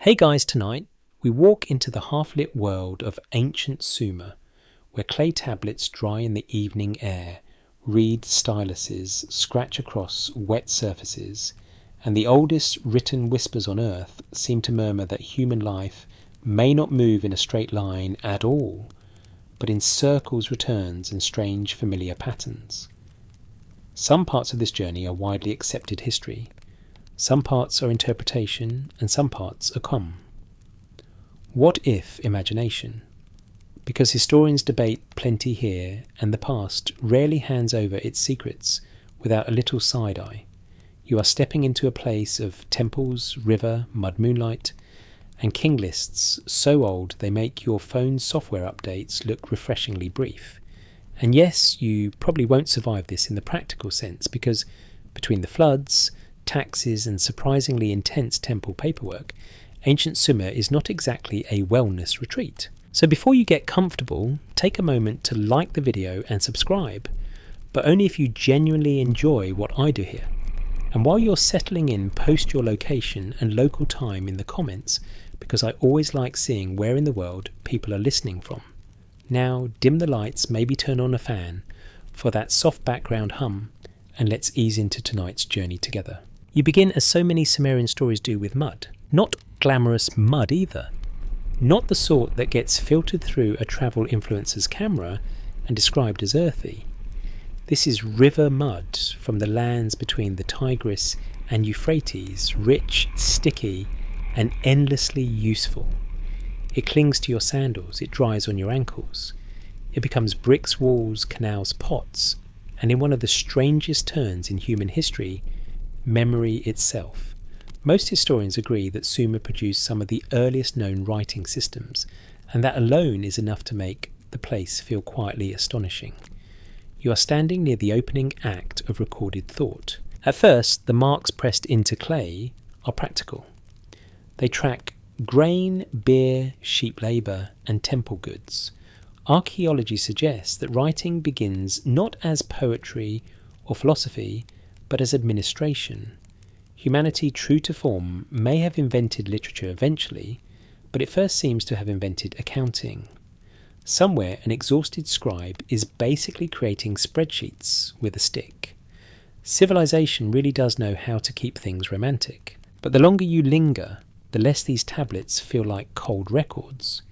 Hey guys, tonight we walk into the half-lit world of ancient Sumer, where clay tablets dry in the evening air, reed styluses scratch across wet surfaces, and the oldest written whispers on earth seem to murmur that human life may not move in a straight line at all, but in circles, returns, and strange familiar patterns. Some parts of this journey are widely accepted history. Some parts are interpretation, and some parts are common. What if imagination? Because historians debate plenty here, and the past rarely hands over its secrets without a little side-eye. You are stepping into a place of temples, river, mud moonlight, and king lists so old they make your phone's software updates look refreshingly brief. And yes, you probably won't survive this in the practical sense, because between the floods, taxes and surprisingly intense temple paperwork, ancient Sumer is not exactly a wellness retreat. So before you get comfortable, take a moment to like the video and subscribe, but only if you genuinely enjoy what I do here. And while you're settling in, post your location and local time in the comments, because I always like seeing where in the world people are listening from. Now dim the lights, maybe turn on a fan for that soft background hum, and let's ease into tonight's journey together. You begin as so many Sumerian stories do with mud. Not glamorous mud either. Not the sort that gets filtered through a travel influencer's camera and described as earthy. This is river mud from the lands between the Tigris and Euphrates, rich, sticky, and endlessly useful. It clings to your sandals, it dries on your ankles. It becomes bricks, walls, canals, pots, and in one of the strangest turns in human history, memory itself. Most historians agree that Sumer produced some of the earliest known writing systems, and that alone is enough to make the place feel quietly astonishing. You are standing near the opening act of recorded thought. At first, the marks pressed into clay are practical. They track grain, beer, sheep labour, and temple goods. Archaeology suggests that writing begins not as poetry or philosophy, but as administration. Humanity, true to form, may have invented literature eventually, but it first seems to have invented accounting. Somewhere an exhausted scribe is basically creating spreadsheets with a stick. Civilization really does know how to keep things romantic, but the longer you linger, the less these tablets feel like cold records.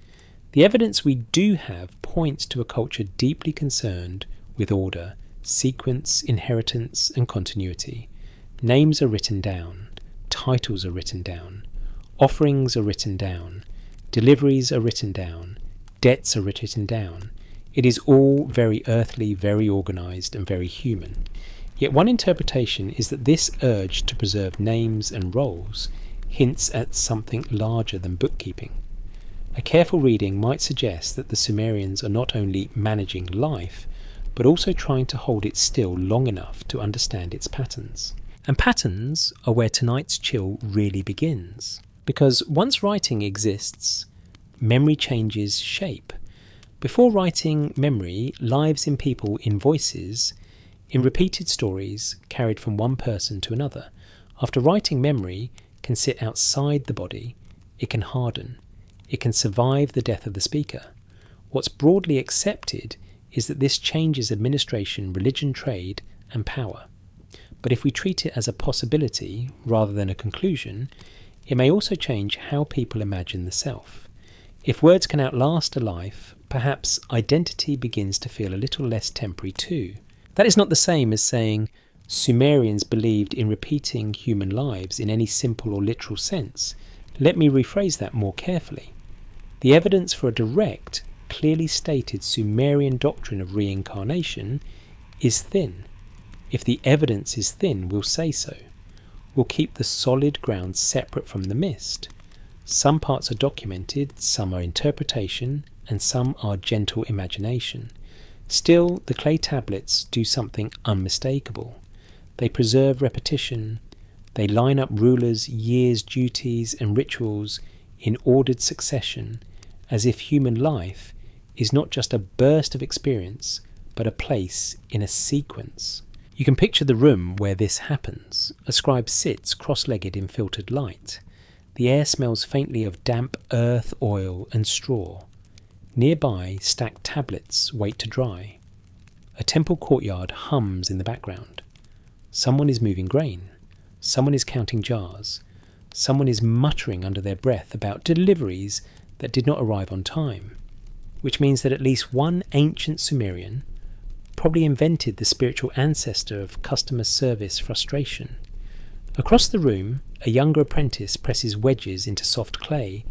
The evidence we do have points to a culture deeply concerned with order, sequence, inheritance, and continuity. Names are written down, titles are written down, offerings are written down, deliveries are written down, debts are written down. It is all very earthly, very organised, and very human. Yet one interpretation is that this urge to preserve names and roles hints at something larger than bookkeeping. A careful reading might suggest that the Sumerians are not only managing life, but also trying to hold it still long enough to understand its patterns. And patterns are where tonight's chill really begins. Because once writing exists, memory changes shape. Before writing memory lives in people in voices, in repeated stories carried from one person to another. After writing, memory can sit outside the body, it can harden, it can survive the death of the speaker. What's broadly accepted is that this changes administration, religion, trade, and power. But if we treat it as a possibility rather than a conclusion, it may also change how people imagine the self. If words can outlast a life, perhaps identity begins to feel a little less temporary too. That is not the same as saying Sumerians believed in repeating human lives in any simple or literal sense. Let me rephrase that more carefully. The evidence for a direct, clearly stated Sumerian doctrine of reincarnation is thin. If the evidence is thin, we'll say so. We'll keep the solid ground separate from the mist. Some parts are documented, some are interpretation, and some are gentle imagination. Still, the clay tablets do something unmistakable. They preserve repetition. They line up rulers, years, duties, and rituals in ordered succession, as if human life is not just a burst of experience, but a place in a sequence. You can picture the room where this happens. A scribe sits cross-legged in filtered light. The air smells faintly of damp earth, oil and straw. Nearby, stacked tablets wait to dry. A temple courtyard hums in the background. Someone is moving grain. Someone is counting jars. Someone is muttering under their breath about deliveries that did not arrive on time, which means that at least one ancient Sumerian probably invented the spiritual ancestor of customer service frustration. Across the room, a younger apprentice presses wedges into soft clay,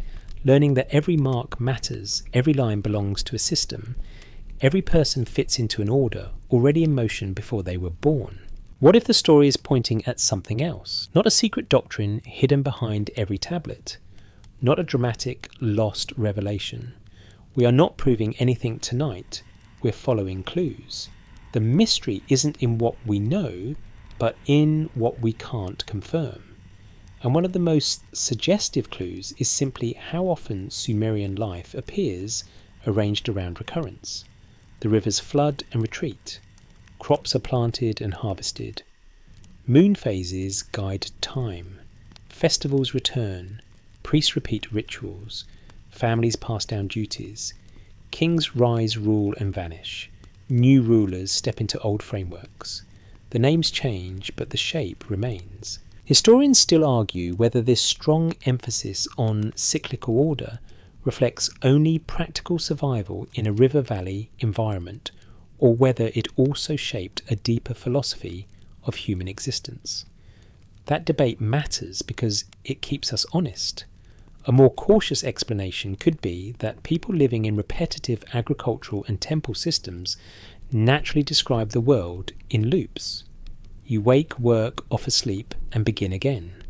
learning that every mark matters, every line belongs to a system, every person fits into an order already in motion before they were born. What if the story is pointing at something else? Not a secret doctrine hidden behind every tablet. Not a dramatic, lost revelation. We are not proving anything tonight. We're following clues. The mystery isn't in what we know, but in what we can't confirm. And one of the most suggestive clues is simply how often Sumerian life appears arranged around recurrence. The rivers flood and retreat. Crops are planted and harvested. Moon phases guide time. Festivals return. Priests repeat rituals. Families pass down duties. Kings rise, rule and vanish. New rulers step into old frameworks. The names change, but the shape remains. Historians still argue whether this strong emphasis on cyclical order reflects only practical survival in a river valley environment, or whether it also shaped a deeper philosophy of human existence. That debate matters because it keeps us honest. A more cautious explanation could be that people living in repetitive agricultural and temple systems naturally describe the world in loops. You wake, work, offer sleep, and begin again.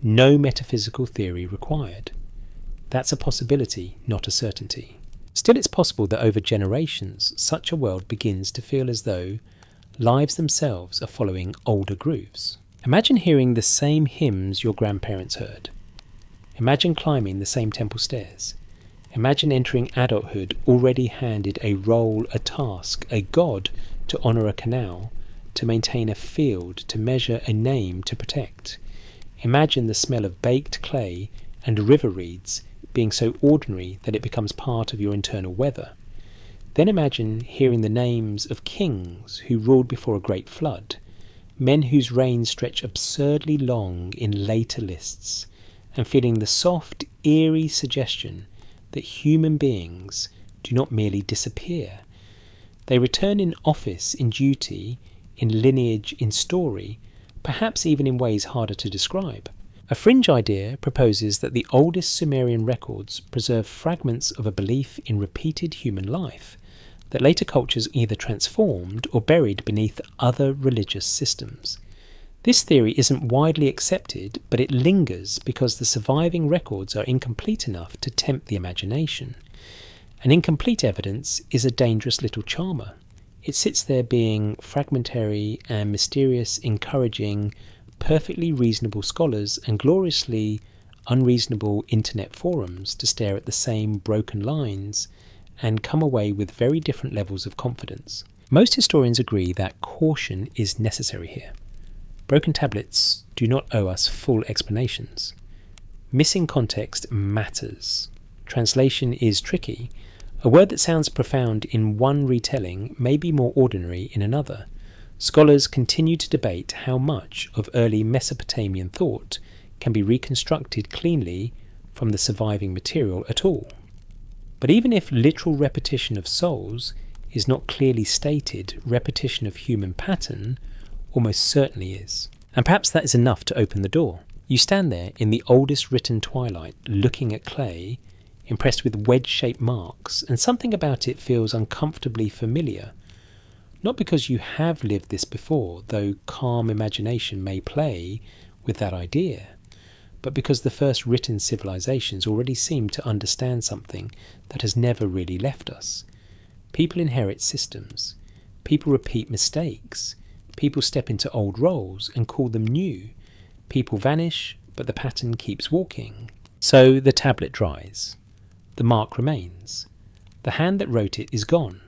No metaphysical theory required. That's a possibility, not a certainty. Still, it's possible that over generations, such a world begins to feel as though lives themselves are following older grooves. Imagine hearing the same hymns your grandparents heard. Imagine climbing the same temple stairs. Imagine entering adulthood already handed a role, a task, a god to honour a canal, to maintain a field, to measure a name, to protect. Imagine the smell of baked clay and river reeds being so ordinary that it becomes part of your internal weather. Then imagine hearing the names of kings who ruled before a great flood, men whose reigns stretch absurdly long in later lists, and feeling the soft, eerie suggestion that human beings do not merely disappear. They return in office, in duty, in lineage, in story, perhaps even in ways harder to describe. A fringe idea proposes that the oldest Sumerian records preserve fragments of a belief in repeated human life that later cultures either transformed or buried beneath other religious systems. This theory isn't widely accepted, but it lingers because the surviving records are incomplete enough to tempt the imagination. And incomplete evidence is a dangerous little charmer. It sits there being fragmentary and mysterious, encouraging perfectly reasonable scholars and gloriously unreasonable internet forums to stare at the same broken lines and come away with very different levels of confidence. Most historians agree that caution is necessary here. Broken tablets do not owe us full explanations. Missing context matters. Translation is tricky. A word that sounds profound in one retelling may be more ordinary in another. Scholars continue to debate how much of early Mesopotamian thought can be reconstructed cleanly from the surviving material at all. But even if literal repetition of souls is not clearly stated, repetition of human pattern almost certainly is. And perhaps that is enough to open the door. You stand there in the oldest written twilight, looking at clay, impressed with wedge-shaped marks, and something about it feels uncomfortably familiar. Not because you have lived this before, though calm imagination may play with that idea, but because the first written civilizations already seem to understand something that has never really left us. People inherit systems. People repeat mistakes. People step into old roles and call them new. People vanish, but the pattern keeps walking. So the tablet dries. The mark remains. The hand that wrote it is gone.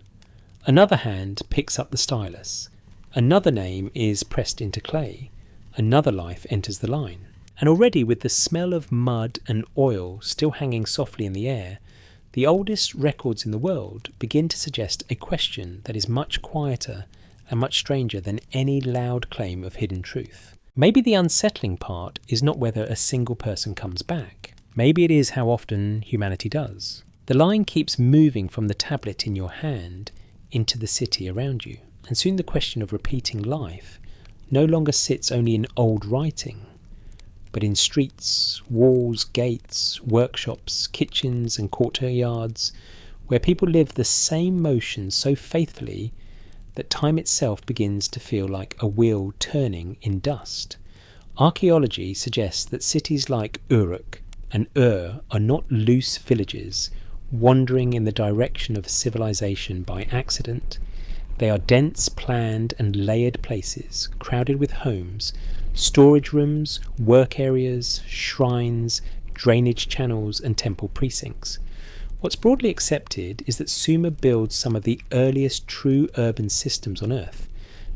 Another hand picks up the stylus. Another name is pressed into clay. Another life enters the line. And already, with the smell of mud and oil still hanging softly in the air, the oldest records in the world begin to suggest a question that is much quieter and much stranger than any loud claim of hidden truth. Maybe the unsettling part is not whether a single person comes back. Maybe it is how often humanity does. The line keeps moving from the tablet in your hand into the city around you, and soon the question of repeating life no longer sits only in old writing, but in streets, walls, gates, workshops, kitchens and courtyards, where people live the same motions so faithfully that time itself begins to feel like a wheel turning in dust. Archaeology suggests that cities like Uruk and Ur are not loose villages wandering in the direction of civilization by accident. They are dense, planned and layered places, crowded with homes, storage rooms, work areas, shrines, drainage channels and temple precincts. What's broadly accepted is that Sumer builds some of the earliest true urban systems on Earth,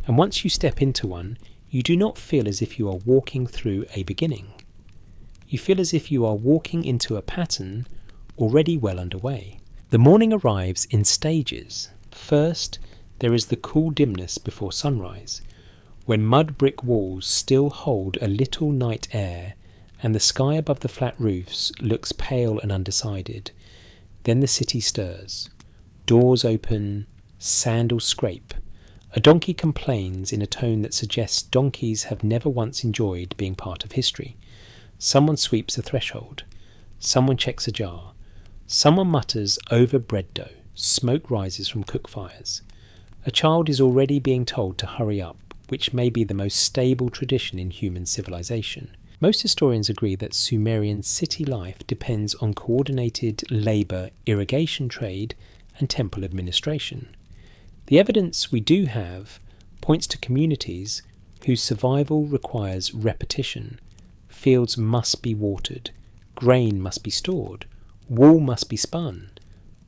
and once you step into one, you do not feel as if you are walking through a beginning. You feel as if you are walking into a pattern already well underway. The morning arrives in stages. First, there is the cool dimness before sunrise, when mud brick walls still hold a little night air and the sky above the flat roofs looks pale and undecided. Then the city stirs. Doors open, sandals scrape. A donkey complains in a tone that suggests donkeys have never once enjoyed being part of history. Someone sweeps the threshold. Someone checks a jar. Someone mutters over bread dough. Smoke rises from cook fires. A child is already being told to hurry up, which may be the most stable tradition in human civilization. Most historians agree that Sumerian city life depends on coordinated labour, irrigation trade and temple administration. The evidence we do have points to communities whose survival requires repetition. Fields must be watered, grain must be stored, wool must be spun,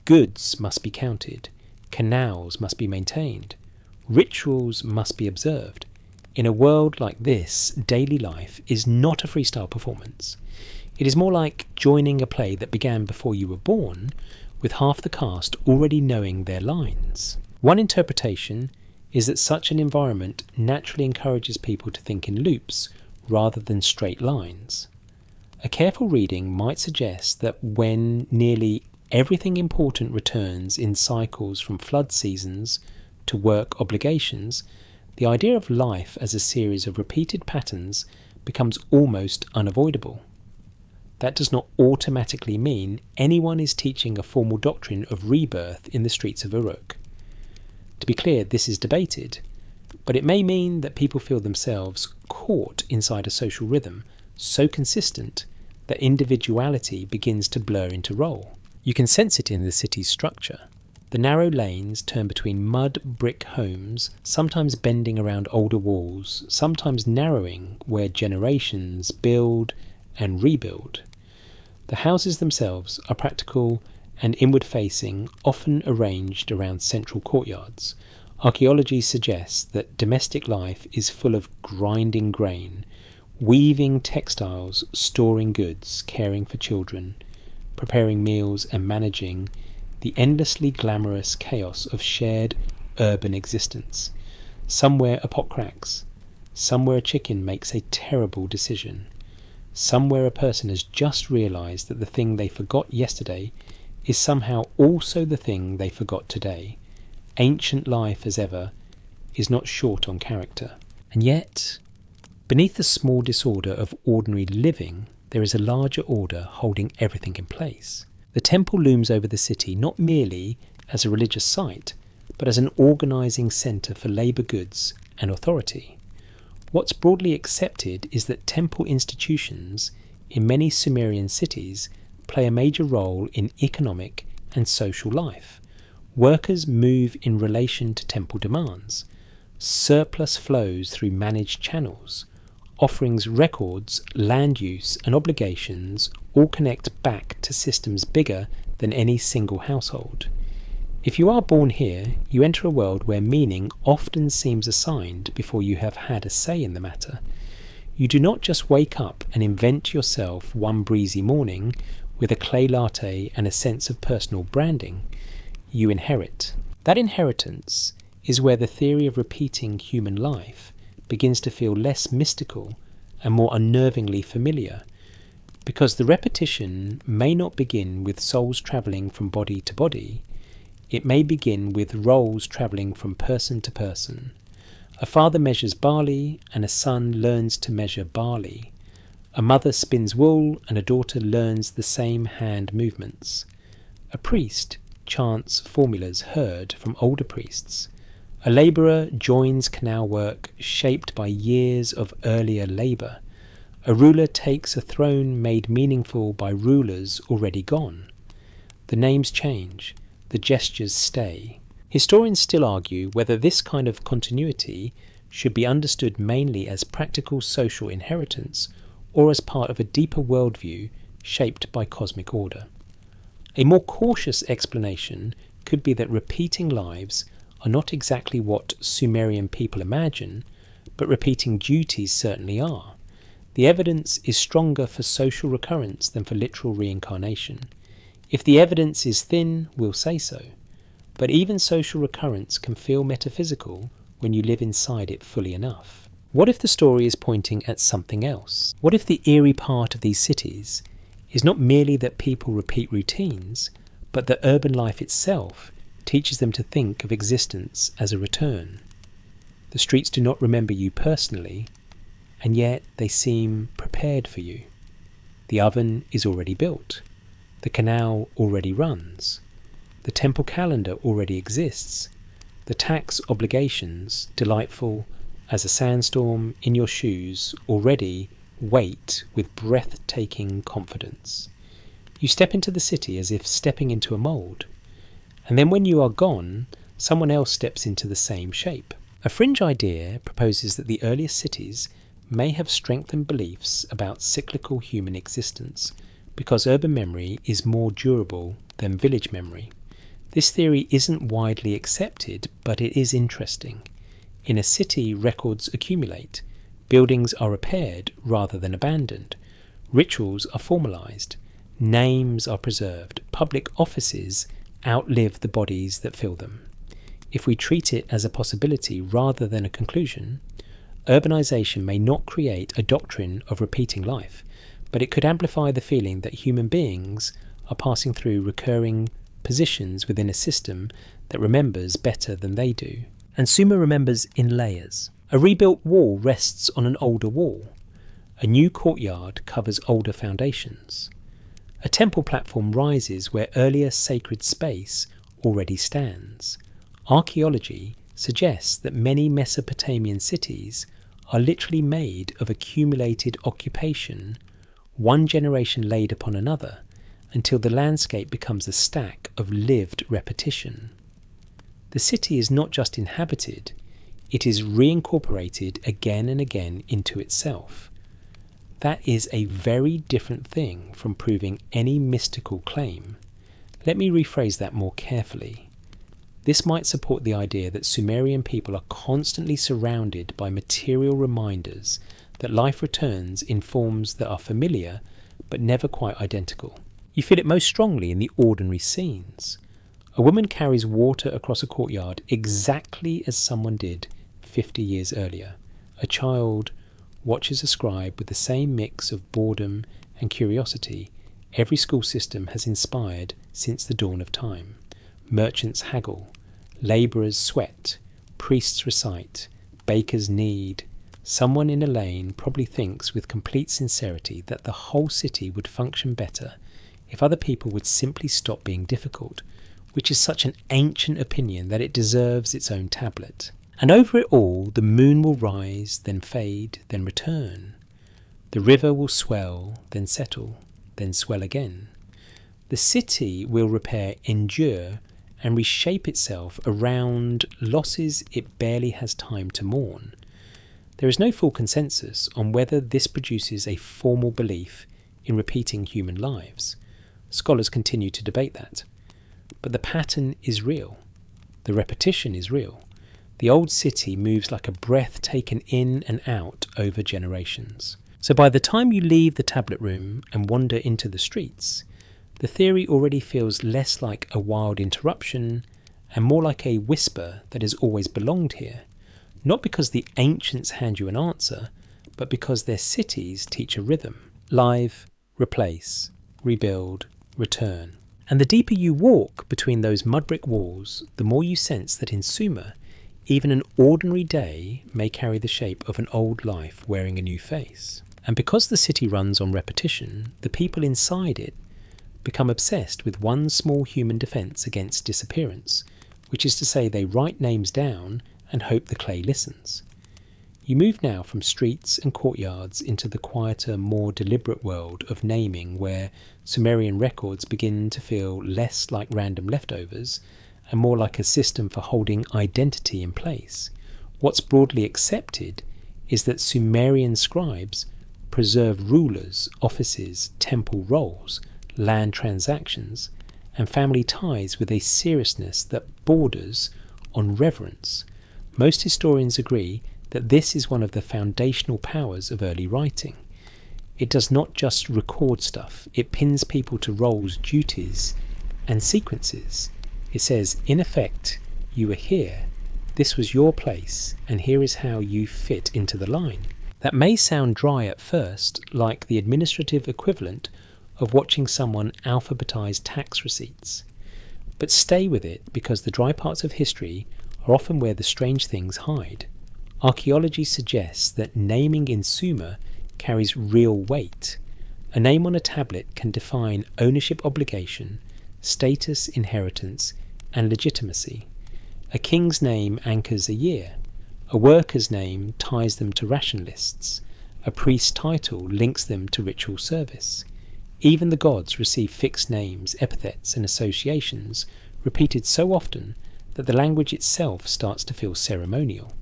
goods must be counted, canals must be maintained, rituals must be observed. In a world like this, daily life is not a freestyle performance. It is more like joining a play that began before you were born, with half the cast already knowing their lines. One interpretation is that such an environment naturally encourages people to think in loops rather than straight lines. A careful reading might suggest that when nearly everything important returns in cycles from flood seasons to work obligations, the idea of life as a series of repeated patterns becomes almost unavoidable. That does not automatically mean anyone is teaching a formal doctrine of rebirth in the streets of Uruk. To be clear, this is debated, but it may mean that people feel themselves caught inside a social rhythm so consistent that individuality begins to blur into role. You can sense it in the city's structure. The narrow lanes turn between mud brick homes, sometimes bending around older walls, sometimes narrowing where generations build and rebuild. The houses themselves are practical and inward-facing, often arranged around central courtyards. Archaeology suggests that domestic life is full of grinding grain, weaving textiles, storing goods, caring for children, preparing meals and managing the endlessly glamorous chaos of shared urban existence. Somewhere a pot cracks, somewhere a chicken makes a terrible decision, somewhere a person has just realised that the thing they forgot yesterday is somehow also the thing they forgot today. Ancient life, as ever, is not short on character. And yet, beneath the small disorder of ordinary living, there is a larger order holding everything in place. The temple looms over the city not merely as a religious site, but as an organising centre for labour goods and authority. What's broadly accepted is that temple institutions in many Sumerian cities play a major role in economic and social life. Workers move in relation to temple demands. Surplus flows through managed channels. Offerings, records, land use and obligations all connect back to systems bigger than any single household. If you are born here, you enter a world where meaning often seems assigned before you have had a say in the matter. You do not just wake up and invent yourself one breezy morning with a clay latte and a sense of personal branding. You inherit. That inheritance is where the theory of repeating human life begins to feel less mystical and more unnervingly familiar, because the repetition may not begin with souls travelling from body to body. It may begin with roles travelling from person to person. A father measures barley, and a son learns to measure barley. A mother spins wool, and a daughter learns the same hand movements. A priest chants formulas heard from older priests. A labourer joins canal work shaped by years of earlier labour. A ruler takes a throne made meaningful by rulers already gone. The names change, the gestures stay. Historians still argue whether this kind of continuity should be understood mainly as practical social inheritance or as part of a deeper worldview shaped by cosmic order. A more cautious explanation could be that repeating lives are not exactly what Sumerian people imagine, but repeating duties certainly are. The evidence is stronger for social recurrence than for literal reincarnation. If the evidence is thin, we'll say so. But even social recurrence can feel metaphysical when you live inside it fully enough. What if the story is pointing at something else? What if the eerie part of these cities is not merely that people repeat routines, but that urban life itself teaches them to think of existence as a return? The streets do not remember you personally, and yet they seem prepared for you. The oven is already built. The canal already runs. The temple calendar already exists. The tax obligations, delightful as a sandstorm in your shoes, already wait with breathtaking confidence. You step into the city as if stepping into a mould, and then when you are gone, someone else steps into the same shape. A fringe idea proposes that the earliest cities may have strengthened beliefs about cyclical human existence, because urban memory is more durable than village memory. This theory isn't widely accepted, but it is interesting. In a city, records accumulate. Buildings are repaired rather than abandoned. Rituals are formalised. Names are preserved. Public offices outlive the bodies that fill them. If we treat it as a possibility rather than a conclusion, urbanisation may not create a doctrine of repeating life, but it could amplify the feeling that human beings are passing through recurring positions within a system that remembers better than they do. And Sumer remembers in layers. A rebuilt wall rests on an older wall. A new courtyard covers older foundations. A temple platform rises where earlier sacred space already stands. Archaeology suggests that many Mesopotamian cities are literally made of accumulated occupation, one generation laid upon another, until the landscape becomes a stack of lived repetition. The city is not just inhabited, it is reincorporated again and again into itself. That is a very different thing from proving any mystical claim. Let me rephrase that more carefully. This might support the idea that Sumerian people are constantly surrounded by material reminders that life returns in forms that are familiar but never quite identical. You feel it most strongly in the ordinary scenes. A woman carries water across a courtyard exactly as someone did 50 years earlier. A child watches a scribe with the same mix of boredom and curiosity every school system has inspired since the dawn of time. Merchants haggle, labourers sweat, priests recite, bakers knead. Someone in a lane probably thinks with complete sincerity that the whole city would function better if other people would simply stop being difficult, which is such an ancient opinion that it deserves its own tablet. And over it all, the moon will rise, then fade, then return. The river will swell, then settle, then swell again. The city will repair, endure, and reshape itself around losses it barely has time to mourn. There is no full consensus on whether this produces a formal belief in repeating human lives. Scholars continue to debate that. But the pattern is real. The repetition is real. The old city moves like a breath taken in and out over generations. So by the time you leave the tablet room and wander into the streets, the theory already feels less like a wild interruption and more like a whisper that has always belonged here, not because the ancients hand you an answer, but because their cities teach a rhythm. Live, replace, rebuild, return. And the deeper you walk between those mud brick walls, the more you sense that in Sumer, even an ordinary day may carry the shape of an old life wearing a new face. And because the city runs on repetition, the people inside it become obsessed with one small human defence against disappearance, which is to say they write names down and hope the clay listens. You move now from streets and courtyards into the quieter, more deliberate world of naming, where Sumerian records begin to feel less like random leftovers and more like a system for holding identity in place. What's broadly accepted is that Sumerian scribes preserve rulers, offices, temple roles, land transactions, and family ties with a seriousness that borders on reverence. Most historians agree that this is one of the foundational powers of early writing. It does not just record stuff, it pins people to roles, duties, and sequences. It says, in effect, you were here, this was your place, and here is how you fit into the line. That may sound dry at first, like the administrative equivalent of watching someone alphabetize tax receipts. But stay with it, because the dry parts of history are often where the strange things hide. Archaeology suggests that naming in Sumer carries real weight. A name on a tablet can define ownership obligation, status, inheritance, and legitimacy. A king's name anchors a year. A worker's name ties them to ration lists. A priest's title links them to ritual service. Even the gods receive fixed names, epithets, and associations repeated so often that the language itself starts to feel ceremonial.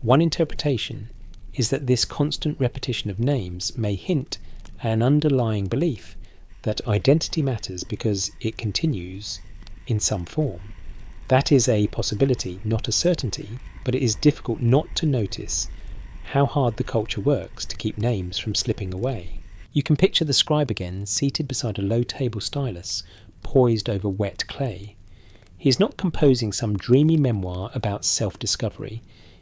One interpretation is that this constant repetition of names may hint at an underlying belief that identity matters because it continues in some form. That is a possibility, not a certainty, but it is difficult not to notice how hard the culture works to keep names from slipping away. You can picture the scribe again, seated beside a low table stylus, poised over wet clay. He is not composing some dreamy memoir about self-discovery.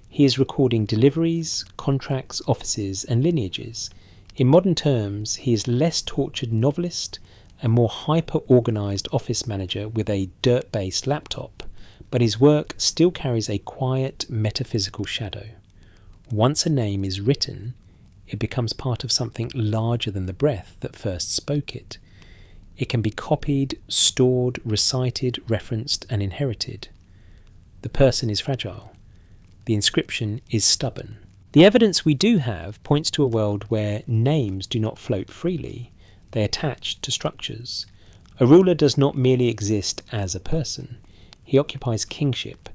He is recording deliveries, contracts, offices, and lineages. In modern terms, he is less tortured novelist and more hyper-organised office manager with a dirt-based laptop, but his work still carries a quiet, metaphysical shadow. Once a name is written, it becomes part of something larger than the breath that first spoke it. It can be copied, stored, recited, referenced, and inherited. The person is fragile. The inscription is stubborn. The evidence we do have points to a world where names do not float freely. They attach to structures. A ruler does not merely exist as a person. He occupies kingship.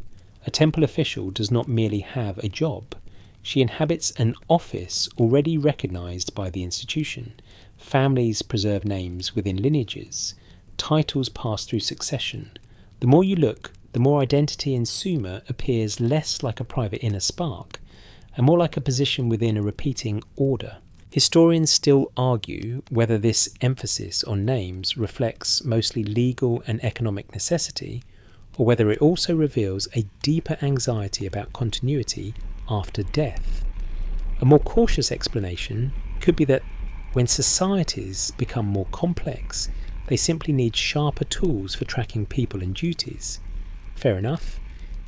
A temple official does not merely have a job. She inhabits an office already recognised by the institution. Families preserve names within lineages. Titles pass through succession. The more you look, the more identity in Sumer appears less like a private inner spark, and more like a position within a repeating order. Historians still argue whether this emphasis on names reflects mostly legal and economic necessity, or whether it also reveals a deeper anxiety about continuity after death. A more cautious explanation could be that when societies become more complex, they simply need sharper tools for tracking people and duties. Fair enough.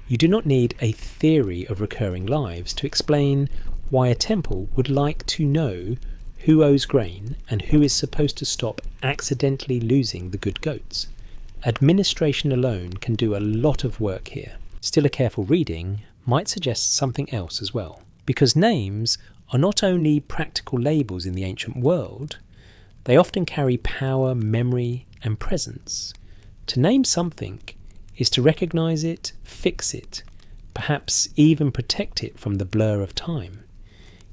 You do not need a theory of recurring lives to explain why a temple would like to know who owes grain and who is supposed to stop accidentally losing the good goats. Administration alone can do a lot of work here. Still, a careful reading might suggest something else as well. Because names are not only practical labels in the ancient world, they often carry power, memory, and presence. To name something is to recognise it, fix it, perhaps even protect it from the blur of time.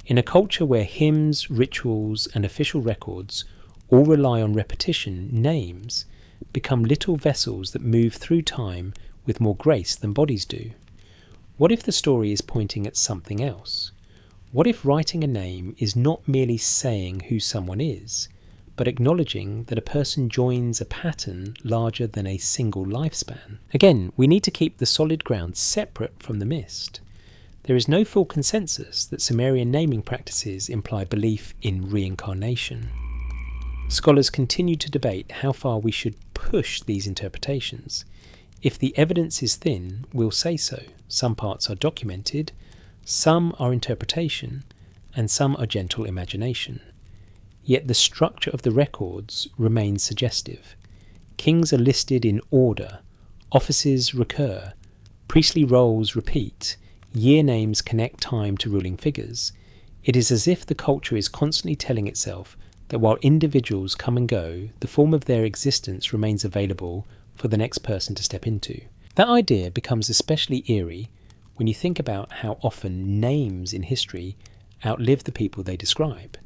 In a culture where hymns, rituals, and official records all rely on repetition, names become little vessels that move through time with more grace than bodies do. What if the story is pointing at something else? What if writing a name is not merely saying who someone is, but acknowledging that a person joins a pattern larger than a single lifespan? Again, we need to keep the solid ground separate from the mist. There is no full consensus that Sumerian naming practices imply belief in reincarnation. Scholars continue to debate how far we should push these interpretations. If the evidence is thin, we'll say so. Some parts are documented, some are interpretation, and some are gentle imagination. Yet the structure of the records remains suggestive. Kings are listed in order, offices recur, priestly roles repeat, year names connect time to ruling figures. It is as if the culture is constantly telling itself that while individuals come and go, the form of their existence remains available for the next person to step into. That idea becomes especially eerie when you think about how often names in history outlive the people they describe.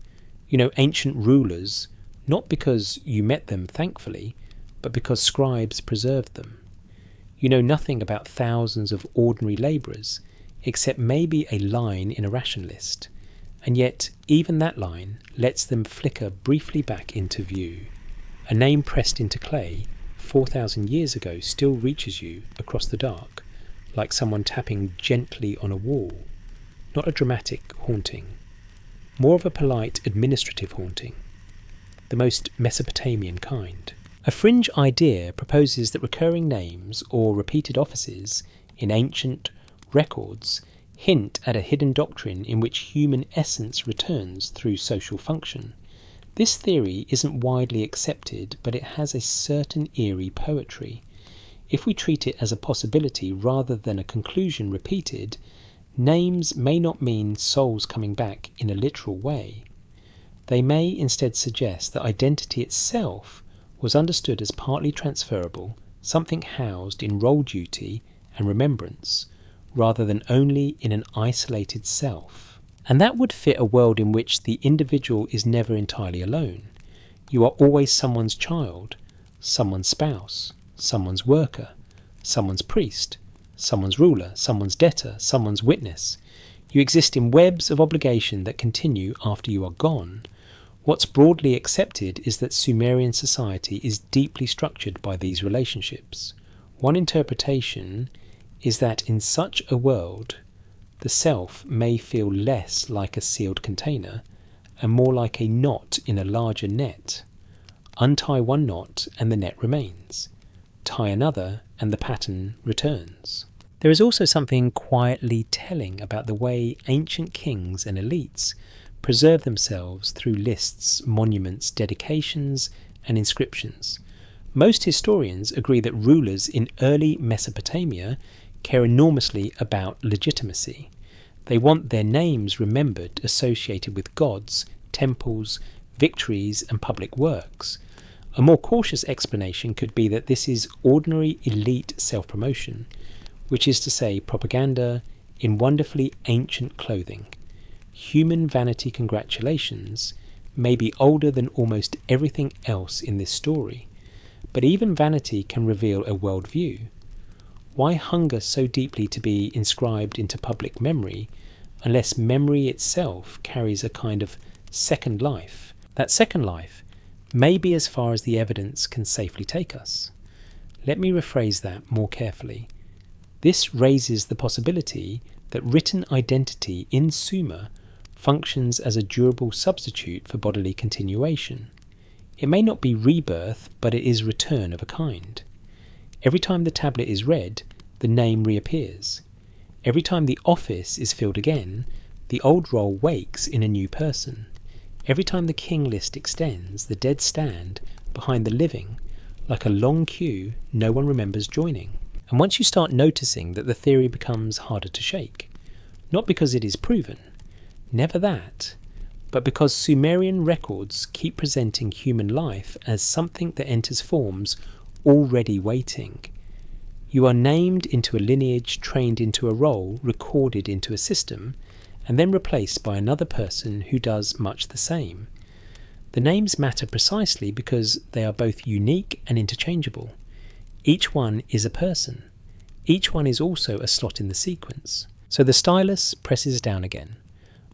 You know, ancient rulers, not because you met them thankfully, but because scribes preserved them. You know nothing about thousands of ordinary labourers, except maybe a line in a ration list, and yet even that line lets them flicker briefly back into view. A name pressed into clay 4,000 years ago still reaches you across the dark, like someone tapping gently on a wall. Not a dramatic haunting, more of a polite administrative haunting, the most Mesopotamian kind. A fringe idea proposes that recurring names or repeated offices in ancient records hint at a hidden doctrine in which human essence returns through social function. This theory isn't widely accepted, but it has a certain eerie poetry. If we treat it as a possibility rather than a conclusion repeated, names may not mean souls coming back in a literal way. They may instead suggest that identity itself was understood as partly transferable, something housed in role duty and remembrance, rather than only in an isolated self. And that would fit a world in which the individual is never entirely alone. You are always someone's child, someone's spouse, someone's worker, someone's priest, someone's ruler, someone's debtor, someone's witness. You exist in webs of obligation that continue after you are gone. What's broadly accepted is that Sumerian society is deeply structured by these relationships. One interpretation is that in such a world, the self may feel less like a sealed container and more like a knot in a larger net. Untie one knot and the net remains. Tie another and the pattern returns. There is also something quietly telling about the way ancient kings and elites preserve themselves through lists, monuments, dedications, and inscriptions. Most historians agree that rulers in early Mesopotamia care enormously about legitimacy. They want their names remembered associated with gods, temples, victories, and public works. A more cautious explanation could be that this is ordinary elite self-promotion, which is to say propaganda in wonderfully ancient clothing. Human vanity congratulations may be older than almost everything else in this story, but even vanity can reveal a worldview. Why hunger so deeply to be inscribed into public memory unless memory itself carries a kind of second life? That second life may be as far as the evidence can safely take us. Let me rephrase that more carefully. This raises the possibility that written identity in Sumer functions as a durable substitute for bodily continuation. It may not be rebirth, but it is return of a kind. Every time the tablet is read, the name reappears. Every time the office is filled again, the old role wakes in a new person. Every time the king list extends, the dead stand behind the living, like a long queue no one remembers joining. And once you start noticing that the theory becomes harder to shake, not because it is proven, never that, but because Sumerian records keep presenting human life as something that enters forms already waiting. You are named into a lineage, trained into a role, recorded into a system, and then replaced by another person who does much the same. The names matter precisely because they are both unique and interchangeable. Each one is a person. Each one is also a slot in the sequence. So the stylus presses down again.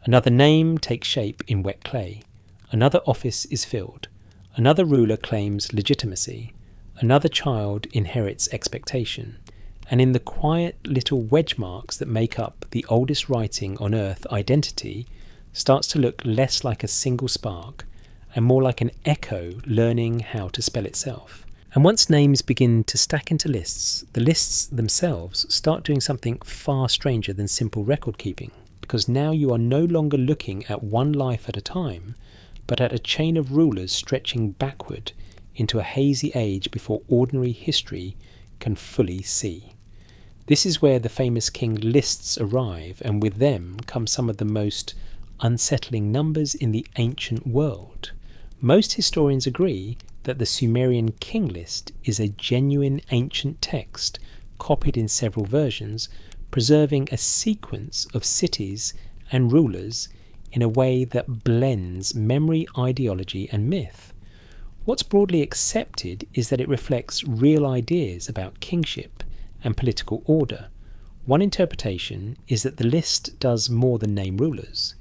Another name takes shape in wet clay. Another office is filled. Another ruler claims legitimacy. Another child inherits expectation. And in the quiet little wedge marks that make up the oldest writing on earth, identity starts to look less like a single spark and more like an echo learning how to spell itself. And once names begin to stack into lists, the lists themselves start doing something far stranger than simple record keeping, because now you are no longer looking at one life at a time, but at a chain of rulers stretching backward into a hazy age before ordinary history can fully see. This is where the famous king lists arrive, and with them come some of the most unsettling numbers in the ancient world. Most historians agree that the Sumerian king list is a genuine ancient text copied in several versions, preserving a sequence of cities and rulers in a way that blends memory, ideology and myth. What's broadly accepted is that it reflects real ideas about kingship and political order. One interpretation is that the list does more than name rulers.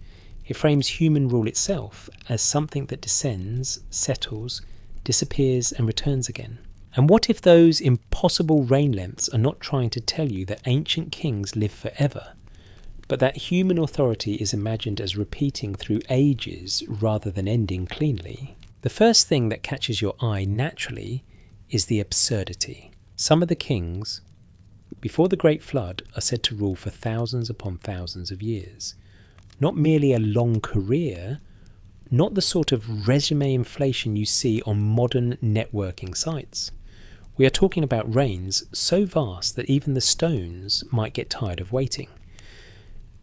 It frames human rule itself as something that descends, settles, disappears and returns again. And what if those impossible reign lengths are not trying to tell you that ancient kings live forever, but that human authority is imagined as repeating through ages rather than ending cleanly? The first thing that catches your eye naturally is the absurdity. Some of the kings, before the Great Flood, are said to rule for thousands upon thousands of years. Not merely a long career, not the sort of resume inflation you see on modern networking sites. We are talking about reigns so vast that even the stones might get tired of waiting.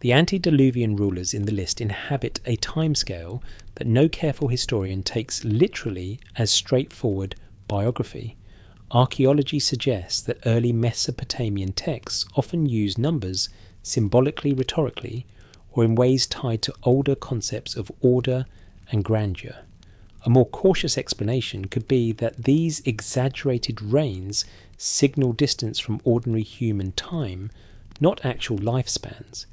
The antediluvian rulers in the list inhabit a timescale that no careful historian takes literally as straightforward biography. Archaeology suggests that early Mesopotamian texts often use numbers symbolically, rhetorically, or in ways tied to older concepts of order and grandeur. A more cautious explanation could be that these exaggerated reigns signal distance from ordinary human time, not actual lifespans.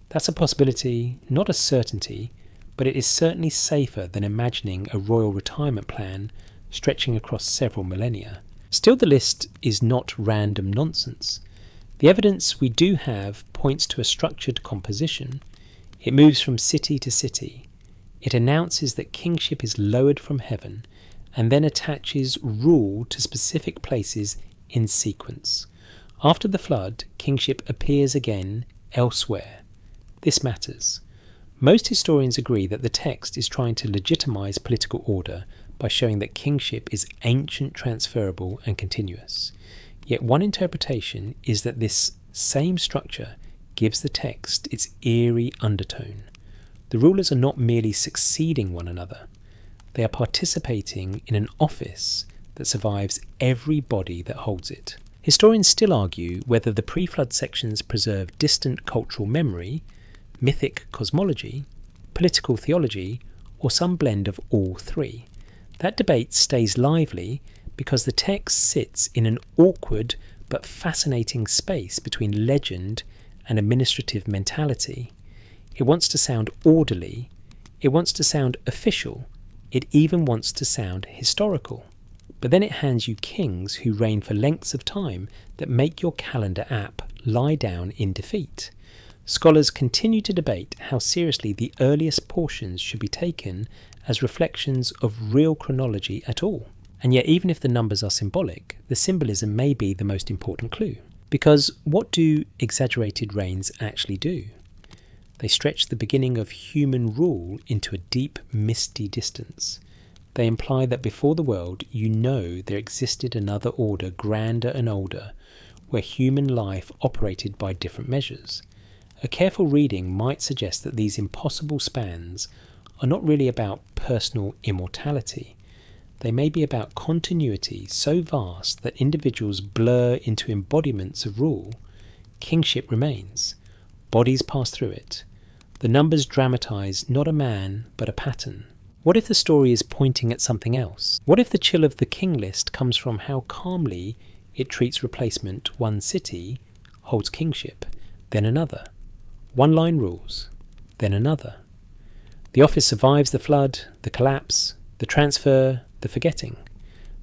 That's a possibility, not a certainty, but it is certainly safer than imagining a royal retirement plan stretching across several millennia. Still, the list is not random nonsense. The evidence we do have points to a structured composition. It moves from city to city. It announces that kingship is lowered from heaven and then attaches rule to specific places in sequence. After the flood, kingship appears again elsewhere. This matters. Most historians agree that the text is trying to legitimize political order by showing that kingship is ancient, transferable and continuous. Yet one interpretation is that this same structure gives the text its eerie undertone. The rulers are not merely succeeding one another. They are participating in an office that survives every body that holds it. Historians still argue whether the pre-flood sections preserve distant cultural memory, mythic cosmology, political theology, or some blend of all three. That debate stays lively because the text sits in an awkward but fascinating space between legend and administrative mentality. It wants to sound orderly, it wants to sound official, it even wants to sound historical. But then it hands you kings who reign for lengths of time that make your calendar app lie down in defeat. Scholars continue to debate how seriously the earliest portions should be taken as reflections of real chronology at all. And yet, even if the numbers are symbolic, the symbolism may be the most important clue. Because what do exaggerated reigns actually do? They stretch the beginning of human rule into a deep, misty distance. They imply that before the world, there existed another order, grander and older, where human life operated by different measures. A careful reading might suggest that these impossible spans are not really about personal immortality. They may be about continuity so vast that individuals blur into embodiments of rule. Kingship remains. Bodies pass through it. The numbers dramatise not a man, but a pattern. What if the story is pointing at something else? What if the chill of the king list comes from how calmly it treats replacement one city, holds kingship, then another. One-line rules, then another. The office survives the flood, the collapse, the transfer, the forgetting.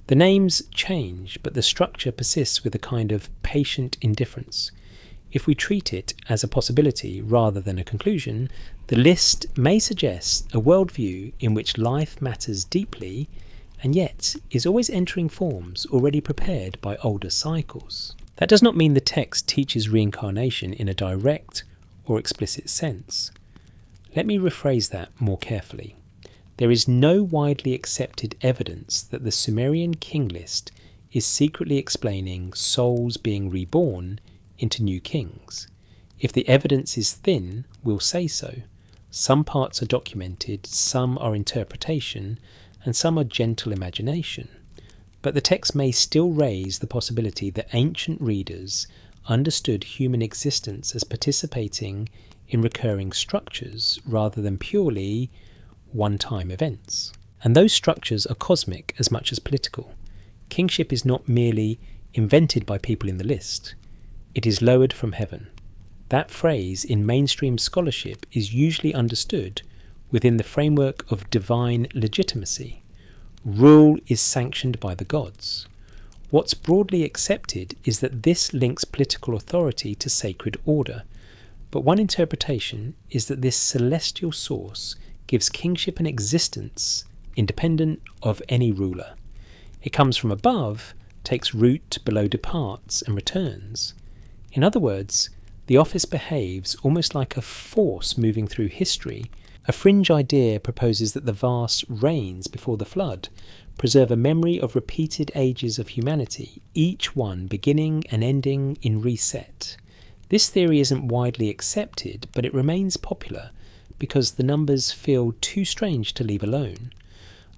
The names change, but the structure persists with a kind of patient indifference. If we treat it as a possibility rather than a conclusion, the list may suggest a worldview in which life matters deeply and yet is always entering forms already prepared by older cycles. That does not mean the text teaches reincarnation in a direct or explicit sense. Let me rephrase that more carefully. There is no widely accepted evidence that the Sumerian king list is secretly explaining souls being reborn into new kings. If the evidence is thin, we'll say so. Some parts are documented, some are interpretation, and some are gentle imagination. But the text may still raise the possibility that ancient readers understood human existence as participating in recurring structures rather than purely one-time events. And those structures are cosmic as much as political. Kingship is not merely invented by people in the list. It is lowered from heaven. That phrase in mainstream scholarship is usually understood within the framework of divine legitimacy. Rule is sanctioned by the gods. What's broadly accepted is that this links political authority to sacred order, but one interpretation is that this celestial source gives kingship an existence independent of any ruler. It comes from above, takes root below, departs, and returns. In other words, the office behaves almost like a force moving through history. A fringe idea proposes that the vast reigns before the flood preserve a memory of repeated ages of humanity, each one beginning and ending in reset. This theory isn't widely accepted, but it remains popular because the numbers feel too strange to leave alone.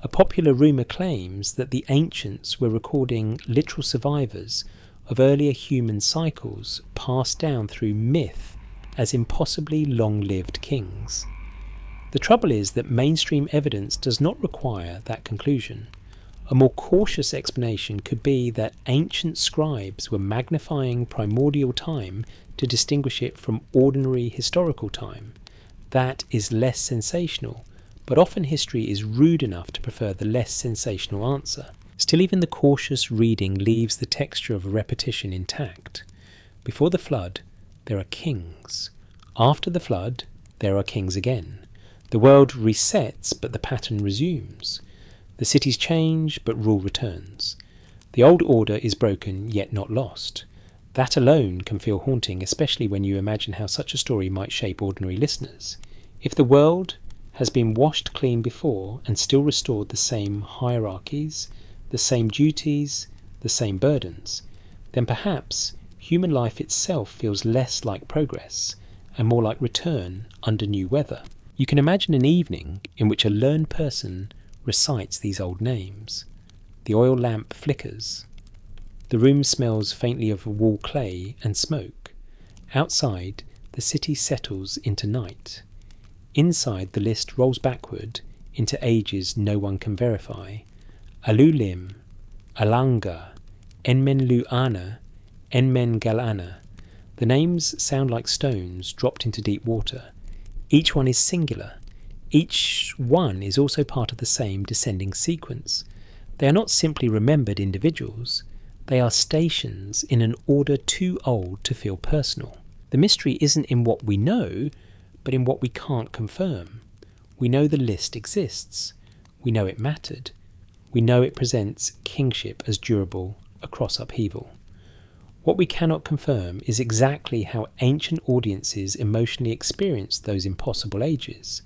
A popular rumour claims that the ancients were recording literal survivors of earlier human cycles passed down through myth as impossibly long-lived kings. The trouble is that mainstream evidence does not require that conclusion. A more cautious explanation could be that ancient scribes were magnifying primordial time to distinguish it from ordinary historical time. That is less sensational, but often history is rude enough to prefer the less sensational answer. Still, even the cautious reading leaves the texture of a repetition intact. Before the flood, there are kings. After the flood, there are kings again. The world resets, but the pattern resumes. The cities change, but rule returns. The old order is broken, yet not lost. That alone can feel haunting, especially when you imagine how such a story might shape ordinary listeners. If the world has been washed clean before and still restored the same hierarchies, the same duties, the same burdens, then perhaps human life itself feels less like progress and more like return under new weather. You can imagine an evening in which a learned person recites these old names. The oil lamp flickers. The room smells faintly of wall clay and smoke. Outside, the city settles into night. Inside, the list rolls backward into ages no one can verify. Alulim, Alanga, Enmenluana, Enmengalana. The names sound like stones dropped into deep water. Each one is singular. Each one is also part of the same descending sequence. They are not simply remembered individuals. They are stations in an order too old to feel personal. The mystery isn't in what we know, but in what we can't confirm. We know the list exists. We know it mattered. We know it presents kingship as durable across upheaval. What we cannot confirm is exactly how ancient audiences emotionally experienced those impossible ages.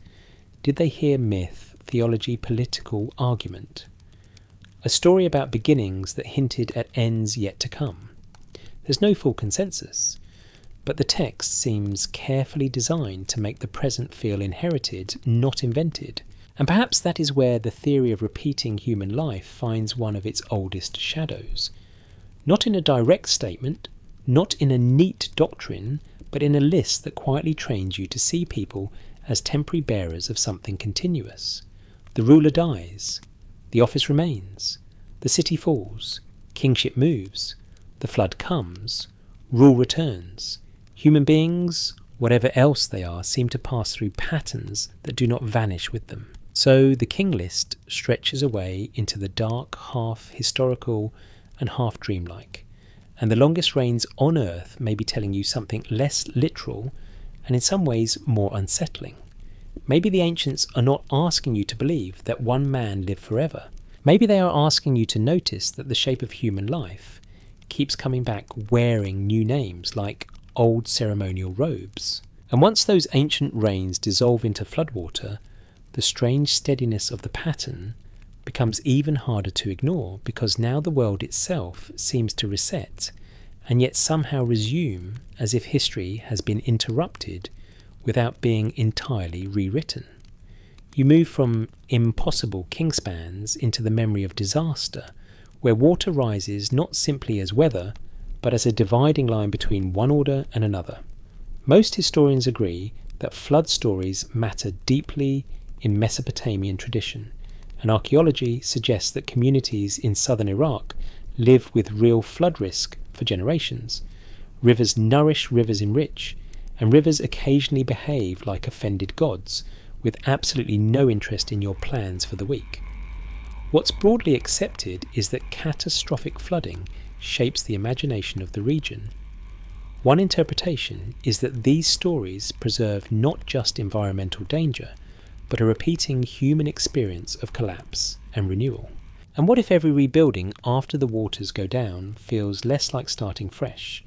Did they hear myth, theology, political argument? A story about beginnings that hinted at ends yet to come. There's no full consensus, but the text seems carefully designed to make the present feel inherited, not invented. And perhaps that is where the theory of repeating human life finds one of its oldest shadows. Not in a direct statement, not in a neat doctrine, but in a list that quietly trains you to see people as temporary bearers of something continuous. The ruler dies. The office remains. The city falls. Kingship moves. The flood comes. Rule returns. Human beings, whatever else they are, seem to pass through patterns that do not vanish with them. So the king list stretches away into the dark, half historical and half dreamlike. And the longest reigns on earth may be telling you something less literal and in some ways more unsettling. Maybe the ancients are not asking you to believe that one man lived forever. Maybe they are asking you to notice that the shape of human life keeps coming back wearing new names like old ceremonial robes. And once those ancient reigns dissolve into floodwater, the strange steadiness of the pattern becomes even harder to ignore, because now the world itself seems to reset and yet somehow resume as if history has been interrupted without being entirely rewritten. You move from impossible kingspans into the memory of disaster, where water rises not simply as weather, but as a dividing line between one order and another. Most historians agree that flood stories matter deeply in Mesopotamian tradition, and archaeology suggests that communities in southern Iraq live with real flood risk for generations. Rivers nourish, rivers enrich, and rivers occasionally behave like offended gods, with absolutely no interest in your plans for the week. What's broadly accepted is that catastrophic flooding shapes the imagination of the region. One interpretation is that these stories preserve not just environmental danger, but a repeating human experience of collapse and renewal. And what if every rebuilding after the waters go down feels less like starting fresh,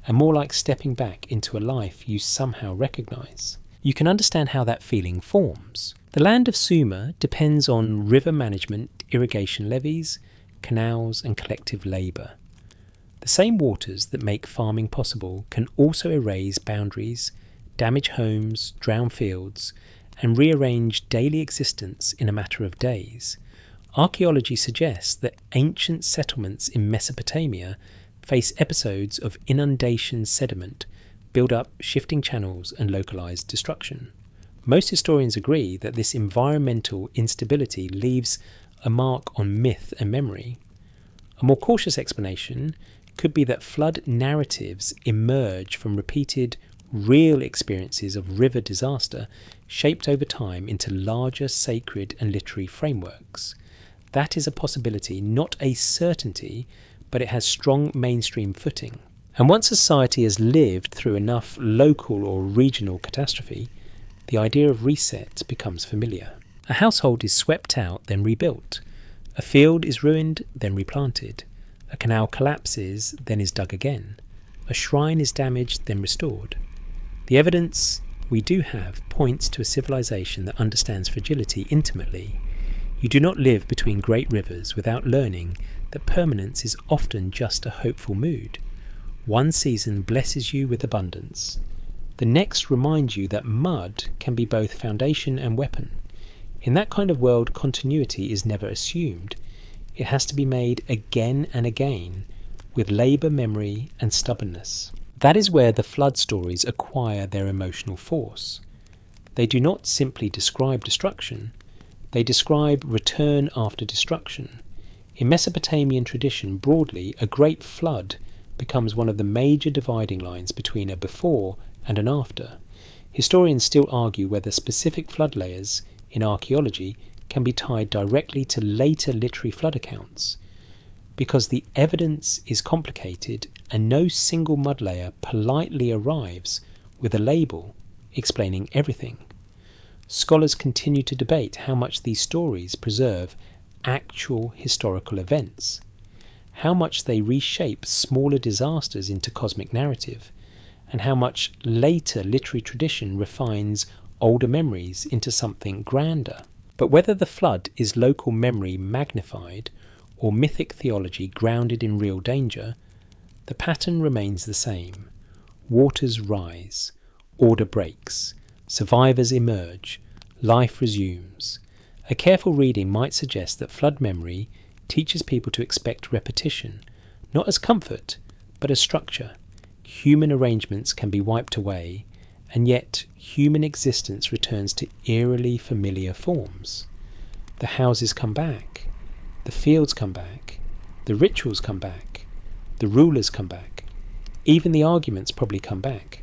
and more like stepping back into a life you somehow recognise? You can understand how that feeling forms. The land of Sumer depends on river management, irrigation levees, canals and collective labour. The same waters that make farming possible can also erase boundaries, damage homes, drown fields, and rearrange daily existence in a matter of days. Archaeology suggests that ancient settlements in Mesopotamia face episodes of inundation sediment, build up shifting channels and localized destruction. Most historians agree that this environmental instability leaves a mark on myth and memory. A more cautious explanation could be that flood narratives emerge from repeated, real experiences of river disaster shaped over time into larger sacred and literary frameworks. That is a possibility, not a certainty, but it has strong mainstream footing. And once society has lived through enough local or regional catastrophe, the idea of reset becomes familiar. A household is swept out, then rebuilt. A field is ruined, then replanted. A canal collapses, then is dug again. A shrine is damaged, then restored. The evidence we do have points to a civilization that understands fragility intimately. You do not live between great rivers without learning that permanence is often just a hopeful mood. One season blesses you with abundance. The next reminds you that mud can be both foundation and weapon. In that kind of world, continuity is never assumed. It has to be made again and again, with labour, memory and stubbornness. That is where the flood stories acquire their emotional force. They do not simply describe destruction, they describe return after destruction. In Mesopotamian tradition, broadly, a great flood becomes one of the major dividing lines between a before and an after. Historians still argue whether specific flood layers in archaeology can be tied directly to later literary flood accounts, because the evidence is complicated and no single mud layer politely arrives with a label explaining everything. Scholars continue to debate how much these stories preserve actual historical events, how much they reshape smaller disasters into cosmic narrative, and how much later literary tradition refines older memories into something grander. But whether the flood is local memory magnified or mythic theology grounded in real danger, the pattern remains the same. Waters rise, order breaks, survivors emerge, life resumes. A careful reading might suggest that flood memory teaches people to expect repetition, not as comfort, but as structure. Human arrangements can be wiped away, and yet human existence returns to eerily familiar forms. The houses come back, the fields come back, the rituals come back, the rulers come back. Even the arguments probably come back,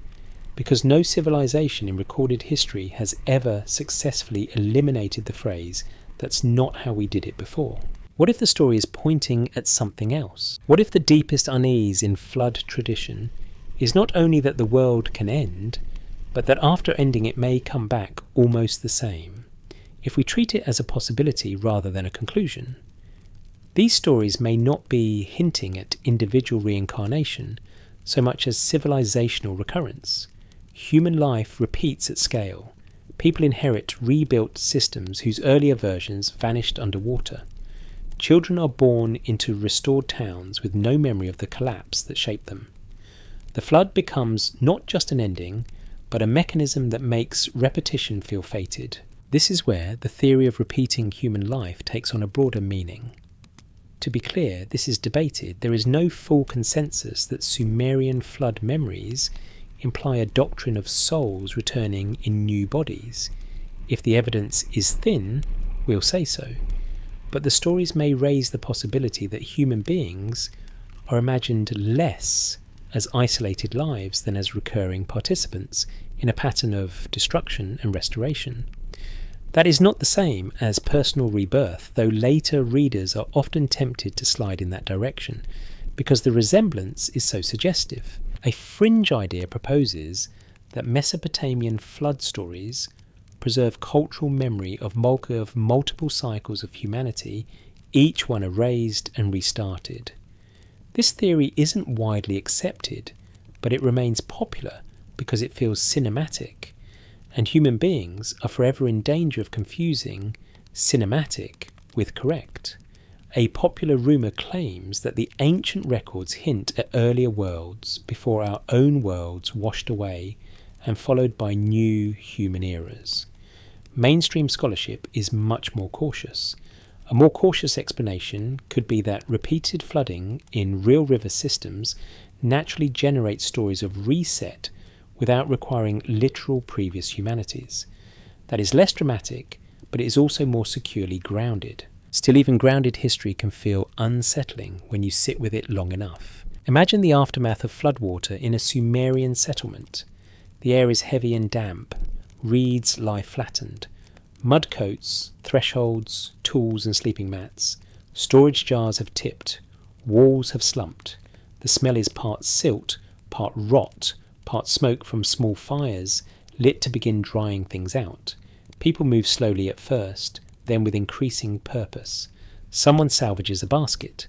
because no civilization in recorded history has ever successfully eliminated the phrase, "That's not how we did it before." What if the story is pointing at something else? What if the deepest unease in flood tradition is not only that the world can end, but that after ending it may come back almost the same, if we treat it as a possibility rather than a conclusion? These stories may not be hinting at individual reincarnation so much as civilizational recurrence. Human life repeats at scale. People inherit rebuilt systems whose earlier versions vanished underwater. Children are born into restored towns with no memory of the collapse that shaped them. The flood becomes not just an ending, but a mechanism that makes repetition feel fated. This is where the theory of repeating human life takes on a broader meaning. To be clear, this is debated. There is no full consensus that Sumerian flood memories imply a doctrine of souls returning in new bodies. If the evidence is thin, we'll say so. But the stories may raise the possibility that human beings are imagined less as isolated lives than as recurring participants in a pattern of destruction and restoration. That is not the same as personal rebirth, though later readers are often tempted to slide in that direction, because the resemblance is so suggestive. A fringe idea proposes that Mesopotamian flood stories preserve cultural memory of multiple cycles of humanity, each one erased and restarted. This theory isn't widely accepted, but it remains popular because it feels cinematic, and human beings are forever in danger of confusing cinematic with correct. A popular rumour claims that the ancient records hint at earlier worlds before our own worlds washed away and followed by new human eras. Mainstream scholarship is much more cautious. A more cautious explanation could be that repeated flooding in real river systems naturally generates stories of reset without requiring literal previous humanities. That is less dramatic, but it is also more securely grounded. Still, even grounded history can feel unsettling when you sit with it long enough. Imagine the aftermath of floodwater in a Sumerian settlement. The air is heavy and damp. Reeds lie flattened. Mud coats, thresholds, tools and sleeping mats. Storage jars have tipped. Walls have slumped. The smell is part silt, part rot, part smoke from small fires lit to begin drying things out. People move slowly at first, then with increasing purpose. Someone salvages a basket.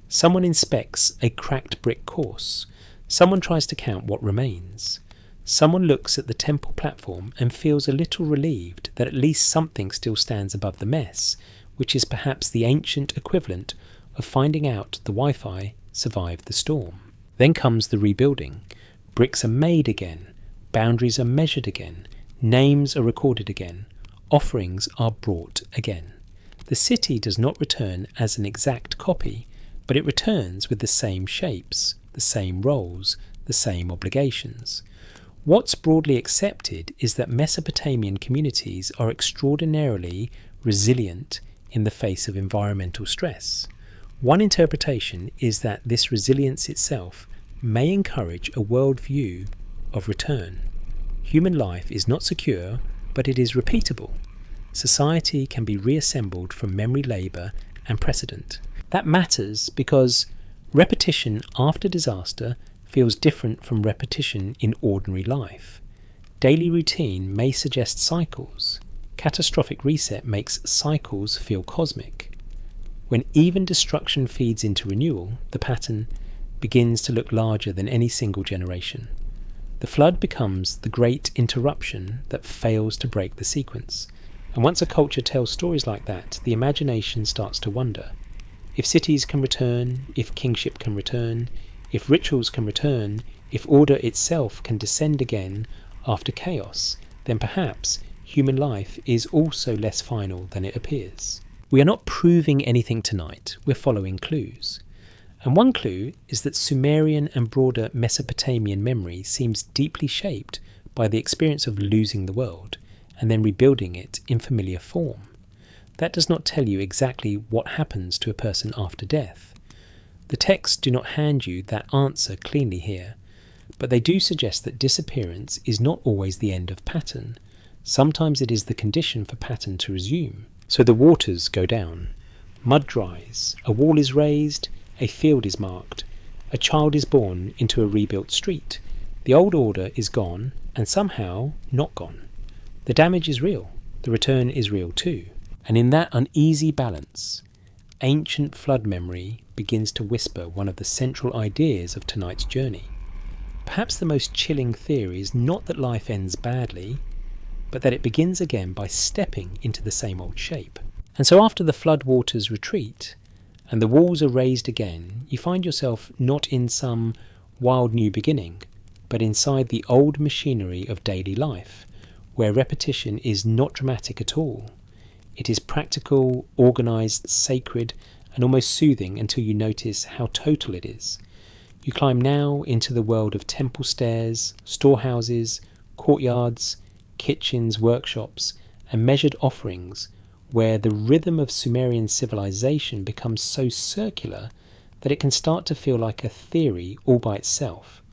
Someone inspects a cracked brick course. Someone tries to count what remains. Someone looks at the temple platform and feels a little relieved that at least something still stands above the mess, which is perhaps the ancient equivalent of finding out the Wi-Fi survived the storm. Then comes the rebuilding. Bricks are made again. Boundaries are measured again. Names are recorded again. Offerings are brought again. The city does not return as an exact copy, but it returns with the same shapes, the same roles, the same obligations. What's broadly accepted is that Mesopotamian communities are extraordinarily resilient in the face of environmental stress. One interpretation is that this resilience itself may encourage a worldview of return. Human life is not secure, but it is repeatable. Society can be reassembled from memory labour and precedent. That matters because repetition after disaster feels different from repetition in ordinary life. Daily routine may suggest cycles. Catastrophic reset makes cycles feel cosmic. When even destruction feeds into renewal, the pattern begins to look larger than any single generation. The flood becomes the great interruption that fails to break the sequence. And once a culture tells stories like that, the imagination starts to wonder. If cities can return, if kingship can return, if rituals can return, if order itself can descend again after chaos, then perhaps human life is also less final than it appears. We are not proving anything tonight, we're following clues. And one clue is that Sumerian and broader Mesopotamian memory seems deeply shaped by the experience of losing the world and then rebuilding it in familiar form. That does not tell you exactly what happens to a person after death. The texts do not hand you that answer cleanly here, but they do suggest that disappearance is not always the end of pattern. Sometimes it is the condition for pattern to resume. So the waters go down, mud dries, a wall is raised, a field is marked, a child is born into a rebuilt street. The old order is gone, and somehow not gone. The damage is real, the return is real too. And in that uneasy balance, ancient flood memory begins to whisper one of the central ideas of tonight's journey. Perhaps the most chilling theory is not that life ends badly, but that it begins again by stepping into the same old shape. And so after the flood waters retreat, and the walls are raised again, you find yourself not in some wild new beginning, but inside the old machinery of daily life, where repetition is not dramatic at all. It is practical, organised, sacred, and almost soothing until you notice how total it is. You climb now into the world of temple stairs, storehouses, courtyards, kitchens, workshops, and measured offerings, where the rhythm of Sumerian civilization becomes so circular that it can start to feel like a theory all by itself.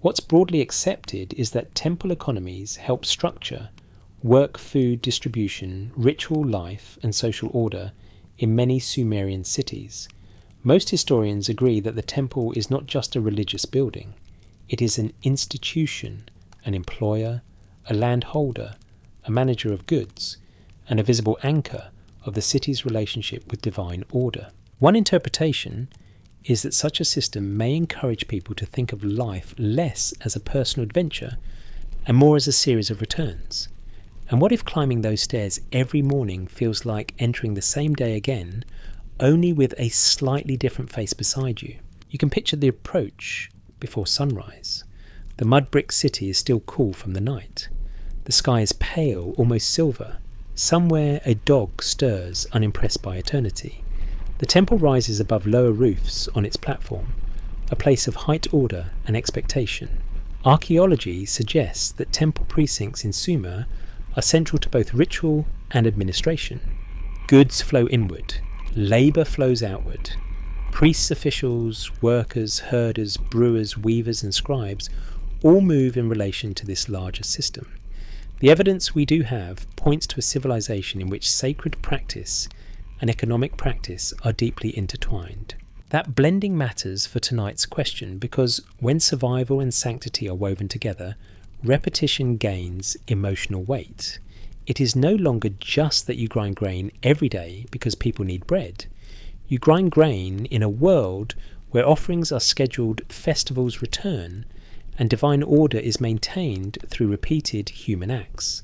What's broadly accepted is that temple economies help structure work, food distribution, ritual life, and social order in many Sumerian cities. Most historians agree that the temple is not just a religious building. It is an institution, an employer, a landholder, a manager of goods, and a visible anchor of the city's relationship with divine order. One interpretation is that such a system may encourage people to think of life less as a personal adventure and more as a series of returns. And what if climbing those stairs every morning feels like entering the same day again, only with a slightly different face beside you? You can picture the approach before sunrise. The mud brick city is still cool from the night. The sky is pale, almost silver. Somewhere a dog stirs, unimpressed by eternity. The temple rises above lower roofs on its platform, a place of height order and expectation. Archaeology suggests that temple precincts in Sumer are central to both ritual and administration. Goods flow inward, labour flows outward. Priests, officials, workers, herders, brewers, weavers and scribes all move in relation to this larger system. The evidence we do have points to a civilization in which sacred practice and economic practice are deeply intertwined. That blending matters for tonight's question because when survival and sanctity are woven together, repetition gains emotional weight. It is no longer just that you grind grain every day because people need bread. You grind grain in a world where offerings are scheduled, festivals return, and divine order is maintained through repeated human acts.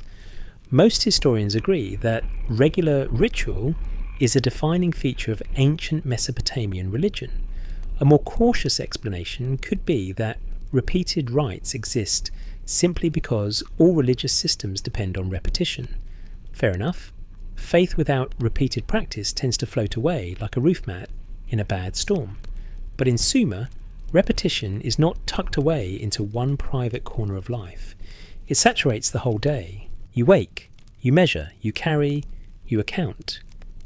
Most historians agree that regular ritual is a defining feature of ancient Mesopotamian religion. A more cautious explanation could be that repeated rites exist simply because all religious systems depend on repetition. Fair enough. Faith without repeated practice tends to float away like a roof mat in a bad storm. But in Sumer, repetition is not tucked away into one private corner of life. It saturates the whole day. You wake, you measure, you carry, you account,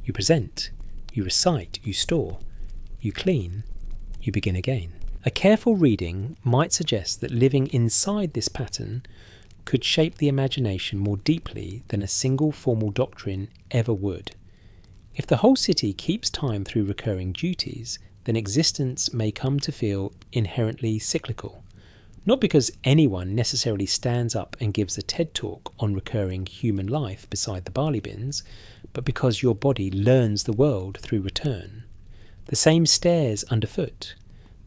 you present, you recite, you store, you clean, you begin again. A careful reading might suggest that living inside this pattern could shape the imagination more deeply than a single formal doctrine ever would. If the whole city keeps time through recurring duties, then existence may come to feel inherently cyclical. Not because anyone necessarily stands up and gives a TED talk on recurring human life beside the barley bins, but because your body learns the world through return. The same stairs underfoot,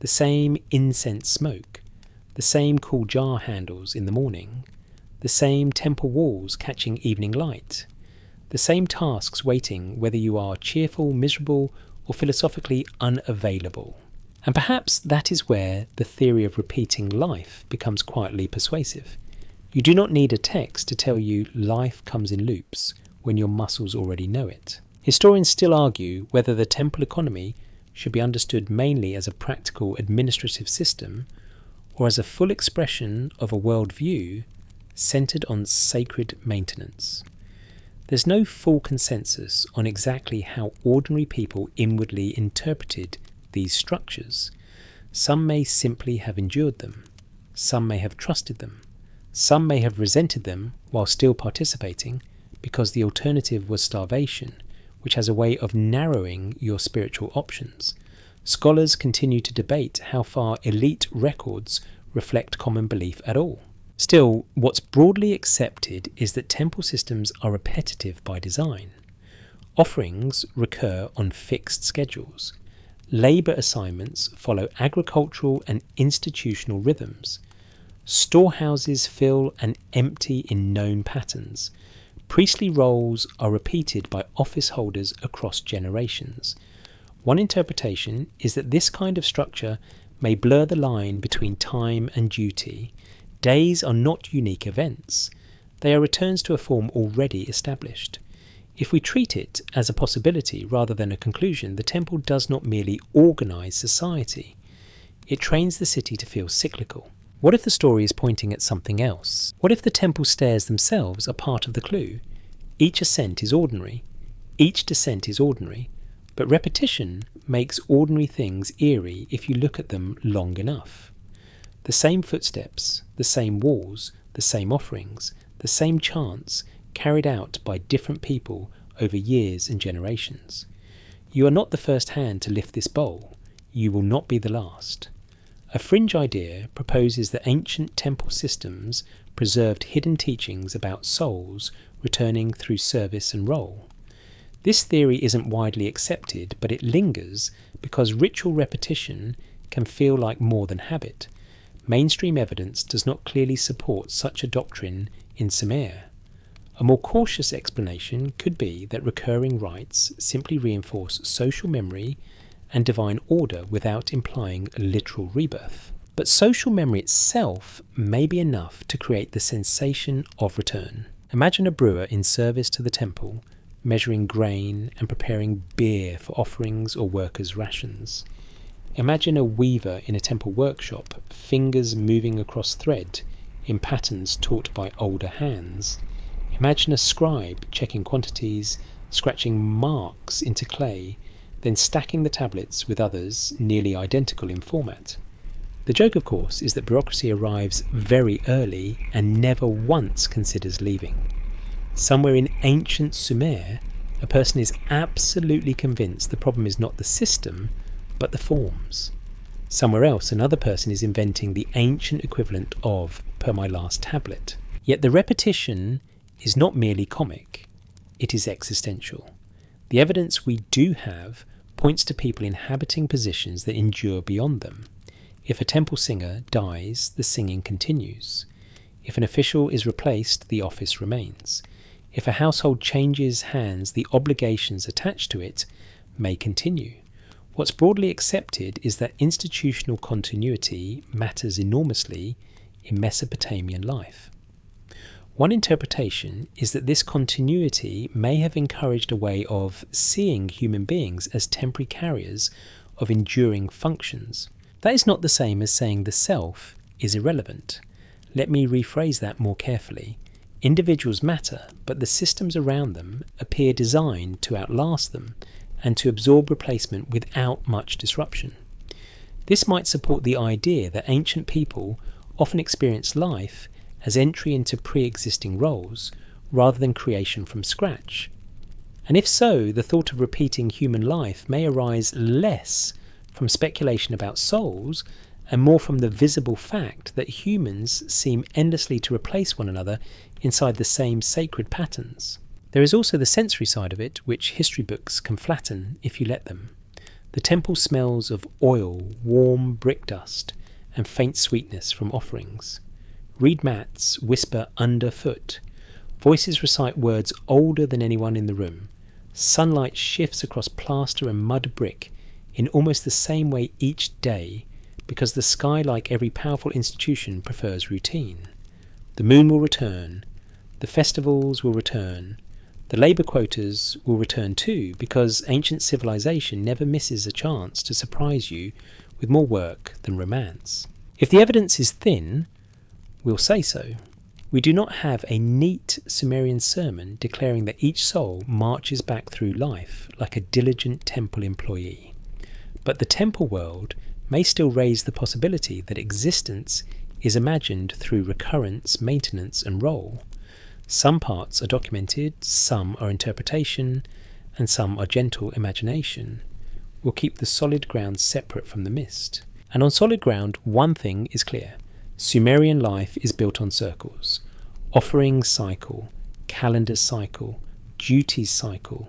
the same incense smoke, the same cool jar handles in the morning, the same temple walls catching evening light, the same tasks waiting whether you are cheerful, miserable, or philosophically unavailable. And perhaps that is where the theory of repeating life becomes quietly persuasive. You do not need a text to tell you life comes in loops when your muscles already know it. Historians still argue whether the temple economy should be understood mainly as a practical administrative system or as a full expression of a worldview centred on sacred maintenance. There's no full consensus on exactly how ordinary people inwardly interpreted these structures. Some may simply have endured them. some may have trusted them. Some may have resented them while still participating because the alternative was starvation, which has a way of narrowing your spiritual options. Scholars continue to debate how far elite records reflect common belief at all. Still, what's broadly accepted is that temple systems are repetitive by design. Offerings recur on fixed schedules. Labour assignments follow agricultural and institutional rhythms. Storehouses fill and empty in known patterns. Priestly roles are repeated by office holders across generations. One interpretation is that this kind of structure may blur the line between time and duty. Days are not unique events. They are returns to a form already established. If we treat it as a possibility rather than a conclusion, the temple does not merely organise society. It trains the city to feel cyclical. What if the story is pointing at something else? What if the temple stairs themselves are part of the clue? Each ascent is ordinary. Each descent is ordinary. But repetition makes ordinary things eerie if you look at them long enough. The same footsteps, the same walls, the same offerings, the same chants carried out by different people over years and generations. You are not the first hand to lift this bowl. You will not be the last. A fringe idea proposes that ancient temple systems preserved hidden teachings about souls returning through service and role. This theory isn't widely accepted, but it lingers because ritual repetition can feel like more than habit. Mainstream evidence does not clearly support such a doctrine in Sumerian. A more cautious explanation could be that recurring rites simply reinforce social memory and divine order without implying a literal rebirth. But social memory itself may be enough to create the sensation of return. Imagine a brewer in service to the temple, measuring grain and preparing beer for offerings or workers' rations. Imagine a weaver in a temple workshop, fingers moving across thread in patterns taught by older hands. Imagine a scribe checking quantities, scratching marks into clay, then stacking the tablets with others nearly identical in format. The joke, of course, is that bureaucracy arrives very early and never once considers leaving. Somewhere in ancient Sumer, a person is absolutely convinced the problem is not the system, but the forms. Somewhere else, another person is inventing the ancient equivalent of "per my last tablet." Yet the repetition is not merely comic, it is existential. The evidence we do have points to people inhabiting positions that endure beyond them. If a temple singer dies, the singing continues. If an official is replaced, the office remains. If a household changes hands, the obligations attached to it may continue. What's broadly accepted is that institutional continuity matters enormously in Mesopotamian life. One interpretation is that this continuity may have encouraged a way of seeing human beings as temporary carriers of enduring functions. That is not the same as saying the self is irrelevant. Let me rephrase that more carefully. Individuals matter, but the systems around them appear designed to outlast them and to absorb replacement without much disruption. This might support the idea that ancient people often experience life as entry into pre-existing roles rather than creation from scratch. And if so, the thought of repeating human life may arise less from speculation about souls and more from the visible fact that humans seem endlessly to replace one another inside the same sacred patterns. There is also the sensory side of it, which history books can flatten if you let them. The temple smells of oil, warm brick dust, and faint sweetness from offerings. Reed mats whisper underfoot. Voices recite words older than anyone in the room. Sunlight shifts across plaster and mud brick in almost the same way each day, because the sky, like every powerful institution, prefers routine. The moon will return. The festivals will return. The labour quotas will return too, because ancient civilization never misses a chance to surprise you with more work than romance. If the evidence is thin, we'll say so. We do not have a neat Sumerian sermon declaring that each soul marches back through life like a diligent temple employee. But the temple world may still raise the possibility that existence is imagined through recurrence, maintenance, and role. Some parts are documented, some are interpretation, and some are gentle imagination. We'll keep the solid ground separate from the mist. And on solid ground, one thing is clear. Sumerian life is built on circles. Offerings cycle, calendars cycle, duties cycle,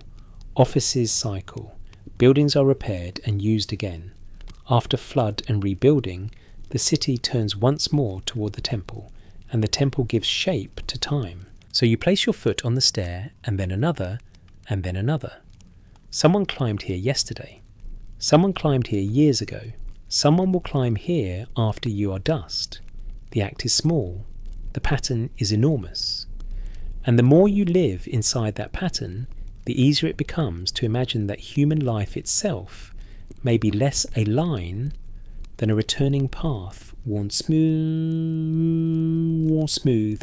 offices cycle, buildings are repaired and used again. After flood and rebuilding, the city turns once more toward the temple, and the temple gives shape to time. So you place your foot on the stair, and then another, and then another. Someone climbed here yesterday. Someone climbed here years ago. Someone will climb here after you are dust. The act is small. The pattern is enormous. And the more you live inside that pattern, the easier it becomes to imagine that human life itself may be less a line than a returning path worn smooth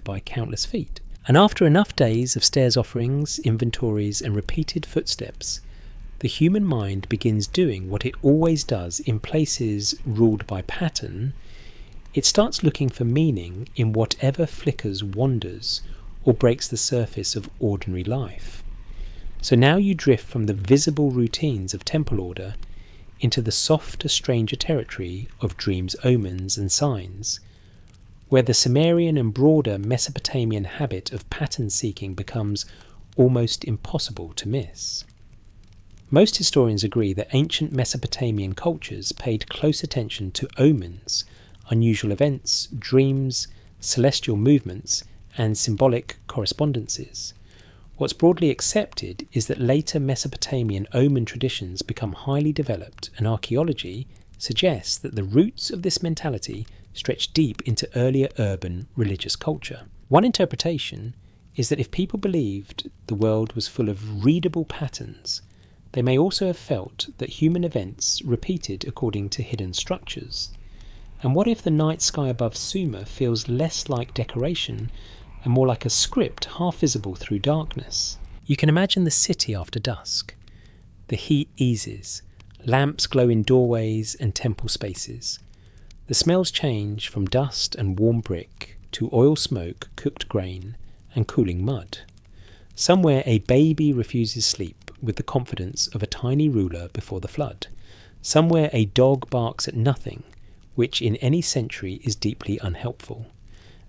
by countless feet. And after enough days of stairs offerings, inventories, and repeated footsteps, the human mind begins doing what it always does in places ruled by pattern. It starts looking for meaning in whatever flickers, wanders, or breaks the surface of ordinary life. So now you drift from the visible routines of temple order into the softer, stranger territory of dreams, omens, and signs, where the Sumerian and broader Mesopotamian habit of pattern-seeking becomes almost impossible to miss. Most historians agree that ancient Mesopotamian cultures paid close attention to omens, unusual events, dreams, celestial movements, and symbolic correspondences. What's broadly accepted is that later Mesopotamian omen traditions become highly developed, and archaeology suggests that the roots of this mentality stretch deep into earlier urban religious culture. One interpretation is that if people believed the world was full of readable patterns, they may also have felt that human events repeated according to hidden structures. And what if the night sky above Sumer feels less like decoration and more like a script half visible through darkness? You can imagine the city after dusk. The heat eases, lamps glow in doorways and temple spaces. The smells change from dust and warm brick to oil smoke, cooked grain, and cooling mud. Somewhere a baby refuses sleep with the confidence of a tiny ruler before the flood. Somewhere a dog barks at nothing, which in any century is deeply unhelpful.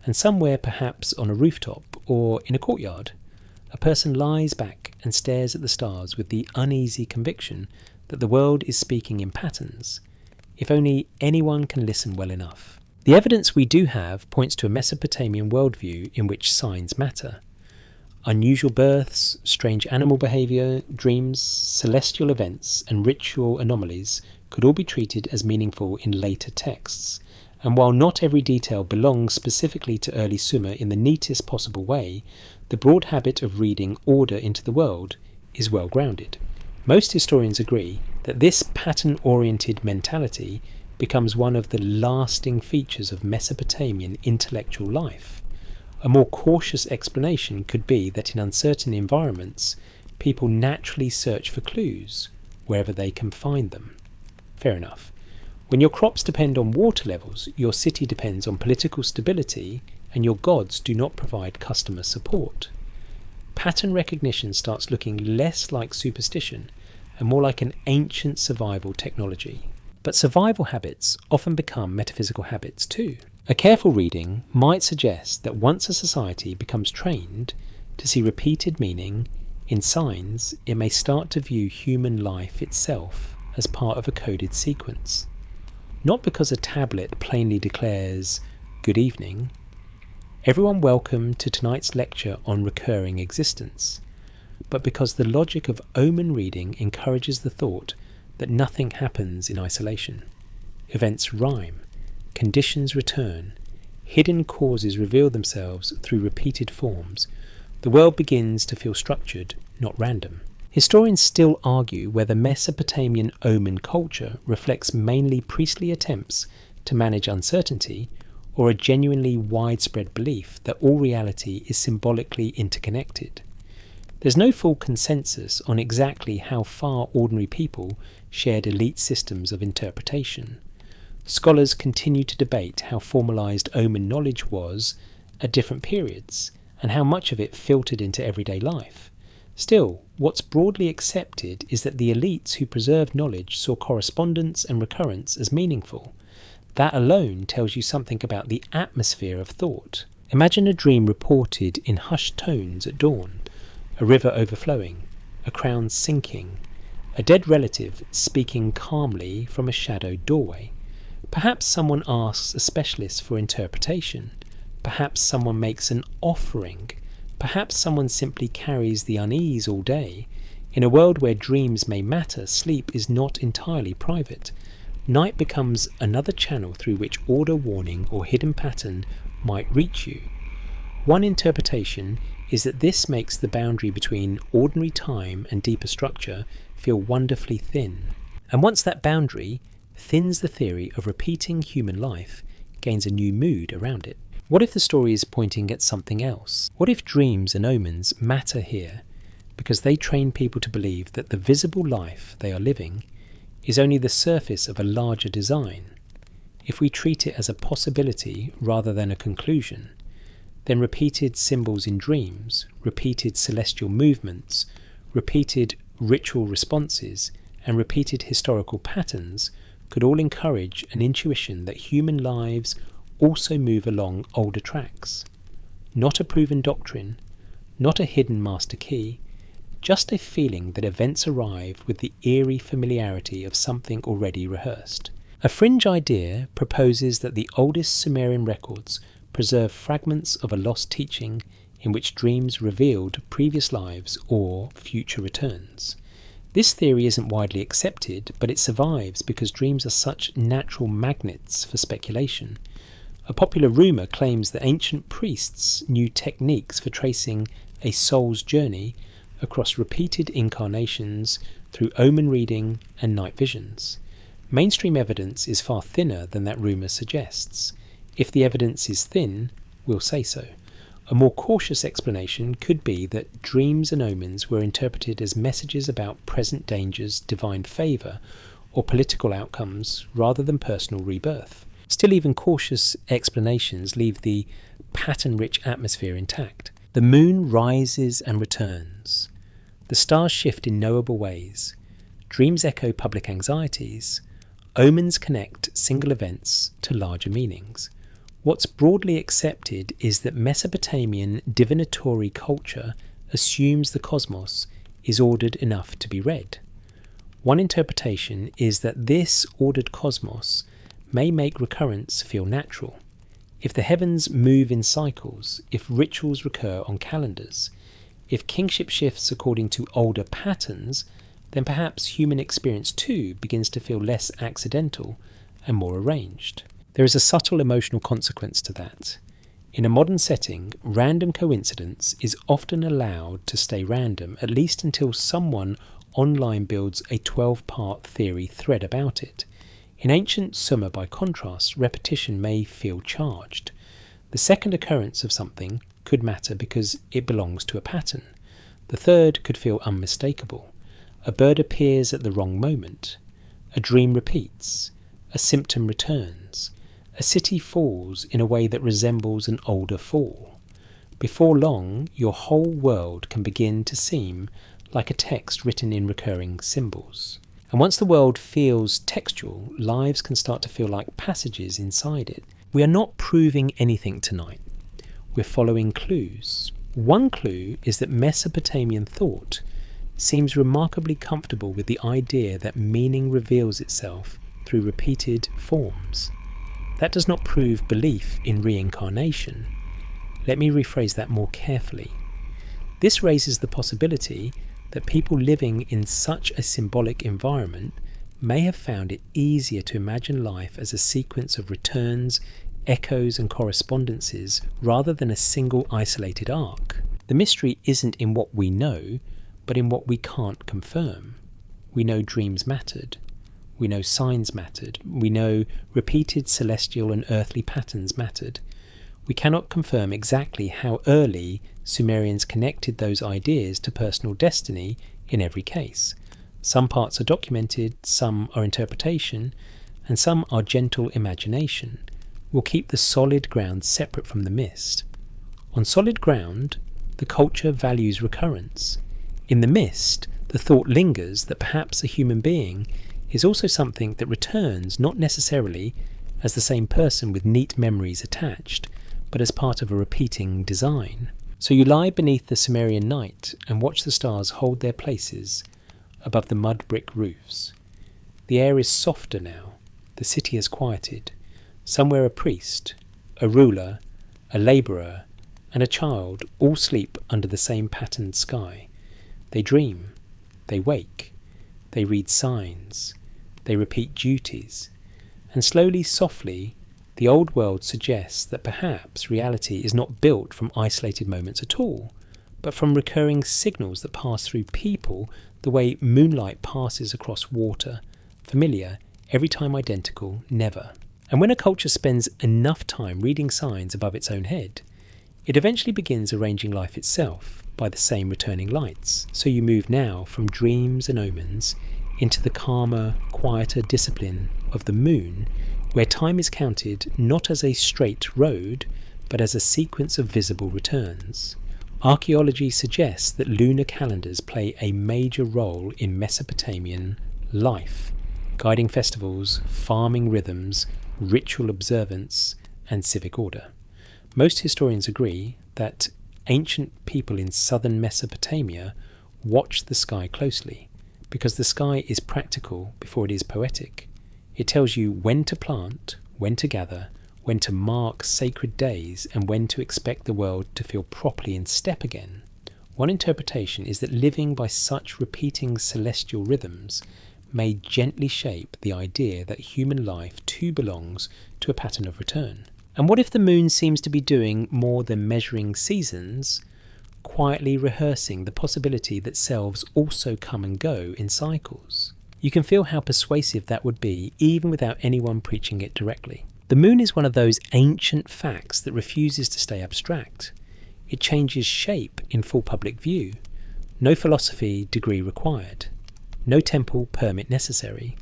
And somewhere, perhaps on a rooftop or in a courtyard, a person lies back and stares at the stars with the uneasy conviction that the world is speaking in patterns, if only anyone can listen well enough. The evidence we do have points to a Mesopotamian worldview in which signs matter. Unusual births, strange animal behaviour, dreams, celestial events, and ritual anomalies could all be treated as meaningful in later texts. And while not every detail belongs specifically to early Sumer in the neatest possible way, the broad habit of reading order into the world is well grounded. Most historians agree that this pattern-oriented mentality becomes one of the lasting features of Mesopotamian intellectual life. A more cautious explanation could be that in uncertain environments, people naturally search for clues wherever they can find them. Fair enough. When your crops depend on water levels, your city depends on political stability, and your gods do not provide customer support. Pattern recognition starts looking less like superstition and more like an ancient survival technology. But survival habits often become metaphysical habits too. A careful reading might suggest that once a society becomes trained to see repeated meaning in signs, it may start to view human life itself as part of a coded sequence. Not because a tablet plainly declares, "Good evening, everyone welcome to tonight's lecture on recurring existence," but because the logic of omen reading encourages the thought that nothing happens in isolation. Events rhyme, conditions return, hidden causes reveal themselves through repeated forms. The world begins to feel structured, not random. Historians still argue whether Mesopotamian omen culture reflects mainly priestly attempts to manage uncertainty or a genuinely widespread belief that all reality is symbolically interconnected. There's no full consensus on exactly how far ordinary people shared elite systems of interpretation. Scholars continue to debate how formalised omen knowledge was at different periods, and how much of it filtered into everyday life. Still, what's broadly accepted is that the elites who preserved knowledge saw correspondence and recurrence as meaningful. That alone tells you something about the atmosphere of thought. Imagine a dream reported in hushed tones at dawn, a river overflowing, a crown sinking, a dead relative speaking calmly from a shadowed doorway. Perhaps someone asks a specialist for interpretation. Perhaps someone makes an offering. Perhaps someone simply carries the unease all day. In a world where dreams may matter, sleep is not entirely private. Night becomes another channel through which order, warning, or hidden pattern might reach you. One interpretation is that this makes the boundary between ordinary time and deeper structure feel wonderfully thin. And once that boundary thins, the theory of repeating human life gains a new mood around it. What if the story is pointing at something else? What if dreams and omens matter here because they train people to believe that the visible life they are living is only the surface of a larger design? If we treat it as a possibility rather than a conclusion, then repeated symbols in dreams, repeated celestial movements, repeated ritual responses, and repeated historical patterns could all encourage an intuition that human lives also move along older tracks. Not a proven doctrine, not a hidden master key, just a feeling that events arrive with the eerie familiarity of something already rehearsed. A fringe idea proposes that the oldest Sumerian records preserve fragments of a lost teaching in which dreams revealed previous lives or future returns. This theory isn't widely accepted, but it survives because dreams are such natural magnets for speculation. A popular rumour claims that ancient priests knew techniques for tracing a soul's journey across repeated incarnations through omen reading and night visions. Mainstream evidence is far thinner than that rumour suggests. If the evidence is thin, we'll say so. A more cautious explanation could be that dreams and omens were interpreted as messages about present dangers, divine favour, or political outcomes rather than personal rebirth. Still, even cautious explanations leave the pattern-rich atmosphere intact. The moon rises and returns. The stars shift in knowable ways. Dreams echo public anxieties. Omens connect single events to larger meanings. What's broadly accepted is that Mesopotamian divinatory culture assumes the cosmos is ordered enough to be read. One interpretation is that this ordered cosmos may make recurrence feel natural. If the heavens move in cycles, if rituals recur on calendars, if kingship shifts according to older patterns, then perhaps human experience too begins to feel less accidental and more arranged. There is a subtle emotional consequence to that. In a modern setting, random coincidence is often allowed to stay random, at least until someone online builds a 12-part theory thread about it. In ancient Sumer, by contrast, repetition may feel charged. The second occurrence of something could matter because it belongs to a pattern. The third could feel unmistakable. A bird appears at the wrong moment. A dream repeats. A symptom returns. A city falls in a way that resembles an older fall. Before long, your whole world can begin to seem like a text written in recurring symbols. And once the world feels textual, lives can start to feel like passages inside it. We are not proving anything tonight. We're following clues. One clue is that Mesopotamian thought seems remarkably comfortable with the idea that meaning reveals itself through repeated forms. That does not prove belief in reincarnation. Let me rephrase that more carefully. This raises the possibility that people living in such a symbolic environment may have found it easier to imagine life as a sequence of returns, echoes and correspondences rather than a single isolated arc. The mystery isn't in what we know, but in what we can't confirm. We know dreams mattered. We know signs mattered. We know repeated celestial and earthly patterns mattered. We cannot confirm exactly how early Sumerians connected those ideas to personal destiny in every case. Some parts are documented, some are interpretation, and some are gentle imagination, will keep the solid ground separate from the mist. On solid ground, the culture values recurrence. In the mist, the thought lingers that perhaps a human being is also something that returns not necessarily as the same person with neat memories attached, but as part of a repeating design. So you lie beneath the Sumerian night and watch the stars hold their places above the mud brick roofs. The air is softer now. The city has quieted. Somewhere a priest, a ruler, a labourer, and a child all sleep under the same patterned sky. They dream. They wake. They read signs. They repeat duties. And slowly, softly, the old world suggests that perhaps reality is not built from isolated moments at all, but from recurring signals that pass through people the way moonlight passes across water, familiar, every time identical, never. And when a culture spends enough time reading signs above its own head, it eventually begins arranging life itself by the same returning lights. So you move now from dreams and omens into the calmer, quieter discipline of the moon, where time is counted not as a straight road, but as a sequence of visible returns. Archaeology suggests that lunar calendars play a major role in Mesopotamian life, guiding festivals, farming rhythms, ritual observance, and civic order. Most historians agree that ancient people in southern Mesopotamia watched the sky closely, because the sky is practical before it is poetic. It tells you when to plant, when to gather, when to mark sacred days, and when to expect the world to feel properly in step again. One interpretation is that living by such repeating celestial rhythms may gently shape the idea that human life too belongs to a pattern of return. And what if the moon seems to be doing more than measuring seasons, quietly rehearsing the possibility that selves also come and go in cycles? You can feel how persuasive that would be, even without anyone preaching it directly. The moon is one of those ancient facts that refuses to stay abstract. It changes shape in full public view. No philosophy degree required. No temple permit necessary.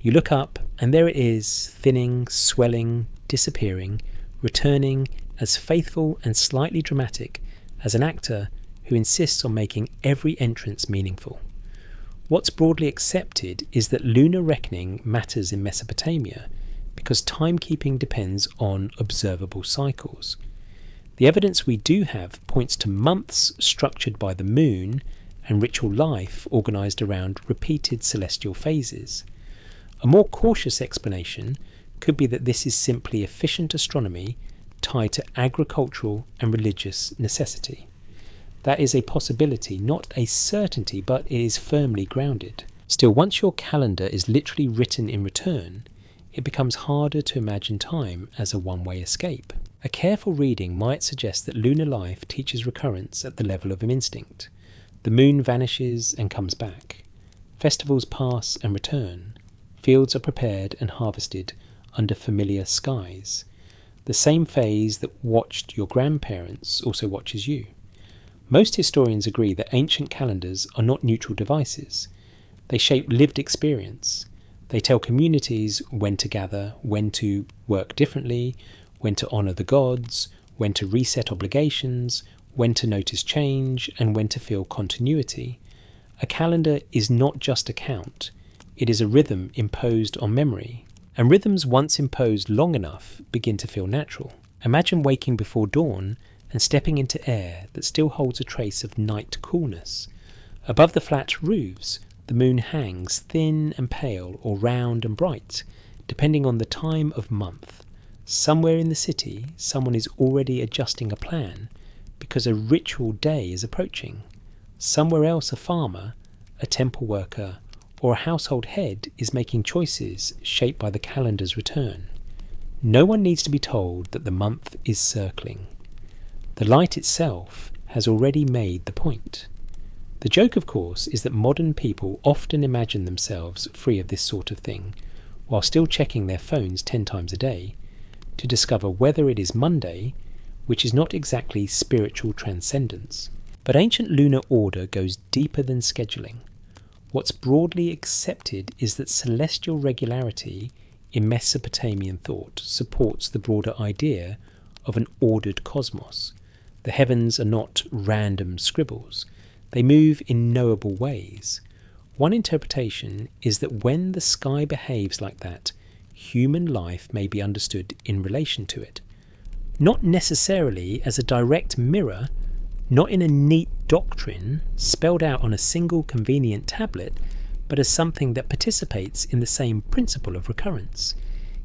You look up, and there it is, thinning, swelling, disappearing, returning as faithful and slightly dramatic as an actor who insists on making every entrance meaningful. What's broadly accepted is that lunar reckoning matters in Mesopotamia because timekeeping depends on observable cycles. The evidence we do have points to months structured by the moon and ritual life organised around repeated celestial phases. A more cautious explanation could be that this is simply efficient astronomy tied to agricultural and religious necessity. That is a possibility, not a certainty, but it is firmly grounded. Still, once your calendar is literally written in return, it becomes harder to imagine time as a one-way escape. A careful reading might suggest that lunar life teaches recurrence at the level of an instinct. The moon vanishes and comes back. Festivals pass and return. Fields are prepared and harvested under familiar skies. The same phase that watched your grandparents also watches you. Most historians agree that ancient calendars are not neutral devices. They shape lived experience. They tell communities when to gather, when to work differently, when to honour the gods, when to reset obligations, when to notice change, and when to feel continuity. A calendar is not just a count. It is a rhythm imposed on memory. And rhythms once imposed long enough begin to feel natural. Imagine waking before dawn and stepping into air that still holds a trace of night coolness. Above the flat roofs, the moon hangs thin and pale or round and bright, depending on the time of month. Somewhere in the city, someone is already adjusting a plan because a ritual day is approaching. Somewhere else, a farmer, a temple worker, or a household head is making choices shaped by the calendar's return. No one needs to be told that the month is circling. The light itself has already made the point. The joke, of course, is that modern people often imagine themselves free of this sort of thing, while still checking their phones 10 times a day, to discover whether it is Monday, which is not exactly spiritual transcendence. But ancient lunar order goes deeper than scheduling. What's broadly accepted is that celestial regularity in Mesopotamian thought supports the broader idea of an ordered cosmos. The heavens are not random scribbles. They move in knowable ways. One interpretation is that when the sky behaves like that, human life may be understood in relation to it. Not necessarily as a direct mirror, not in a neat doctrine spelled out on a single convenient tablet, but as something that participates in the same principle of recurrence.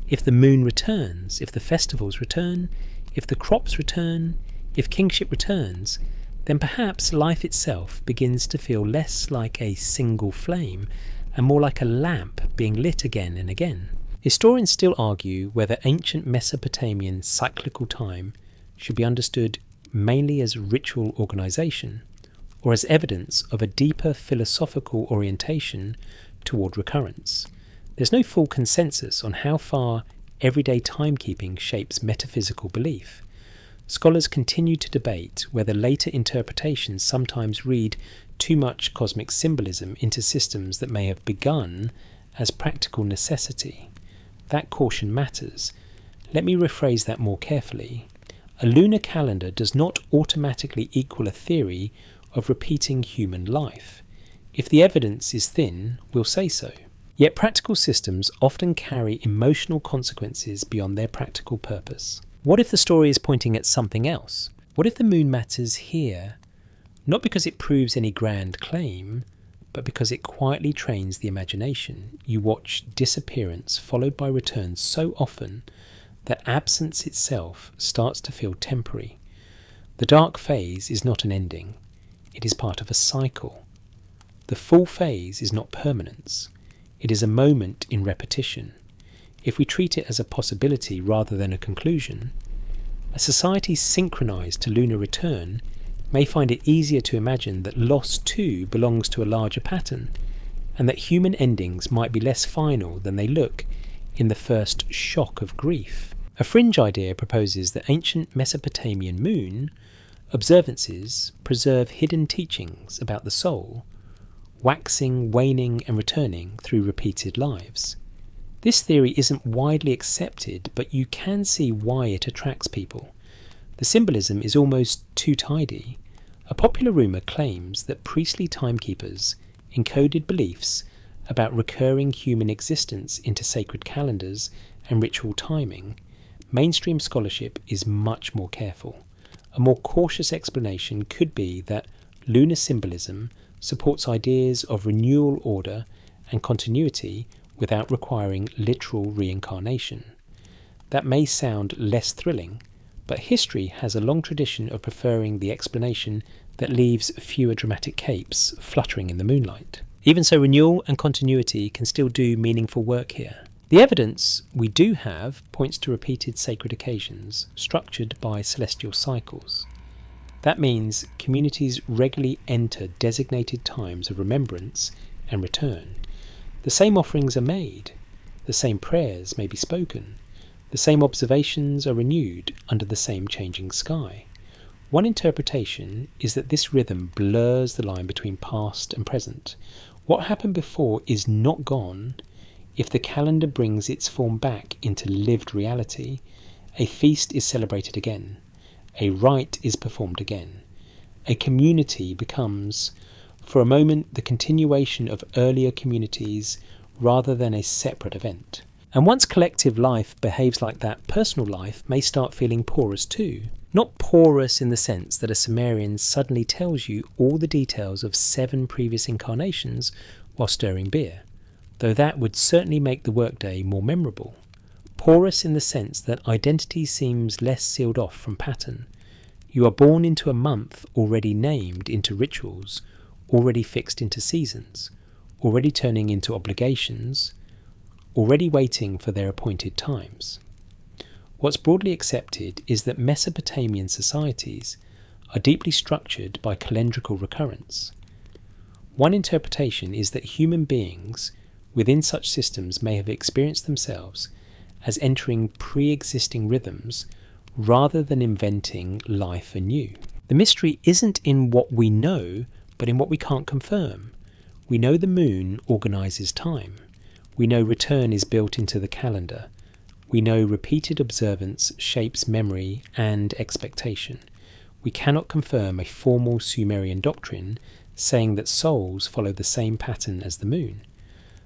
If the moon returns, if the festivals return, if the crops return, if kingship returns, then perhaps life itself begins to feel less like a single flame and more like a lamp being lit again and again. Historians still argue whether ancient Mesopotamian cyclical time should be understood mainly as ritual organisation, or as evidence of a deeper philosophical orientation toward recurrence. There's no full consensus on how far everyday timekeeping shapes metaphysical belief. Scholars continue to debate whether later interpretations sometimes read too much cosmic symbolism into systems that may have begun as practical necessity. That caution matters. Let me rephrase that more carefully. A lunar calendar does not automatically equal a theory of repeating human life. If the evidence is thin, we'll say so. Yet practical systems often carry emotional consequences beyond their practical purpose. What if the story is pointing at something else? What if the moon matters here, not because it proves any grand claim, but because it quietly trains the imagination? You watch disappearance followed by return so often that absence itself starts to feel temporary. The dark phase is not an ending. It is part of a cycle. The full phase is not permanence. It is a moment in repetition. If we treat it as a possibility rather than a conclusion, a society synchronized to lunar return may find it easier to imagine that loss too belongs to a larger pattern, and that human endings might be less final than they look in the first shock of grief. A fringe idea proposes that ancient Mesopotamian moon observances preserve hidden teachings about the soul, waxing, waning, and returning through repeated lives. This theory isn't widely accepted, but you can see why it attracts people. The symbolism is almost too tidy. A popular rumour claims that priestly timekeepers encoded beliefs about recurring human existence into sacred calendars and ritual timing. Mainstream scholarship is much more careful. A more cautious explanation could be that lunar symbolism supports ideas of renewal, order, and continuity without requiring literal reincarnation. That may sound less thrilling, but history has a long tradition of preferring the explanation that leaves fewer dramatic capes fluttering in the moonlight. Even so, renewal and continuity can still do meaningful work here. The evidence we do have points to repeated sacred occasions structured by celestial cycles. That means communities regularly enter designated times of remembrance and return. The same offerings are made, the same prayers may be spoken, the same observations are renewed under the same changing sky. One interpretation is that this rhythm blurs the line between past and present. What happened before is not gone. If the calendar brings its form back into lived reality, a feast is celebrated again, a rite is performed again. A community becomes, for a moment, the continuation of earlier communities rather than a separate event. And once collective life behaves like that, personal life may start feeling porous too. Not porous in the sense that a Sumerian suddenly tells you all the details of 7 previous incarnations while stirring beer, though that would certainly make the workday more memorable. Porous in the sense that identity seems less sealed off from pattern. You are born into a month already named into rituals, already fixed into seasons, already turning into obligations, already waiting for their appointed times. What's broadly accepted is that Mesopotamian societies are deeply structured by calendrical recurrence. One interpretation is that human beings within such systems may have experienced themselves as entering pre-existing rhythms rather than inventing life anew. The mystery isn't in what we know, but in what we can't confirm. We know the moon organises time. We know return is built into the calendar. We know repeated observance shapes memory and expectation. We cannot confirm a formal Sumerian doctrine saying that souls follow the same pattern as the moon.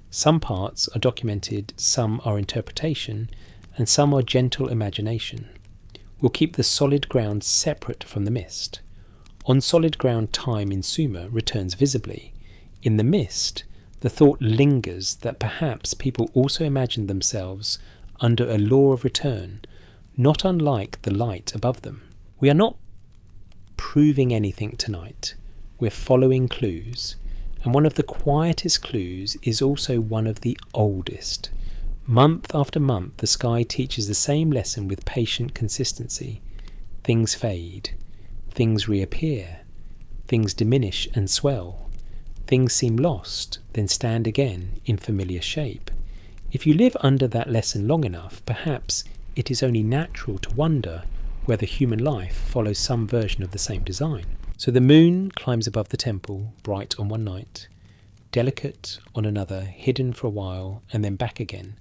Some parts are documented, some are interpretation, and some are gentle imagination. We'll keep the solid ground separate from the mist. On solid ground, time in Sumer returns visibly. In the mist, the thought lingers that perhaps people also imagined themselves under a law of return, not unlike the light above them. We are not proving anything tonight. We're following clues. And one of the quietest clues is also one of the oldest. Month after month, the sky teaches the same lesson with patient consistency. Things fade. Things reappear. Things diminish and swell. Things seem lost, then stand again in familiar shape. If you live under that lesson long enough, perhaps it is only natural to wonder whether human life follows some version of the same design. So the moon climbs above the temple, bright on one night, delicate on another, hidden for a while, and then back again,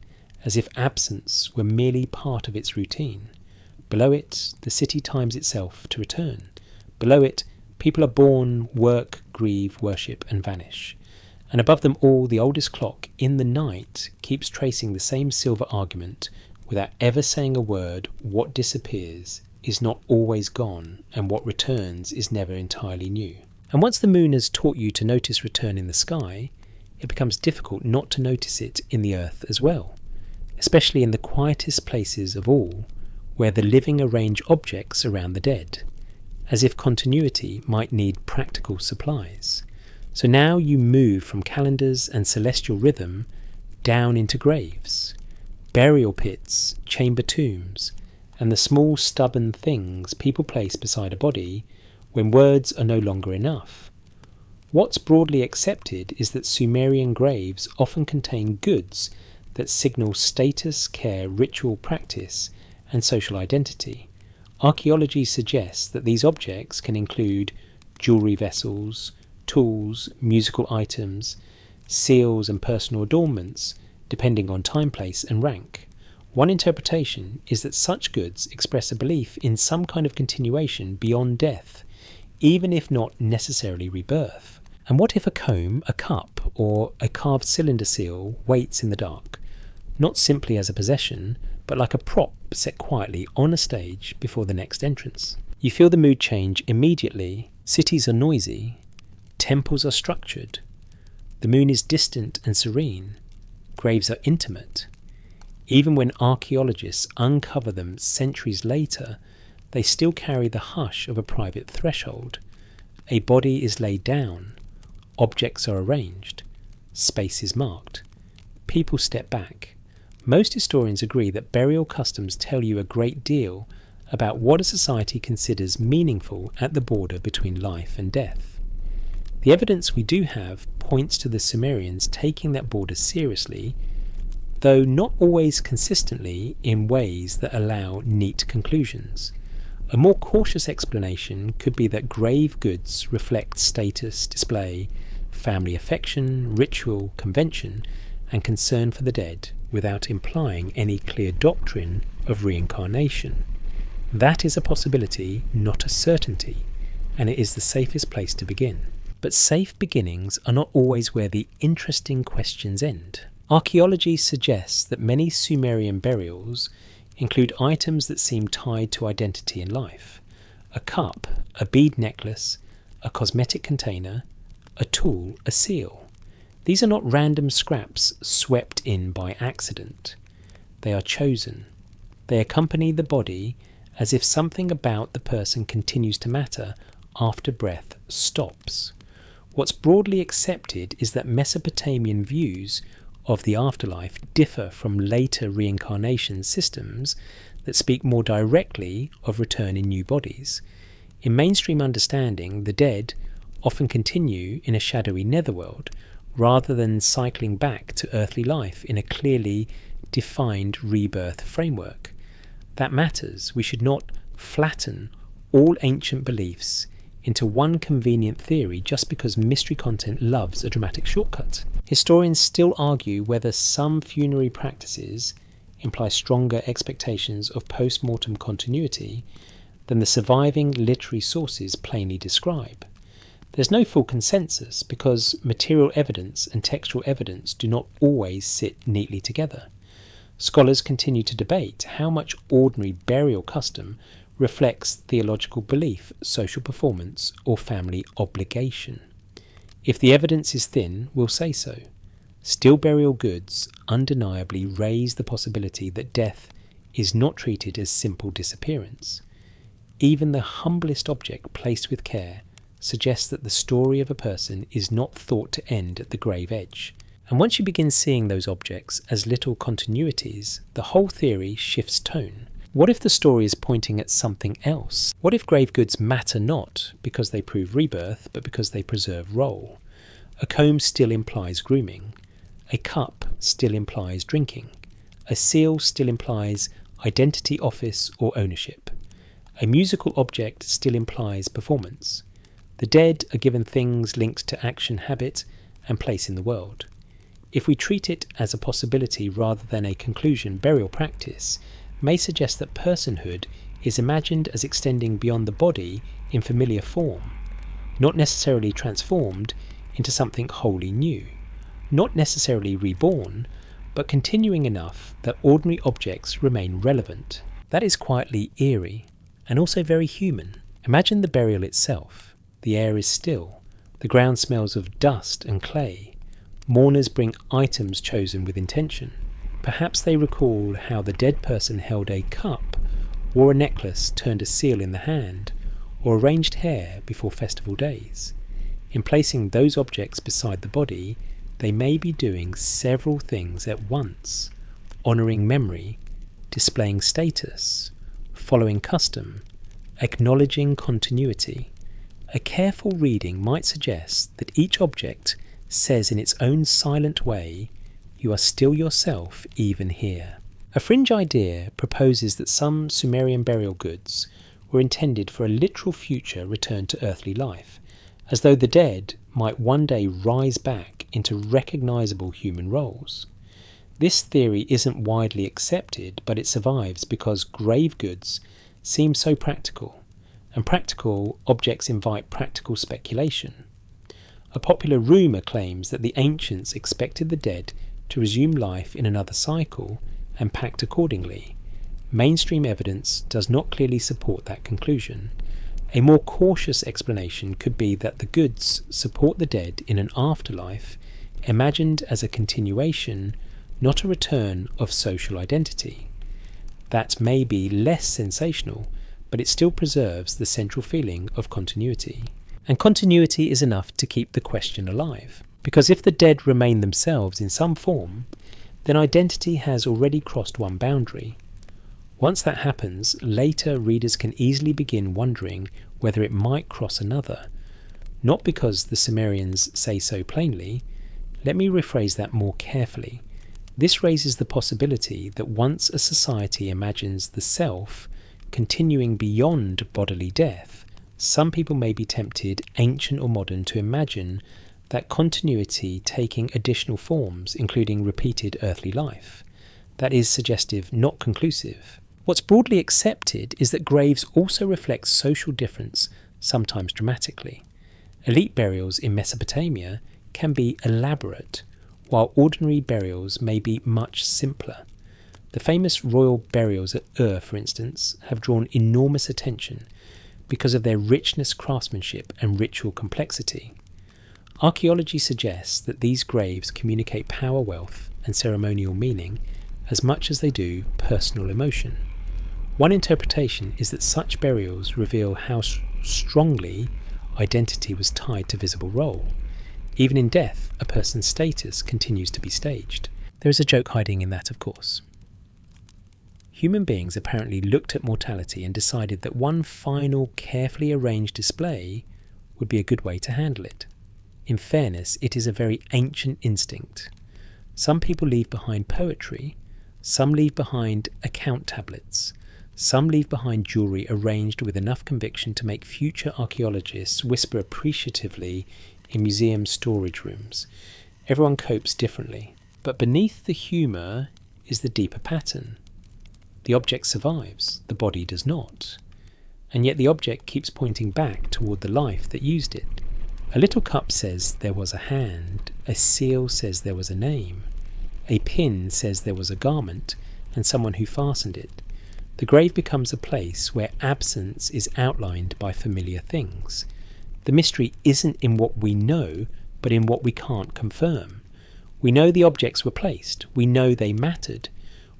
as if absence were merely part of its routine. Below it, the city times itself to return. Below it, people are born, work, grieve, worship, and vanish. And above them all, the oldest clock in the night keeps tracing the same silver argument without ever saying a word. What disappears is not always gone, and what returns is never entirely new. And once the moon has taught you to notice return in the sky, it becomes difficult not to notice it in the earth as well, especially in the quietest places of all, where the living arrange objects around the dead, as if continuity might need practical supplies. So now you move from calendars and celestial rhythm down into graves, burial pits, chamber tombs, and the small stubborn things people place beside a body when words are no longer enough. What's broadly accepted is that Sumerian graves often contain goods that signal status, care, ritual practice, and social identity. Archaeology suggests that these objects can include jewellery vessels, tools, musical items, seals and personal adornments, depending on time, place and rank. One interpretation is that such goods express a belief in some kind of continuation beyond death, even if not necessarily rebirth. And what if a comb, a cup, or a carved cylinder seal waits in the dark, not simply as a possession, but like a prop set quietly on a stage before the next entrance? You feel the mood change immediately. Cities are noisy. Temples are structured. The moon is distant and serene. Graves are intimate. Even when archaeologists uncover them centuries later, they still carry the hush of a private threshold. A body is laid down. Objects are arranged. Space is marked. People step back. Most historians agree that burial customs tell you a great deal about what a society considers meaningful at the border between life and death. The evidence we do have points to the Sumerians taking that border seriously, though not always consistently in ways that allow neat conclusions. A more cautious explanation could be that grave goods reflect status, display, family affection, ritual, convention, and concern for the dead, without implying any clear doctrine of reincarnation. That is a possibility, not a certainty, and it is the safest place to begin. But safe beginnings are not always where the interesting questions end. Archaeology suggests that many Sumerian burials include items that seem tied to identity in life. A cup, a bead necklace, a cosmetic container, a tool, a seal. These are not random scraps swept in by accident. They are chosen. They accompany the body as if something about the person continues to matter after breath stops. What's broadly accepted is that Mesopotamian views of the afterlife differ from later reincarnation systems that speak more directly of return in new bodies. In mainstream understanding, the dead often continue in a shadowy netherworld rather than cycling back to earthly life in a clearly defined rebirth framework. That matters. We should not flatten all ancient beliefs into one convenient theory just because mystery content loves a dramatic shortcut. Historians still argue whether some funerary practices imply stronger expectations of post-mortem continuity than the surviving literary sources plainly describe. There's no full consensus because material evidence and textual evidence do not always sit neatly together. Scholars continue to debate how much ordinary burial custom reflects theological belief, social performance, or family obligation. If the evidence is thin, we'll say so. Still, burial goods undeniably raise the possibility that death is not treated as simple disappearance. Even the humblest object placed with care suggests that the story of a person is not thought to end at the grave edge. And once you begin seeing those objects as little continuities, the whole theory shifts tone. What if the story is pointing at something else? What if grave goods matter not because they prove rebirth, but because they preserve role? A comb still implies grooming. A cup still implies drinking. A seal still implies identity, office, or ownership. A musical object still implies performance. The dead are given things linked to action, habit, and place in the world. If we treat it as a possibility rather than a conclusion, burial practice may suggest that personhood is imagined as extending beyond the body in familiar form, not necessarily transformed into something wholly new, not necessarily reborn, but continuing enough that ordinary objects remain relevant. That is quietly eerie, and also very human. Imagine the burial itself. The air is still. The ground smells of dust and clay. Mourners bring items chosen with intention. Perhaps they recall how the dead person held a cup, wore a necklace, turned a seal in the hand, or arranged hair before festival days. In placing those objects beside the body, they may be doing several things at once, honouring memory, displaying status, following custom, acknowledging continuity. A careful reading might suggest that each object says in its own silent way, "You are still yourself even here." A fringe idea proposes that some Sumerian burial goods were intended for a literal future return to earthly life, as though the dead might one day rise back into recognisable human roles. This theory isn't widely accepted, but it survives because grave goods seem so practical, and practical objects invite practical speculation. A popular rumour claims that the ancients expected the dead to resume life in another cycle and packed accordingly. Mainstream evidence does not clearly support that conclusion. A more cautious explanation could be that the goods support the dead in an afterlife, imagined as a continuation, not a return of social identity. That may be less sensational, but it still preserves the central feeling of continuity. And continuity is enough to keep the question alive, because if the dead remain themselves in some form, then identity has already crossed one boundary. Once that happens, later readers can easily begin wondering whether it might cross another. Not because the Sumerians say so plainly. Let me rephrase that more carefully. This raises the possibility that once a society imagines the self continuing beyond bodily death, some people may be tempted, ancient or modern, to imagine that continuity taking additional forms, including repeated earthly life. That is suggestive, not conclusive. What's broadly accepted is that graves also reflect social difference, sometimes dramatically. Elite burials in Mesopotamia can be elaborate, while ordinary burials may be much simpler. The famous royal burials at Ur, for instance, have drawn enormous attention because of their richness, craftsmanship, and ritual complexity. Archaeology suggests that these graves communicate power, wealth, and ceremonial meaning as much as they do personal emotion. One interpretation is that such burials reveal how strongly identity was tied to visible role. Even in death, a person's status continues to be staged. There is a joke hiding in that, of course. Human beings apparently looked at mortality and decided that one final, carefully arranged display would be a good way to handle it. In fairness, it is a very ancient instinct. Some people leave behind poetry, some leave behind account tablets, Some leave behind jewellery arranged with enough conviction to make future archaeologists whisper appreciatively in museum storage rooms. Everyone copes differently, but beneath the humour is the deeper pattern. The object survives, the body does not. And yet the object keeps pointing back toward the life that used it. A little cup says there was a hand, a seal says there was a name, a pin says there was a garment and someone who fastened it. The grave becomes a place where absence is outlined by familiar things. The mystery isn't in what we know, but in what we can't confirm. We know the objects were placed, we know they mattered.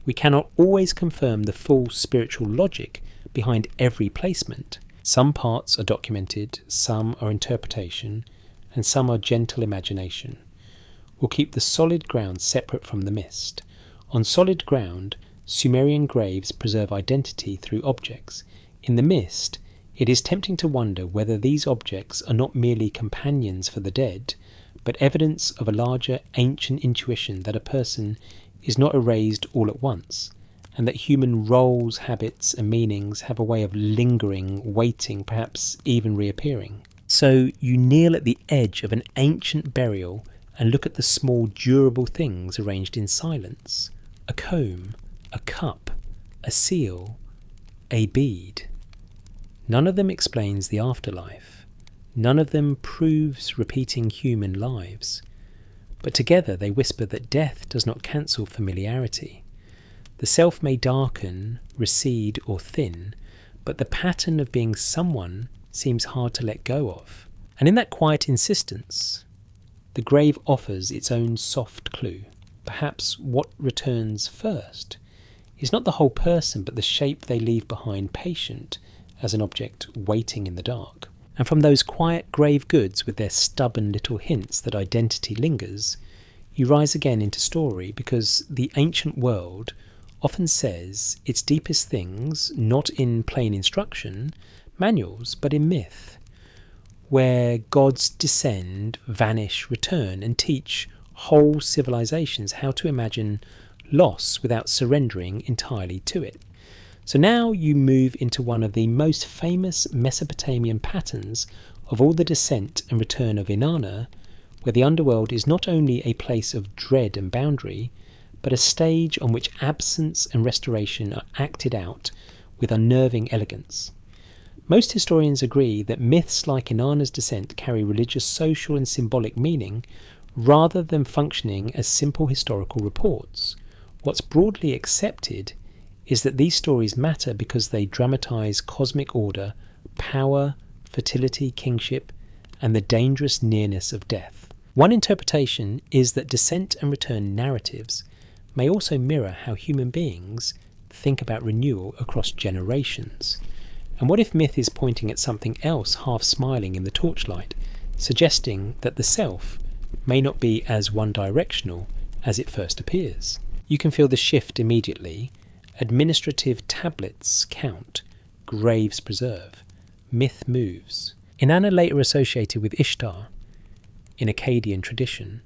We cannot always confirm the full spiritual logic behind every placement. Some parts are documented, some are interpretation, and some are gentle imagination. We'll keep the solid ground separate from the mist. On solid ground, Sumerian graves preserve identity through objects. In the mist, it is tempting to wonder whether these objects are not merely companions for the dead, but evidence of a larger ancient intuition that a person is not erased all at once, and that human roles, habits, and meanings have a way of lingering, waiting, perhaps even reappearing. So you kneel at the edge of an ancient burial and look at the small, durable things arranged in silence. A comb, a cup, a seal, a bead. None of them explains the afterlife. None of them proves repeating human lives. But together they whisper that death does not cancel familiarity. The self may darken, recede, or thin, but the pattern of being someone seems hard to let go of. And in that quiet insistence, the grave offers its own soft clue. Perhaps what returns first is not the whole person, but the shape they leave behind, patient as an object waiting in the dark. And from those quiet grave goods with their stubborn little hints that identity lingers, you rise again into story, because the ancient world often says its deepest things not in plain instruction, manuals, but in myth, where gods descend, vanish, return, and teach whole civilizations how to imagine loss without surrendering entirely to it. So now you move into one of the most famous Mesopotamian patterns of all the descent and return of Inanna, where the underworld is not only a place of dread and boundary, but a stage on which absence and restoration are acted out with unnerving elegance. Most historians agree that myths like Inanna's descent carry religious, social and symbolic meaning rather than functioning as simple historical reports. What's broadly accepted is that these stories matter because they dramatise cosmic order, power, fertility, kingship, and the dangerous nearness of death. One interpretation is that descent and return narratives may also mirror how human beings think about renewal across generations. And what if myth is pointing at something else, half smiling in the torchlight, suggesting that the self may not be as one-directional as it first appears? You can feel the shift immediately. Administrative tablets count, graves preserve, myth moves. Inanna, later associated with Ishtar in Akkadian tradition,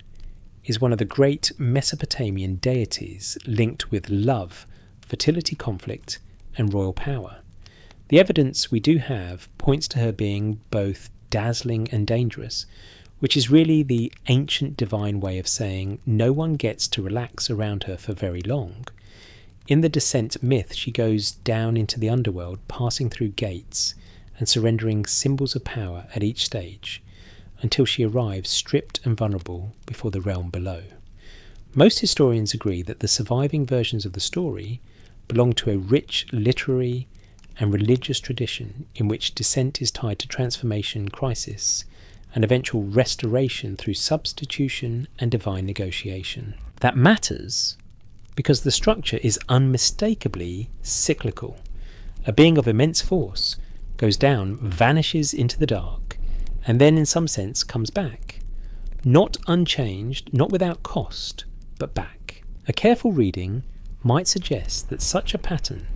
is one of the great Mesopotamian deities linked with love, fertility, conflict, and royal power. The evidence we do have points to her being both dazzling and dangerous, which is really the ancient divine way of saying no one gets to relax around her for very long. In the descent myth, she goes down into the underworld, passing through gates and surrendering symbols of power at each stage, until she arrives stripped and vulnerable before the realm below. Most historians agree that the surviving versions of the story belong to a rich literary and religious tradition in which descent is tied to transformation, crisis, and eventual restoration through substitution and divine negotiation. That matters because the structure is unmistakably cyclical. A being of immense force goes down, vanishes into the dark, and then in some sense comes back. Not unchanged, not without cost, but back. A careful reading might suggest that such a pattern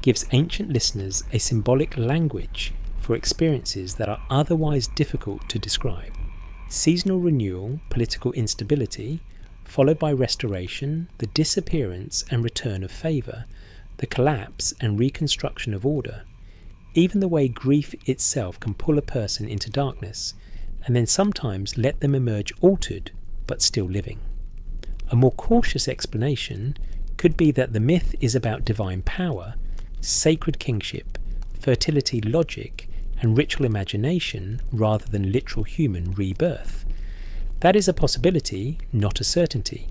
gives ancient listeners a symbolic language for experiences that are otherwise difficult to describe. Seasonal renewal, political instability, followed by restoration, the disappearance and return of favour, the collapse and reconstruction of order. Even the way grief itself can pull a person into darkness, and then sometimes let them emerge altered, but still living. A more cautious explanation could be that the myth is about divine power, sacred kingship, fertility logic, and ritual imagination rather than literal human rebirth. That is a possibility, not a certainty,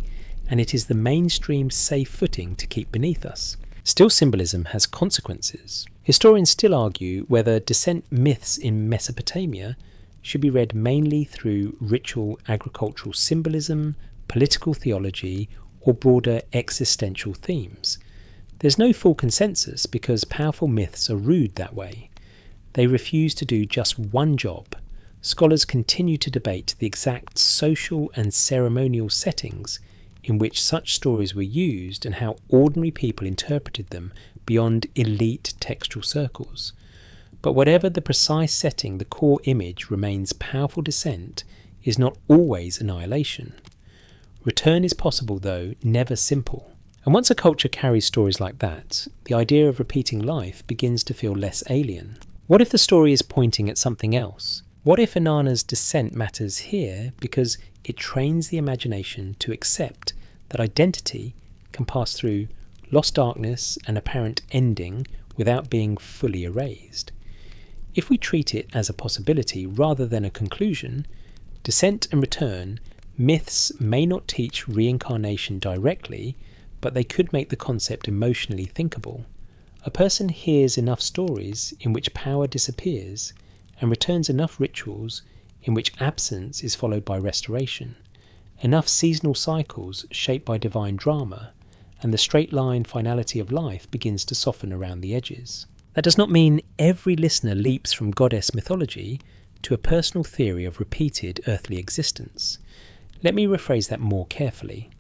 and it is the mainstream safe footing to keep beneath us. Still, symbolism has consequences. Historians still argue whether descent myths in Mesopotamia should be read mainly through ritual agricultural symbolism, political theology, or broader existential themes. There's no full consensus because powerful myths are rude that way. They refuse to do just one job. Scholars continue to debate the exact social and ceremonial settings in which such stories were used and how ordinary people interpreted them beyond elite textual circles. But whatever the precise setting, the core image remains powerful descent is not always annihilation. Return is possible though, never simple. And once a culture carries stories like that, the idea of repeating life begins to feel less alien. What if the story is pointing at something else? What if Inanna's descent matters here because it trains the imagination to accept that identity can pass through lost darkness and apparent ending without being fully erased? If we treat it as a possibility rather than a conclusion, descent and return myths may not teach reincarnation directly, but they could make the concept emotionally thinkable. A person hears enough stories in which power disappears and returns enough rituals in which absence is followed by restoration, enough seasonal cycles shaped by divine drama, and the straight line finality of life begins to soften around the edges. That does not mean every listener leaps from goddess mythology to a personal theory of repeated earthly existence. Let me rephrase that more carefully.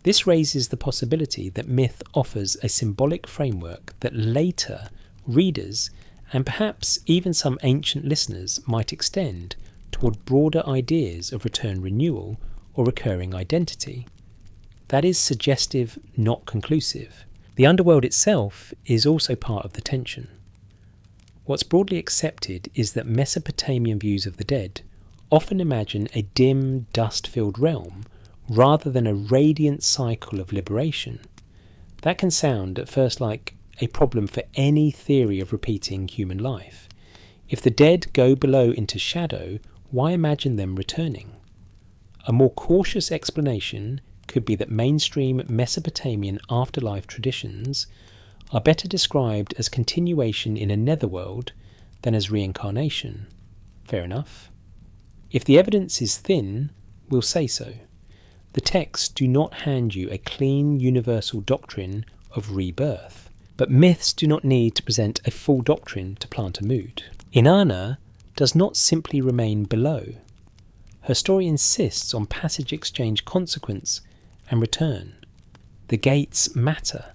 This raises the possibility that myth offers a symbolic framework that later readers, and perhaps even some ancient listeners, might extend toward broader ideas of return renewal or recurring identity. That is suggestive, not conclusive. The underworld itself is also part of the tension. What's broadly accepted is that Mesopotamian views of the dead often imagine a dim, dust-filled realm rather than a radiant cycle of liberation. That can sound at first like a problem for any theory of repeating human life. If the dead go below into shadow, why imagine them returning? A more cautious explanation could be that mainstream Mesopotamian afterlife traditions are better described as continuation in a netherworld than as reincarnation. Fair enough. If the evidence is thin, we'll say so. The texts do not hand you a clean universal doctrine of rebirth, but myths do not need to present a full doctrine to plant a mood. Inanna does not simply remain below. Her story insists on passage exchange consequence and return. The gates matter.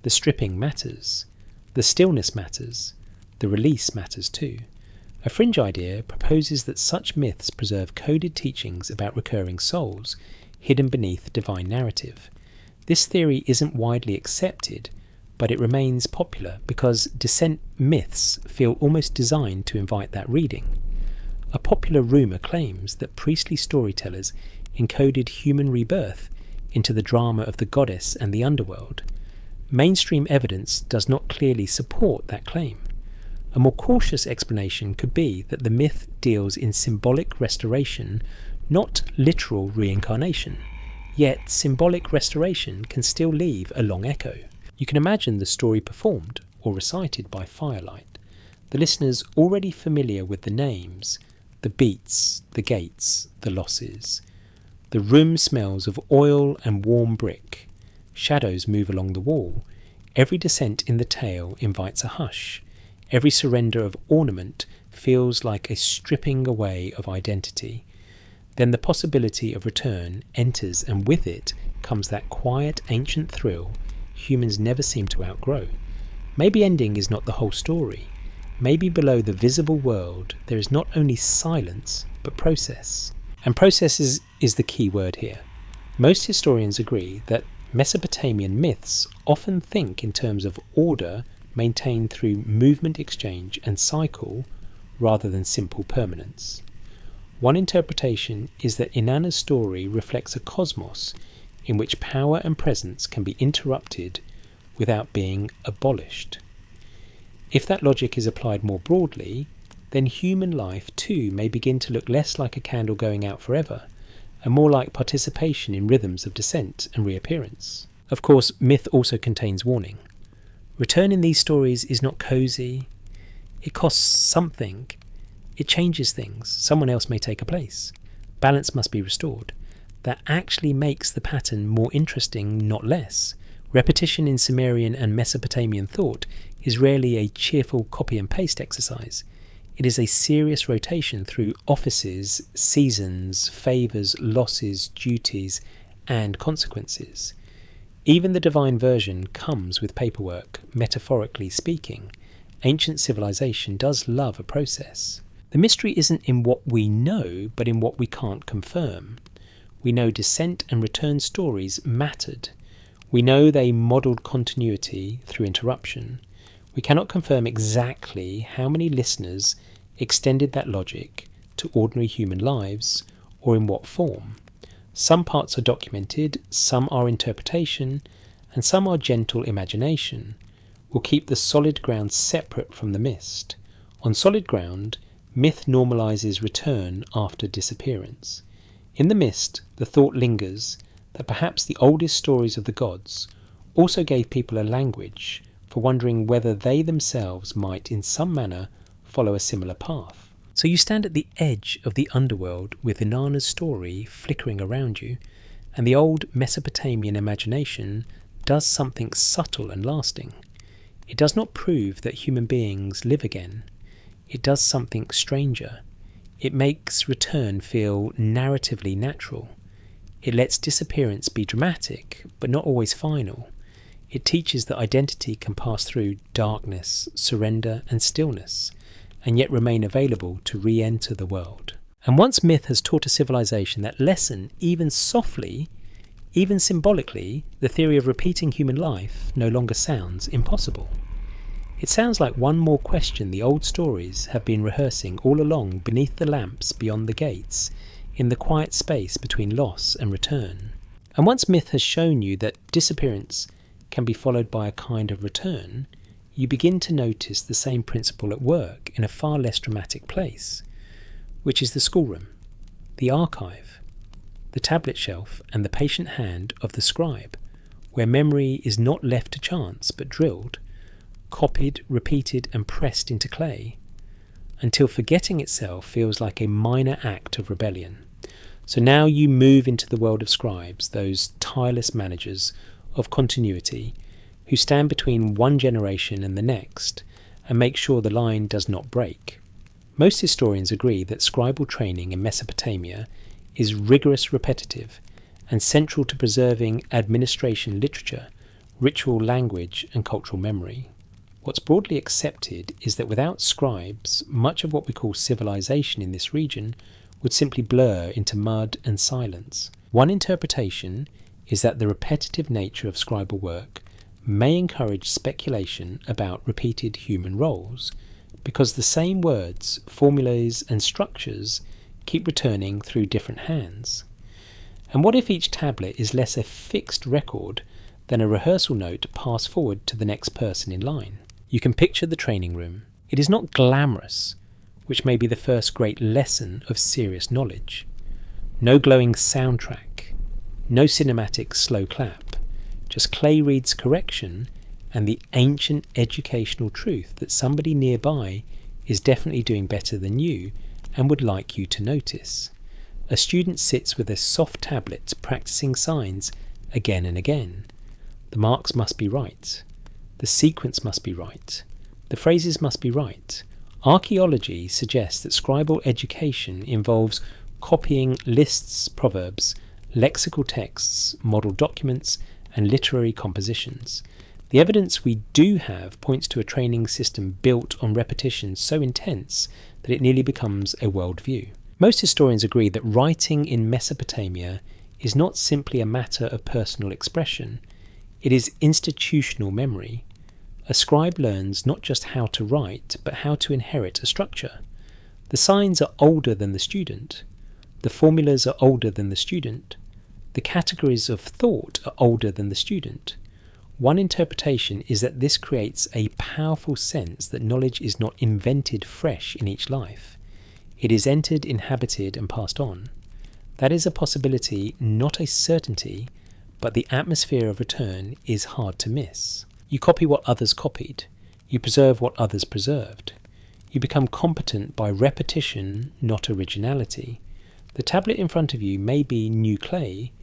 The stripping matters. The stillness matters. The release matters too. A fringe idea proposes that such myths preserve coded teachings about recurring souls hidden beneath divine narrative. This theory isn't widely accepted, but it remains popular because descent myths feel almost designed to invite that reading. A popular rumour claims that priestly storytellers encoded human rebirth into the drama of the goddess and the underworld. Mainstream evidence does not clearly support that claim. A more cautious explanation could be that the myth deals in symbolic restoration, not literal reincarnation. Yet symbolic restoration can still leave a long echo. You can imagine the story performed or recited by firelight. The listeners already familiar with the names, the beats, the gates, the losses. The room smells of oil and warm brick. Shadows move along the wall. Every descent in the tale invites a hush. Every surrender of ornament feels like a stripping away of identity. Then the possibility of return enters, and with it comes that quiet ancient thrill humans never seem to outgrow. Maybe ending is not the whole story. Maybe below the visible world there is not only silence, but process. And process is the key word here. Most historians agree that Mesopotamian myths often think in terms of order maintained through movement exchange and cycle rather than simple permanence. One interpretation is that Inanna's story reflects a cosmos in which power and presence can be interrupted without being abolished. If that logic is applied more broadly, then human life too may begin to look less like a candle going out forever, and more like participation in rhythms of descent and reappearance. Of course, myth also contains warning. Return in these stories is not cosy. It costs something. It changes things. Someone else may take a place. Balance must be restored. That actually makes the pattern more interesting, not less. Repetition in Sumerian and Mesopotamian thought is rarely a cheerful copy and paste exercise. It is a serious rotation through offices, seasons, favours, losses, duties, and consequences. Even the divine version comes with paperwork, metaphorically speaking. Ancient civilization does love a process. The mystery isn't in what we know, but in what we can't confirm. We know descent and return stories mattered. We know they modelled continuity through interruption. We cannot confirm exactly how many listeners extended that logic to ordinary human lives, or in what form. Some parts are documented, some are interpretation, and some are gentle imagination. We'll keep the solid ground separate from the mist. On solid ground, myth normalises return after disappearance. In the mist, the thought lingers that perhaps the oldest stories of the gods also gave people a language for wondering whether they themselves might in some manner follow a similar path. So you stand at the edge of the underworld with Inanna's story flickering around you, and the old Mesopotamian imagination does something subtle and lasting. It does not prove that human beings live again. It does something stranger. It makes return feel narratively natural. It lets disappearance be dramatic, but not always final. It teaches that identity can pass through darkness, surrender, and stillness, and yet remain available to re-enter the world. And once myth has taught a civilization that lesson, even softly, even symbolically, the theory of repeating human life no longer sounds impossible. It sounds like one more question the old stories have been rehearsing all along beneath the lamps beyond the gates, in the quiet space between loss and return. And once myth has shown you that disappearance can be followed by a kind of return, you begin to notice the same principle at work in a far less dramatic place, which is the schoolroom, the archive, the tablet shelf, and the patient hand of the scribe, where memory is not left to chance but drilled, copied, repeated, and pressed into clay, until forgetting itself feels like a minor act of rebellion. So now you move into the world of scribes, those tireless managers of continuity who stand between one generation and the next and make sure the line does not break. Most historians agree that scribal training in Mesopotamia is rigorous, repetitive, and central to preserving administration literature, ritual language, and cultural memory. What's broadly accepted is that without scribes, much of what we call civilization in this region would simply blur into mud and silence. One interpretation is that the repetitive nature of scribal work may encourage speculation about repeated human roles, because the same words, formulas, and structures keep returning through different hands. And what if each tablet is less a fixed record than a rehearsal note passed forward to the next person in line? You can picture the training room. It is not glamorous, which may be the first great lesson of serious knowledge. No glowing soundtrack, no cinematic slow clap, just Clay Reid's correction and the ancient educational truth that somebody nearby is definitely doing better than you and would like you to notice. A student sits with a soft tablet practicing signs again and again. The marks must be right. The sequence must be right. The phrases must be right. Archaeology suggests that scribal education involves copying lists, proverbs, lexical texts, model documents, and literary compositions. The evidence we do have points to a training system built on repetition so intense that it nearly becomes a worldview. Most historians agree that writing in Mesopotamia is not simply a matter of personal expression, it is institutional memory. A scribe learns not just how to write, but how to inherit a structure. The signs are older than the student. The formulas are older than the student. The categories of thought are older than the student. One interpretation is that this creates a powerful sense that knowledge is not invented fresh in each life. It is entered, inhabited, and passed on. That is a possibility, not a certainty, but the atmosphere of return is hard to miss. You copy what others copied. You preserve what others preserved. You become competent by repetition, not originality. The tablet in front of you may be new clay,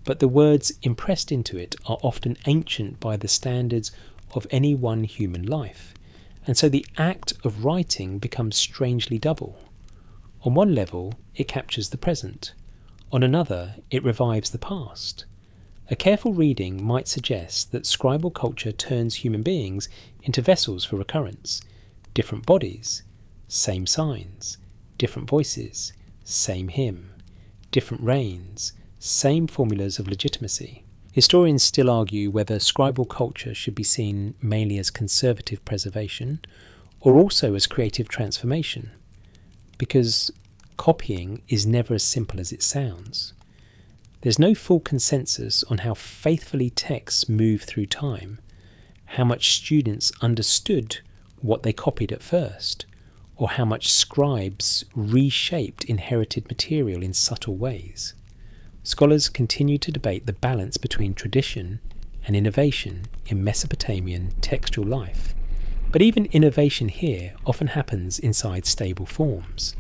but the words impressed into it are often ancient by the standards of any one human life, and so the act of writing becomes strangely double. On one level, it captures the present. On another, it revives the past. A careful reading might suggest that scribal culture turns human beings into vessels for recurrence. Different bodies, same signs. Different voices, same hymn. Different reigns, same formulas of legitimacy. Historians still argue whether scribal culture should be seen mainly as conservative preservation or also as creative transformation, because copying is never as simple as it sounds. There's no full consensus on how faithfully texts move through time, how much students understood what they copied at first, or how much scribes reshaped inherited material in subtle ways. Scholars continue to debate the balance between tradition and innovation in Mesopotamian textual life. But even innovation here often happens inside stable forms.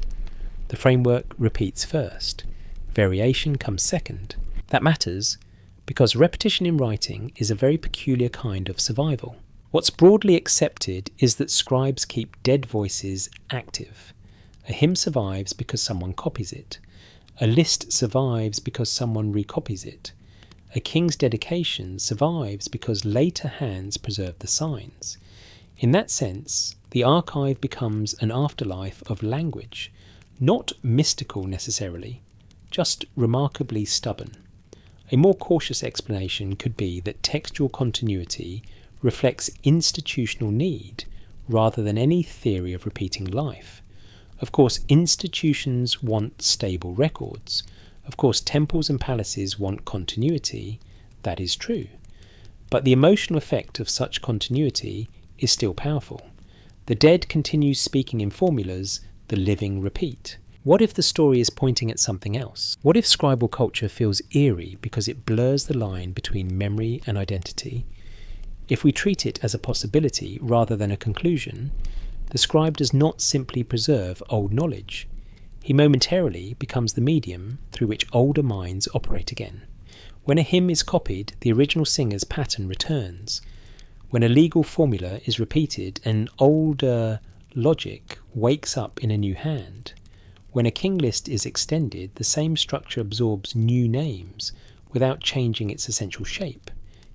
The framework repeats first. Variation comes second. That matters because repetition in writing is a very peculiar kind of survival. What's broadly accepted is that scribes keep dead voices active. A hymn survives because someone copies it. A list survives because someone recopies it. A king's dedication survives because later hands preserve the signs. In that sense, the archive becomes an afterlife of language, not mystical necessarily, just remarkably stubborn. A more cautious explanation could be that textual continuity reflects institutional need rather than any theory of repeating life. Of course, institutions want stable records. Of course, temples and palaces want continuity. That is true. But the emotional effect of such continuity is still powerful. The dead continue speaking in formulas, the living repeat. What if the story is pointing at something else? What if scribal culture feels eerie because it blurs the line between memory and identity? If we treat it as a possibility rather than a conclusion, the scribe does not simply preserve old knowledge. He momentarily becomes the medium through which older minds operate again. When a hymn is copied, the original singer's pattern returns. When a legal formula is repeated, an older logic wakes up in a new hand. When a king list is extended, the same structure absorbs new names without changing its essential shape.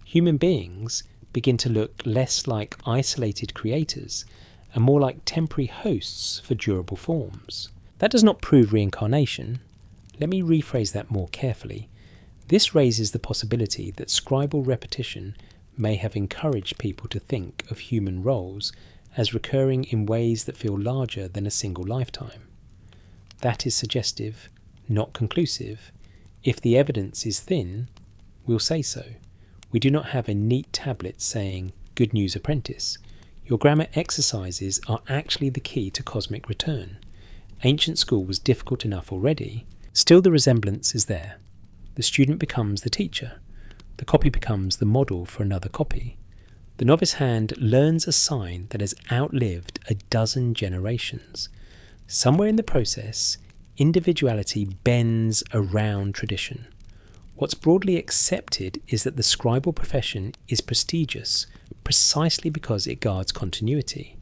Human beings begin to look less like isolated creators and more like temporary hosts for durable forms. That does not prove reincarnation. Let me rephrase that more carefully. This raises the possibility that scribal repetition may have encouraged people to think of human roles as recurring in ways that feel larger than a single lifetime. That is suggestive, not conclusive. If the evidence is thin, we'll say so. We do not have a neat tablet saying, "Good news, apprentice." Your grammar exercises are actually the key to cosmic return. Ancient school was difficult enough already. Still, the resemblance is there. The student becomes the teacher. The copy becomes the model for another copy. The novice hand learns a sign that has outlived a dozen generations. Somewhere in the process, individuality bends around tradition. What's broadly accepted is that the scribal profession is prestigious precisely because it guards continuity.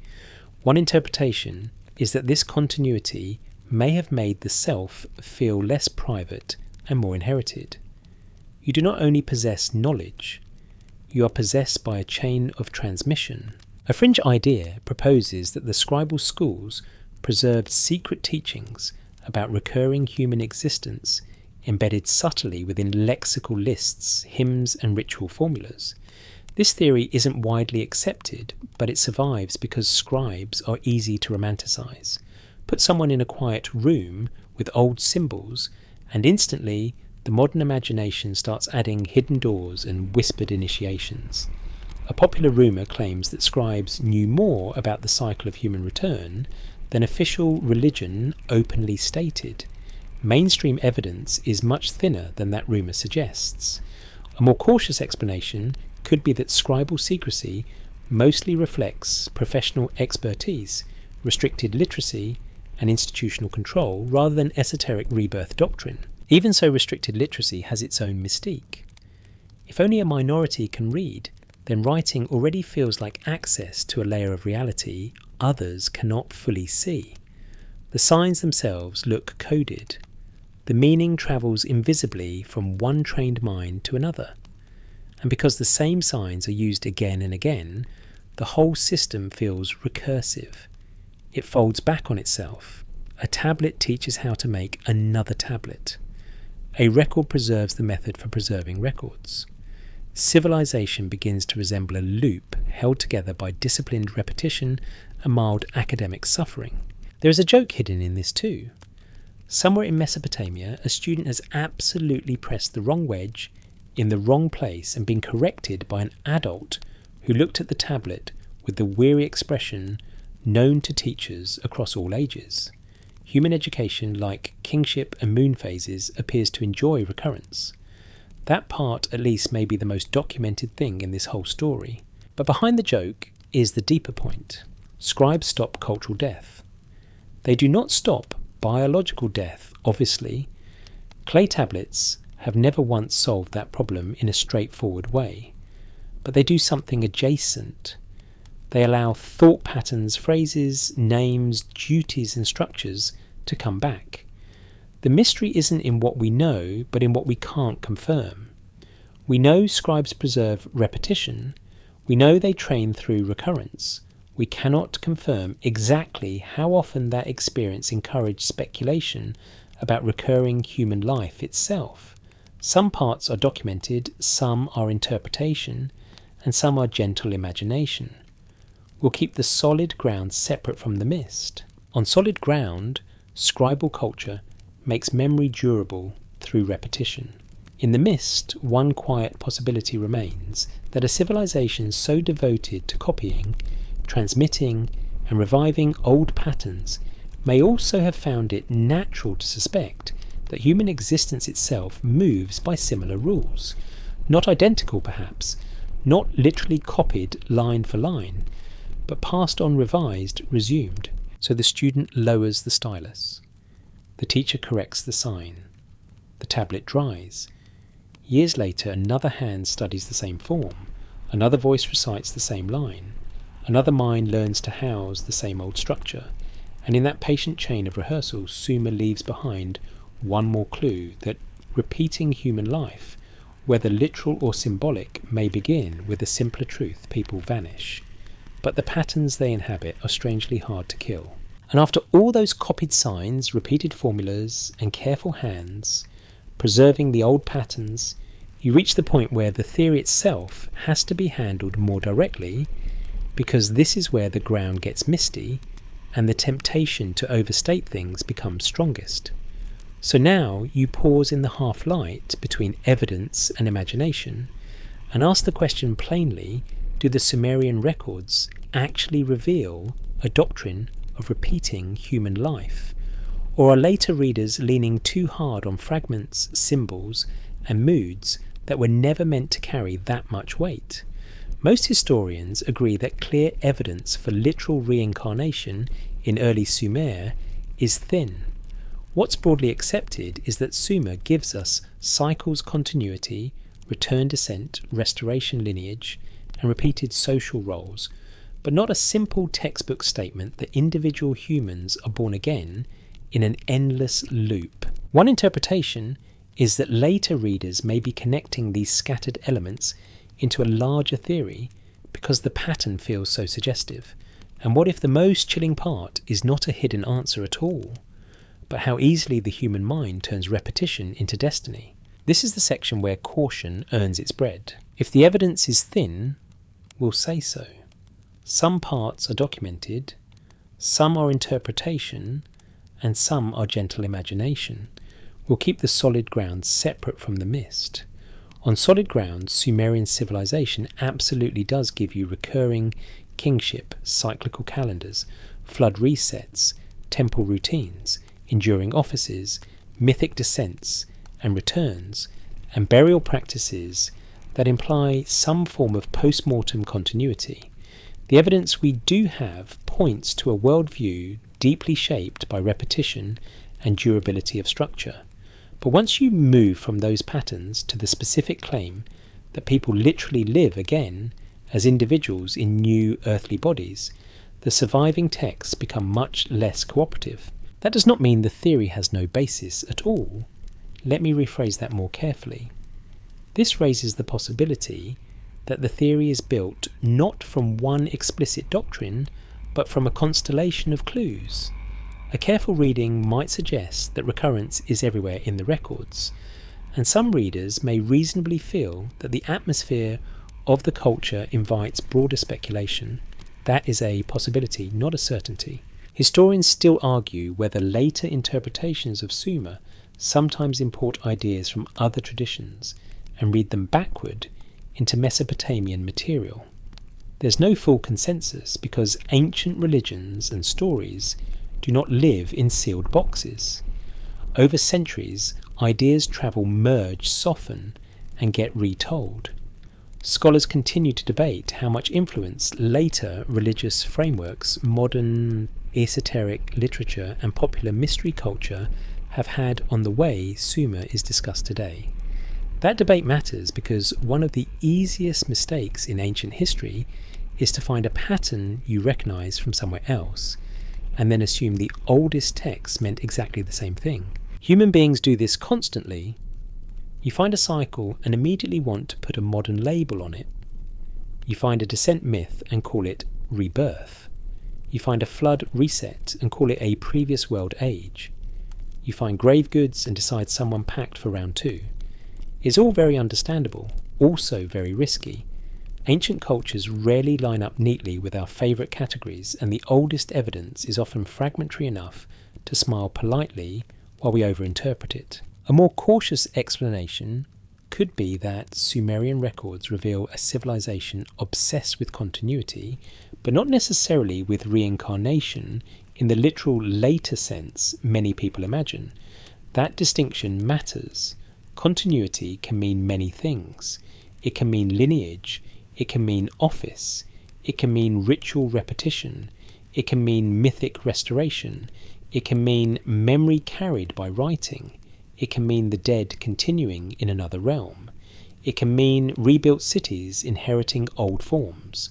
One interpretation is that this continuity may have made the self feel less private and more inherited. You do not only possess knowledge, you are possessed by a chain of transmission. A fringe idea proposes that the scribal schools preserved secret teachings about recurring human existence embedded subtly within lexical lists, hymns and ritual formulas. This theory isn't widely accepted, but it survives because scribes are easy to romanticize. Put someone in a quiet room with old symbols, and instantly the modern imagination starts adding hidden doors and whispered initiations. A popular rumour claims that scribes knew more about the cycle of human return than official religion openly stated. Mainstream evidence is much thinner than that rumour suggests. A more cautious explanation could be that scribal secrecy mostly reflects professional expertise, restricted literacy, and institutional control rather than esoteric rebirth doctrine. Even so, restricted literacy has its own mystique. If only a minority can read, then writing already feels like access to a layer of reality others cannot fully see. The signs themselves look coded. The meaning travels invisibly from one trained mind to another. And because the same signs are used again and again, the whole system feels recursive. It folds back on itself. A tablet teaches how to make another tablet. A record preserves the method for preserving records. Civilization begins to resemble a loop held together by disciplined repetition and mild academic suffering. There is a joke hidden in this too. Somewhere in Mesopotamia, a student has absolutely pressed the wrong wedge in the wrong place and been corrected by an adult who looked at the tablet with the weary expression known to teachers across all ages. Human education, like kingship and moon phases, appears to enjoy recurrence. That part, at least, may be the most documented thing in this whole story. But behind the joke is the deeper point. Scribes stop cultural death. They do not stop biological death, obviously. Clay tablets have never once solved that problem in a straightforward way. But they do something adjacent. They allow thought patterns, phrases, names, duties and structures to come back. The mystery isn't in what we know, but in what we can't confirm. We know scribes preserve repetition. We know they train through recurrence. We cannot confirm exactly how often that experience encouraged speculation about recurring human life itself. Some parts are documented, some are interpretation, and some are gentle imagination. We'll keep the solid ground separate from the mist. On solid ground, scribal culture makes memory durable through repetition. In the mist, one quiet possibility remains, that a civilization so devoted to copying, transmitting, and reviving old patterns may also have found it natural to suspect that human existence itself moves by similar rules. Not identical, perhaps, not literally copied line for line, but passed on, revised, resumed. So the student lowers the stylus. The teacher corrects the sign. The tablet dries. Years later, another hand studies the same form. Another voice recites the same line. Another mind learns to house the same old structure. And in that patient chain of rehearsal, Sumer leaves behind one more clue that repeating human life, whether literal or symbolic, may begin with a simpler truth: people vanish. But the patterns they inhabit are strangely hard to kill. And after all those copied signs, repeated formulas, and careful hands, preserving the old patterns, you reach the point where the theory itself has to be handled more directly, because this is where the ground gets misty, and the temptation to overstate things becomes strongest. So now you pause in the half-light between evidence and imagination, and ask the question plainly: do the Sumerian records actually reveal a doctrine of repeating human life? Or are later readers leaning too hard on fragments, symbols, and moods that were never meant to carry that much weight? Most historians agree that clear evidence for literal reincarnation in early Sumer is thin. What's broadly accepted is that Sumer gives us cycles, continuity, return descent, restoration lineage, and repeated social roles, but not a simple textbook statement that individual humans are born again in an endless loop. One interpretation is that later readers may be connecting these scattered elements into a larger theory because the pattern feels so suggestive. And what if the most chilling part is not a hidden answer at all, but how easily the human mind turns repetition into destiny. This is the section where caution earns its bread. If the evidence is thin, we'll say so. Some parts are documented, some are interpretation, and some are gentle imagination. We'll keep the solid ground separate from the mist. On solid ground, Sumerian civilization absolutely does give you recurring kingship, cyclical calendars, flood resets, temple routines, enduring offices, mythic descents and returns, and burial practices that imply some form of post-mortem continuity. The evidence we do have points to a worldview deeply shaped by repetition and durability of structure. But once you move from those patterns to the specific claim that people literally live again as individuals in new earthly bodies, the surviving texts become much less cooperative. That does not mean the theory has no basis at all. Let me rephrase that more carefully. This raises the possibility that the theory is built not from one explicit doctrine, but from a constellation of clues. A careful reading might suggest that recurrence is everywhere in the records, and some readers may reasonably feel that the atmosphere of the culture invites broader speculation. That is a possibility, not a certainty. Historians still argue whether later interpretations of Sumer sometimes import ideas from other traditions and read them backward into Mesopotamian material. There's no full consensus because ancient religions and stories do not live in sealed boxes. Over centuries, ideas travel, merge, soften, and get retold. Scholars continue to debate how much influence later religious frameworks, modern esoteric literature, and popular mystery culture have had on the way Sumer is discussed today. That debate matters because one of the easiest mistakes in ancient history is to find a pattern you recognise from somewhere else, and then assume the oldest text meant exactly the same thing. Human beings do this constantly. You find a cycle and immediately want to put a modern label on it. You find a descent myth and call it rebirth. You find a flood reset and call it a previous world age. You find grave goods and decide someone packed for round 2. It's all very understandable, also very risky. Ancient cultures rarely line up neatly with our favourite categories, and the oldest evidence is often fragmentary enough to smile politely while we overinterpret it. A more cautious explanation could be that Sumerian records reveal a civilization obsessed with continuity, but not necessarily with reincarnation in the literal later sense many people imagine. That distinction matters. Continuity can mean many things. It can mean lineage. It can mean office. It can mean ritual repetition. It can mean mythic restoration. It can mean memory carried by writing. It can mean the dead continuing in another realm. It can mean rebuilt cities inheriting old forms.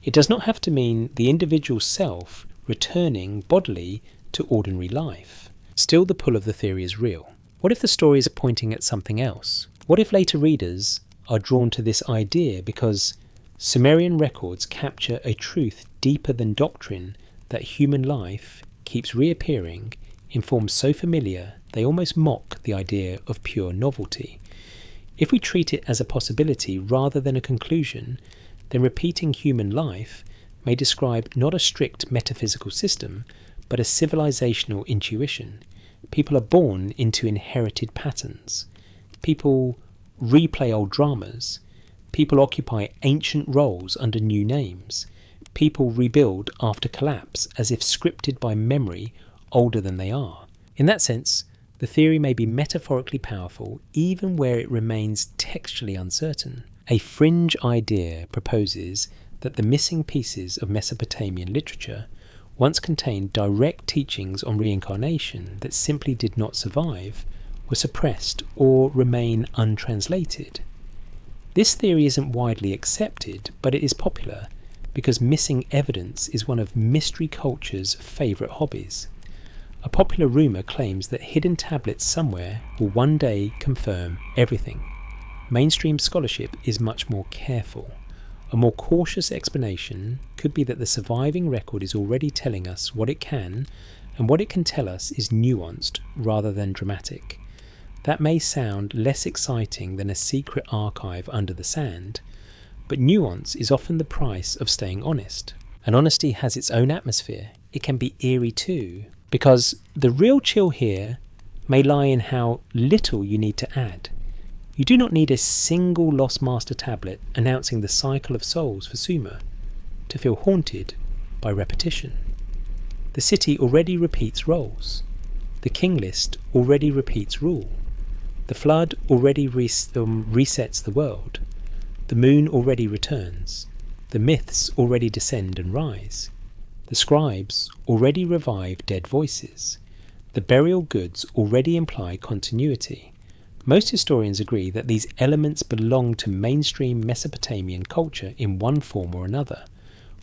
It does not have to mean the individual self returning bodily to ordinary life. Still, the pull of the theory is real. What if the stories are pointing at something else? What if later readers are drawn to this idea because Sumerian records capture a truth deeper than doctrine, that human life keeps reappearing in forms so familiar they almost mock the idea of pure novelty? If we treat it as a possibility rather than a conclusion, then repeating human life may describe not a strict metaphysical system, but a civilizational intuition. People are born into inherited patterns. People replay old dramas. People occupy ancient roles under new names. People rebuild after collapse as if scripted by memory older than they are. In that sense, the theory may be metaphorically powerful even where it remains textually uncertain. A fringe idea proposes that the missing pieces of Mesopotamian literature once contained direct teachings on reincarnation that simply did not survive, were suppressed or remain untranslated. This theory isn't widely accepted, but it is popular because missing evidence is one of mystery culture's favourite hobbies. A popular rumour claims that hidden tablets somewhere will one day confirm everything. Mainstream scholarship is much more careful. A more cautious explanation could be that the surviving record is already telling us what it can, and what it can tell us is nuanced rather than dramatic. That may sound less exciting than a secret archive under the sand, but nuance is often the price of staying honest. And honesty has its own atmosphere. It can be eerie too, because the real chill here may lie in how little you need to add. You do not need a single Lost Master tablet announcing the cycle of souls for Sumer to feel haunted by repetition. The city already repeats roles. The king list already repeats rule. The flood already resets the world. The moon already returns. The myths already descend and rise. The scribes already revive dead voices. The burial goods already imply continuity. Most historians agree that these elements belong to mainstream Mesopotamian culture in one form or another.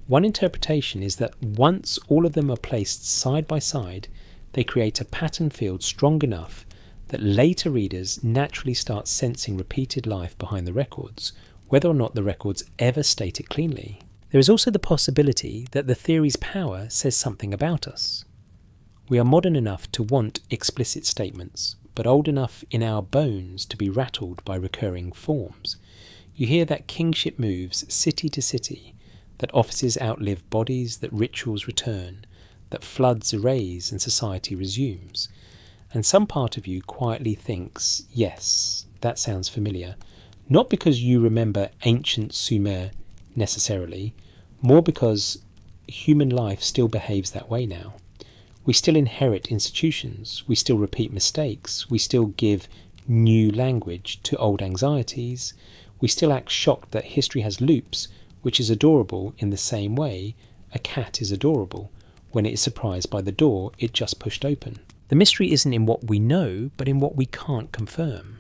One interpretation is that once all of them are placed side by side, they create a pattern field strong enough that later readers naturally start sensing repeated life behind the records, whether or not the records ever state it cleanly. There is also the possibility that the theory's power says something about us. We are modern enough to want explicit statements, but old enough in our bones to be rattled by recurring forms. You hear that kingship moves city to city, that offices outlive bodies, that rituals return, that floods erase and society resumes. And some part of you quietly thinks, yes, that sounds familiar, not because you remember ancient Sumer necessarily, more because human life still behaves that way now. We still inherit institutions, we still repeat mistakes, we still give new language to old anxieties, we still act shocked that history has loops, which is adorable in the same way a cat is adorable when it is surprised by the door it just pushed open. The mystery isn't in what we know, but in what we can't confirm.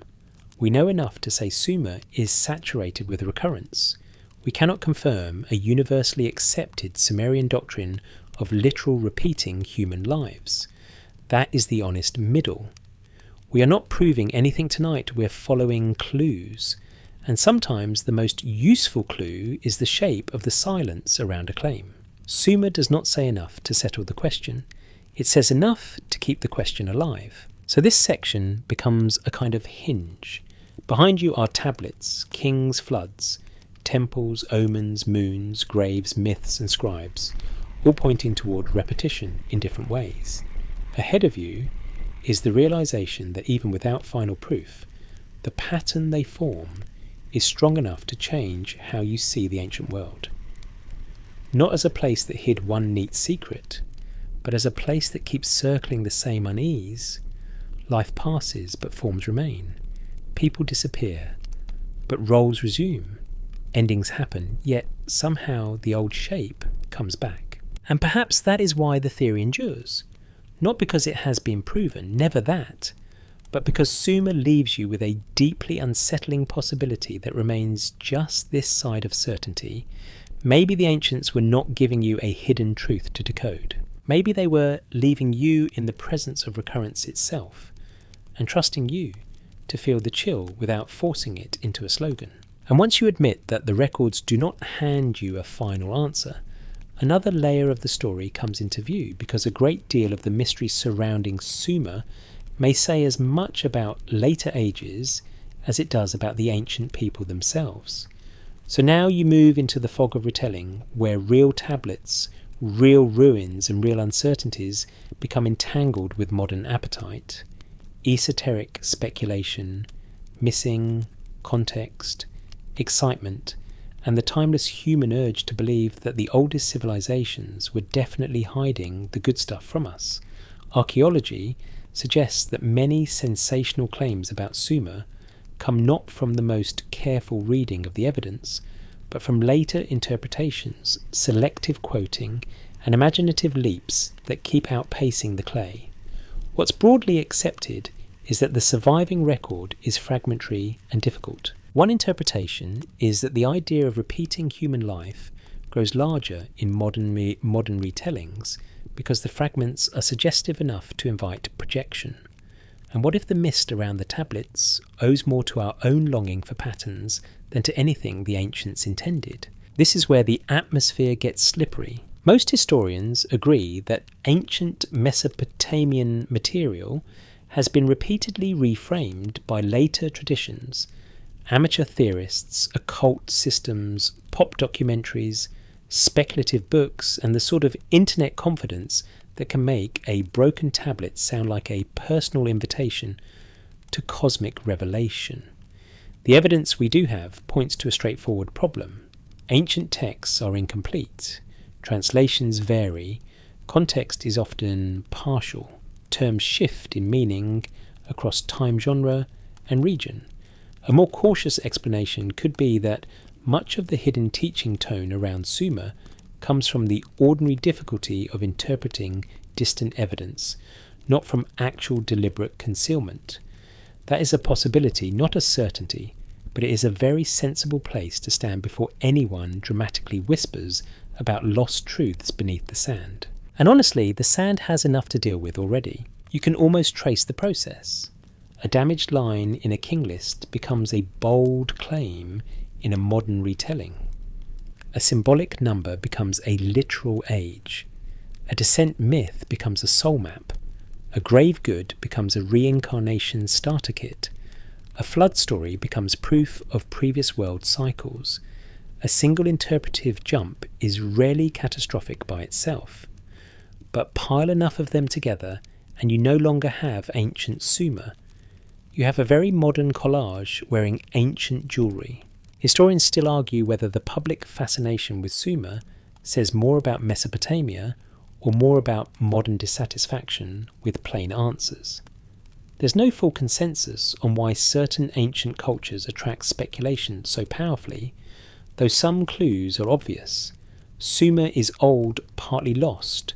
We know enough to say Sumer is saturated with recurrence. We cannot confirm a universally accepted Sumerian doctrine of literal repeating human lives. That is the honest middle. We are not proving anything tonight, we're following clues. And sometimes the most useful clue is the shape of the silence around a claim. Sumer does not say enough to settle the question. It says enough to keep the question alive. So this section becomes a kind of hinge. Behind you are tablets, kings, floods, temples, omens, moons, graves, myths and scribes, all pointing toward repetition in different ways. Ahead of you is the realization that even without final proof, the pattern they form is strong enough to change how you see the ancient world. Not as a place that hid one neat secret, but as a place that keeps circling the same unease. Life passes, but forms remain. People disappear, but roles resume. Endings happen, yet somehow the old shape comes back. And perhaps that is why the theory endures. Not because it has been proven, never that, but because Sumer leaves you with a deeply unsettling possibility that remains just this side of certainty. Maybe the ancients were not giving you a hidden truth to decode. Maybe they were leaving you in the presence of recurrence itself, and trusting you to feel the chill without forcing it into a slogan. And once you admit that the records do not hand you a final answer, another layer of the story comes into view, because a great deal of the mystery surrounding Sumer may say as much about later ages as it does about the ancient people themselves. So now you move into the fog of retelling, where real tablets, real ruins and real uncertainties become entangled with modern appetite, esoteric speculation, missing context, excitement, and the timeless human urge to believe that the oldest civilizations were definitely hiding the good stuff from us. Archaeology suggests that many sensational claims about Sumer come not from the most careful reading of the evidence, but from later interpretations, selective quoting, and imaginative leaps that keep outpacing the clay. What's broadly accepted is that the surviving record is fragmentary and difficult. One interpretation is that the idea of repeating human life grows larger in modern retellings because the fragments are suggestive enough to invite projection. And what if the mist around the tablets owes more to our own longing for patterns than to anything the ancients intended? This is where the atmosphere gets slippery. Most historians agree that ancient Mesopotamian material has been repeatedly reframed by later traditions, amateur theorists, occult systems, pop documentaries, speculative books, and the sort of internet confidence that can make a broken tablet sound like a personal invitation to cosmic revelation. The evidence we do have points to a straightforward problem. Ancient texts are incomplete, translations vary, context is often partial, terms shift in meaning across time, genre, and region. A more cautious explanation could be that much of the hidden teaching tone around Sumer comes from the ordinary difficulty of interpreting distant evidence, not from actual deliberate concealment. That is a possibility, not a certainty, but it is a very sensible place to stand before anyone dramatically whispers about lost truths beneath the sand. And honestly, the sand has enough to deal with already. You can almost trace the process. A damaged line in a king list becomes a bold claim in a modern retelling. A symbolic number becomes a literal age. A descent myth becomes a soul map. A grave good becomes a reincarnation starter kit. A flood story becomes proof of previous world cycles. A single interpretive jump is rarely catastrophic by itself. But pile enough of them together and you no longer have ancient Sumer. You have a very modern collage wearing ancient jewellery. Historians still argue whether the public fascination with Sumer says more about Mesopotamia or more about modern dissatisfaction with plain answers. There's no full consensus on why certain ancient cultures attract speculation so powerfully, though some clues are obvious. Sumer is old, partly lost,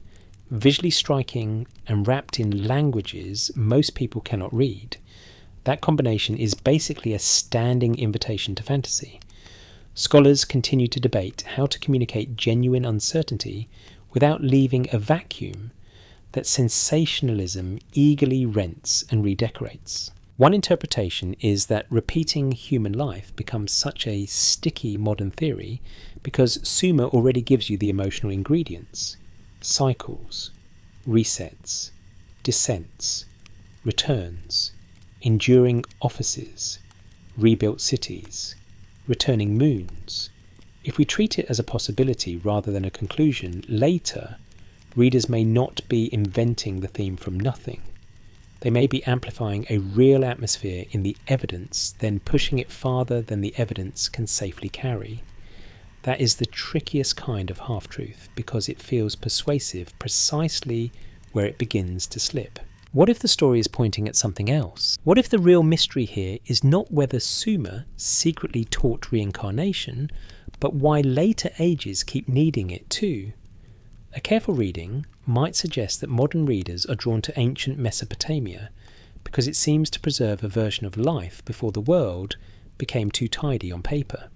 visually striking and wrapped in languages most people cannot read. That combination is basically a standing invitation to fantasy. Scholars continue to debate how to communicate genuine uncertainty without leaving a vacuum that sensationalism eagerly rents and redecorates. One interpretation is that repeating human life becomes such a sticky modern theory because Sumer already gives you the emotional ingredients: cycles, resets, descents, returns, enduring offices, rebuilt cities, returning moons. If we treat it as a possibility rather than a conclusion, later readers may not be inventing the theme from nothing. They may be amplifying a real atmosphere in the evidence, then pushing it farther than the evidence can safely carry. That is the trickiest kind of half-truth because it feels persuasive precisely where it begins to slip. What if the story is pointing at something else? What if the real mystery here is not whether Sumer secretly taught reincarnation, but why later ages keep needing it too? A careful reading might suggest that modern readers are drawn to ancient Mesopotamia because it seems to preserve a version of life before the world became too tidy on paper.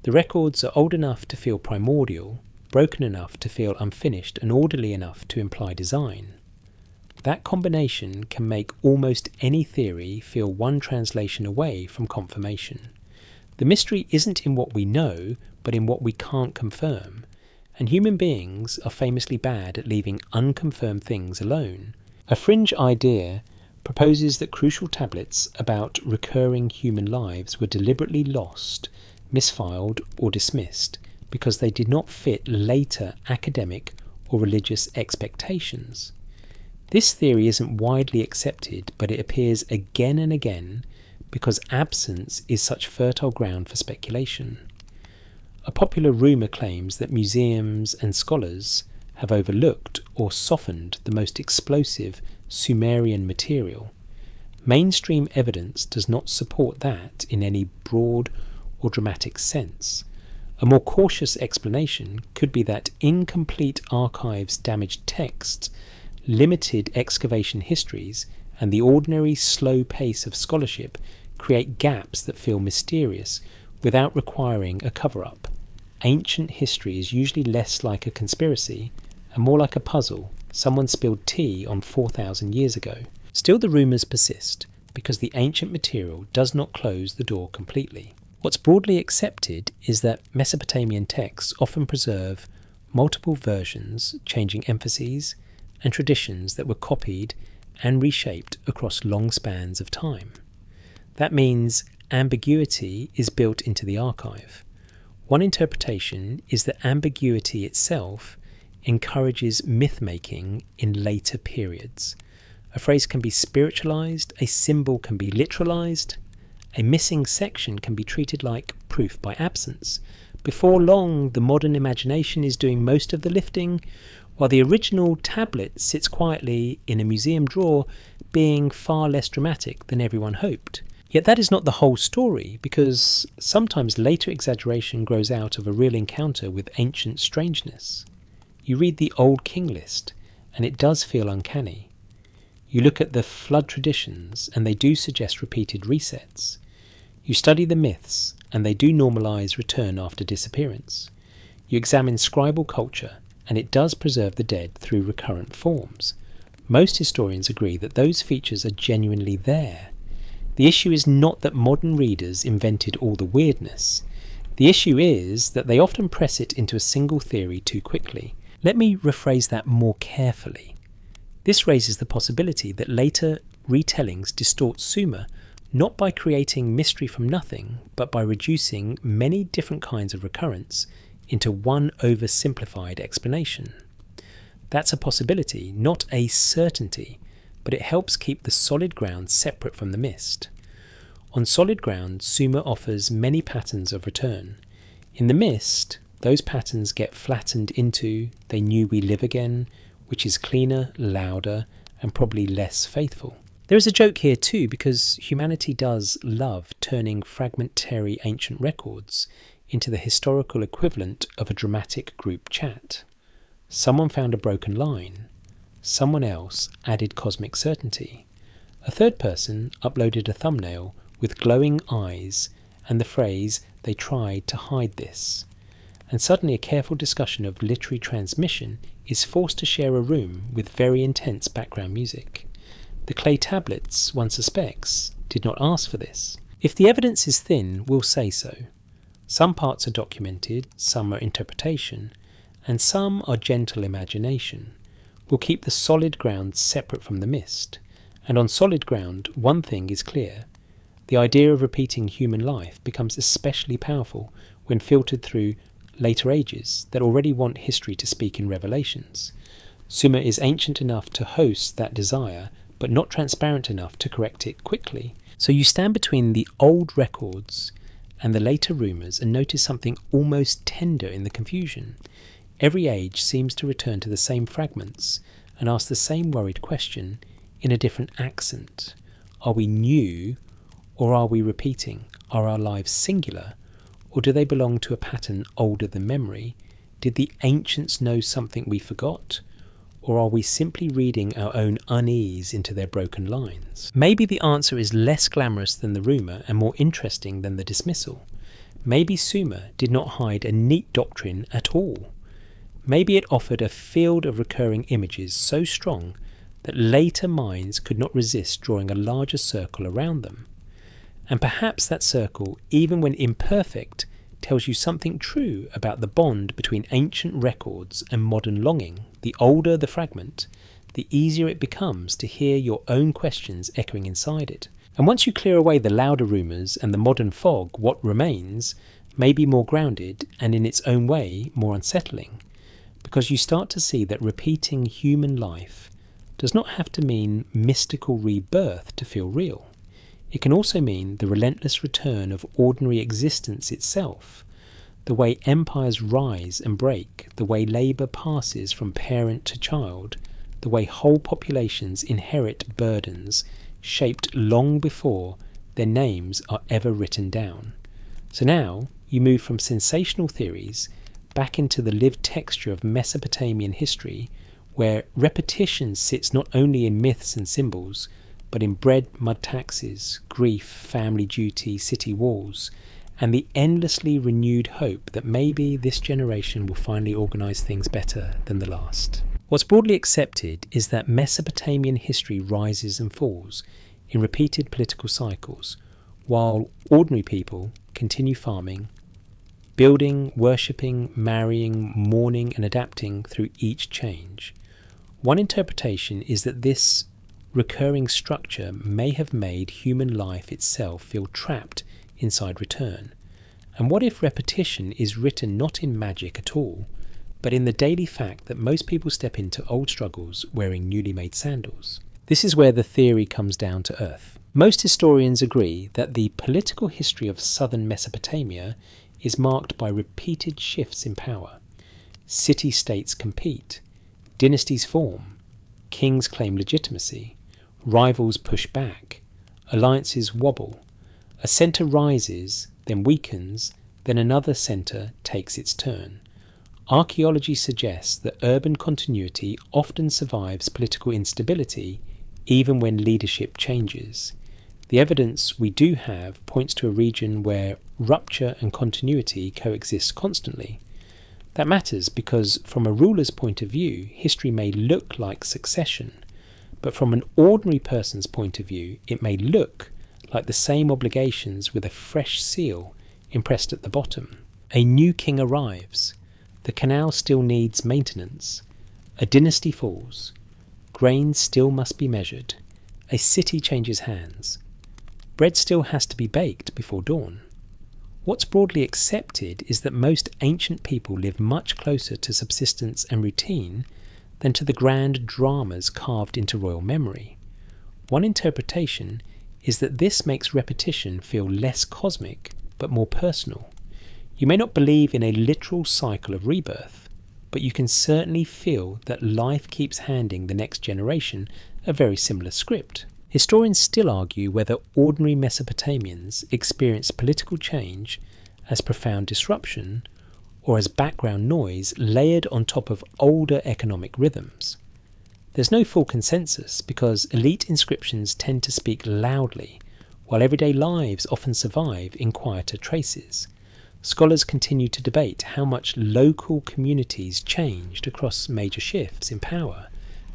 The records are old enough to feel primordial, broken enough to feel unfinished, and orderly enough to imply design. That combination can make almost any theory feel one translation away from confirmation. The mystery isn't in what we know, but in what we can't confirm. And human beings are famously bad at leaving unconfirmed things alone. A fringe idea proposes that crucial tablets about recurring human lives were deliberately lost, misfiled, or dismissed because they did not fit later academic or religious expectations. This theory isn't widely accepted, but it appears again and again because absence is such fertile ground for speculation. A popular rumour claims that museums and scholars have overlooked or softened the most explosive Sumerian material. Mainstream evidence does not support that in any broad or dramatic sense. A more cautious explanation could be that incomplete archives, damaged texts, limited excavation histories, and the ordinary slow pace of scholarship create gaps that feel mysterious without requiring a cover-up. Ancient history is usually less like a conspiracy and more like a puzzle. Someone spilled tea on 4,000 years ago. Still, the rumours persist because the ancient material does not close the door completely. What's broadly accepted is that Mesopotamian texts often preserve multiple versions changing emphases and traditions that were copied and reshaped across long spans of time. That means ambiguity is built into the archive. One interpretation is that ambiguity itself encourages myth-making in later periods. A phrase can be spiritualized, a symbol can be literalized, a missing section can be treated like proof by absence. Before long, the modern imagination is doing most of the lifting, while the original tablet sits quietly in a museum drawer, being far less dramatic than everyone hoped. Yet that is not the whole story, because sometimes later exaggeration grows out of a real encounter with ancient strangeness. You read the Old King list, and it does feel uncanny. You look at the flood traditions, and they do suggest repeated resets. You study the myths, and they do normalise return after disappearance. You examine scribal culture, and it does preserve the dead through recurrent forms. Most historians agree that those features are genuinely there. The issue is not that modern readers invented all the weirdness. The issue is that they often press it into a single theory too quickly. Let me rephrase that more carefully. This raises the possibility that later retellings distort Sumer, not by creating mystery from nothing, but by reducing many different kinds of recurrence into one oversimplified explanation. That's a possibility, not a certainty, but it helps keep the solid ground separate from the mist. On solid ground, Sumer offers many patterns of return. In the mist, those patterns get flattened into "they knew we live again," which is cleaner, louder, and probably less faithful. There is a joke here too, because humanity does love turning fragmentary ancient records into the historical equivalent of a dramatic group chat. Someone found a broken line. Someone else added cosmic certainty. A third person uploaded a thumbnail with glowing eyes and the phrase, "they tried to hide this." And suddenly a careful discussion of literary transmission is forced to share a room with very intense background music. The clay tablets, one suspects, did not ask for this. If the evidence is thin, we'll say so. Some parts are documented, some are interpretation, and some are gentle imagination. We'll keep the solid ground separate from the mist. And on solid ground, one thing is clear. The idea of repeating human life becomes especially powerful when filtered through later ages that already want history to speak in revelations. Sumer is ancient enough to host that desire, but not transparent enough to correct it quickly. So you stand between the old records and the later rumours and notice something almost tender in the confusion. Every age seems to return to the same fragments and ask the same worried question in a different accent. Are we new, or are we repeating? Are our lives singular, or do they belong to a pattern older than memory? Did the ancients know something we forgot? Or are we simply reading our own unease into their broken lines? Maybe the answer is less glamorous than the rumour and more interesting than the dismissal. Maybe Sumer did not hide a neat doctrine at all. Maybe it offered a field of recurring images so strong that later minds could not resist drawing a larger circle around them. And perhaps that circle, even when imperfect, tells you something true about the bond between ancient records and modern longing. The older the fragment, the easier it becomes to hear your own questions echoing inside it. And once you clear away the louder rumours and the modern fog, what remains may be more grounded and in its own way more unsettling, because you start to see that repeating human life does not have to mean mystical rebirth to feel real. It can also mean the relentless return of ordinary existence itself, the way empires rise and break, the way labour passes from parent to child, the way whole populations inherit burdens shaped long before their names are ever written down. So now you move from sensational theories back into the lived texture of Mesopotamian history, where repetition sits not only in myths and symbols, but in bread, mud taxes, grief, family duty, city walls, and the endlessly renewed hope that maybe this generation will finally organise things better than the last. What's broadly accepted is that Mesopotamian history rises and falls in repeated political cycles, while ordinary people continue farming, building, worshipping, marrying, mourning and adapting through each change. One interpretation is that this recurring structure may have made human life itself feel trapped inside return. And what if repetition is written not in magic at all, but in the daily fact that most people step into old struggles wearing newly made sandals? This is where the theory comes down to earth. Most historians agree that the political history of southern Mesopotamia is marked by repeated shifts in power. City-states compete, dynasties form, kings claim legitimacy, rivals push back, alliances wobble, a centre rises, then weakens, then another centre takes its turn. Archaeology suggests that urban continuity often survives political instability even when leadership changes. The evidence we do have points to a region where rupture and continuity coexist constantly. That matters because from a ruler's point of view, history may look like succession, but from an ordinary person's point of view, it may look like the same obligations with a fresh seal impressed at the bottom. A new king arrives. The canal still needs maintenance. A dynasty falls. Grain still must be measured. A city changes hands. Bread still has to be baked before dawn. What's broadly accepted is that most ancient people live much closer to subsistence and routine than to the grand dramas carved into royal memory. One interpretation is that this makes repetition feel less cosmic but more personal. You may not believe in a literal cycle of rebirth, but you can certainly feel that life keeps handing the next generation a very similar script. Historians still argue whether ordinary Mesopotamians experienced political change as profound disruption or as background noise layered on top of older economic rhythms. There's no full consensus because elite inscriptions tend to speak loudly, while everyday lives often survive in quieter traces. Scholars continue to debate how much local communities changed across major shifts in power,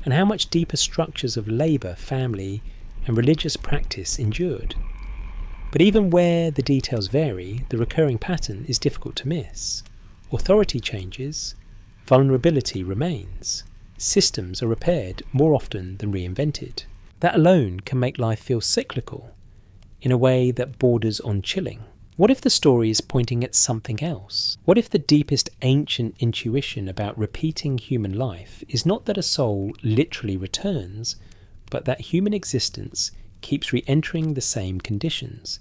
and how much deeper structures of labour, family, and religious practice endured. But even where the details vary, the recurring pattern is difficult to miss. Authority changes, vulnerability remains. Systems are repaired more often than reinvented. That alone can make life feel cyclical, in a way that borders on chilling. What if the story is pointing at something else? What if the deepest ancient intuition about repeating human life is not that a soul literally returns, but that human existence keeps re-entering the same conditions: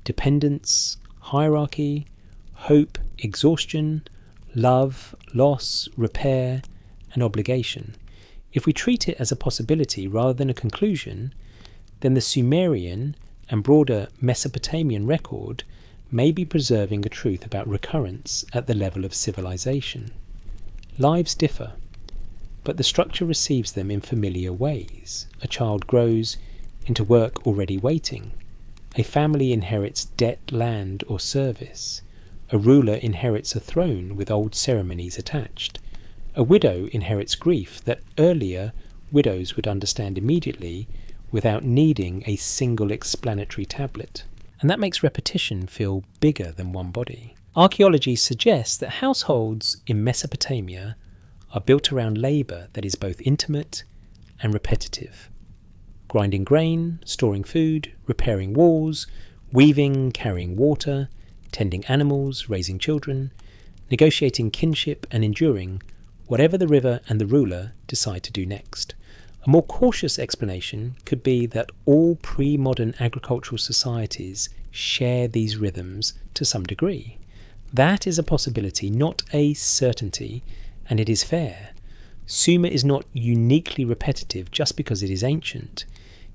dependence, hierarchy, hope, exhaustion, love, loss, repair, and obligation. If we treat it as a possibility rather than a conclusion, then the Sumerian and broader Mesopotamian record may be preserving a truth about recurrence at the level of civilization. Lives differ, but the structure receives them in familiar ways. A child grows into work already waiting. A family inherits debt, land, or service. A ruler inherits a throne with old ceremonies attached. A widow inherits grief that earlier widows would understand immediately without needing a single explanatory tablet. And that makes repetition feel bigger than one body. Archaeology suggests that households in Mesopotamia are built around labour that is both intimate and repetitive. Grinding grain, storing food, repairing walls, weaving, carrying water, tending animals, raising children, negotiating kinship and enduring whatever the river and the ruler decide to do next. A more cautious explanation could be that all pre-modern agricultural societies share these rhythms to some degree. That is a possibility, not a certainty, and it is fair. Sumer is not uniquely repetitive just because it is ancient,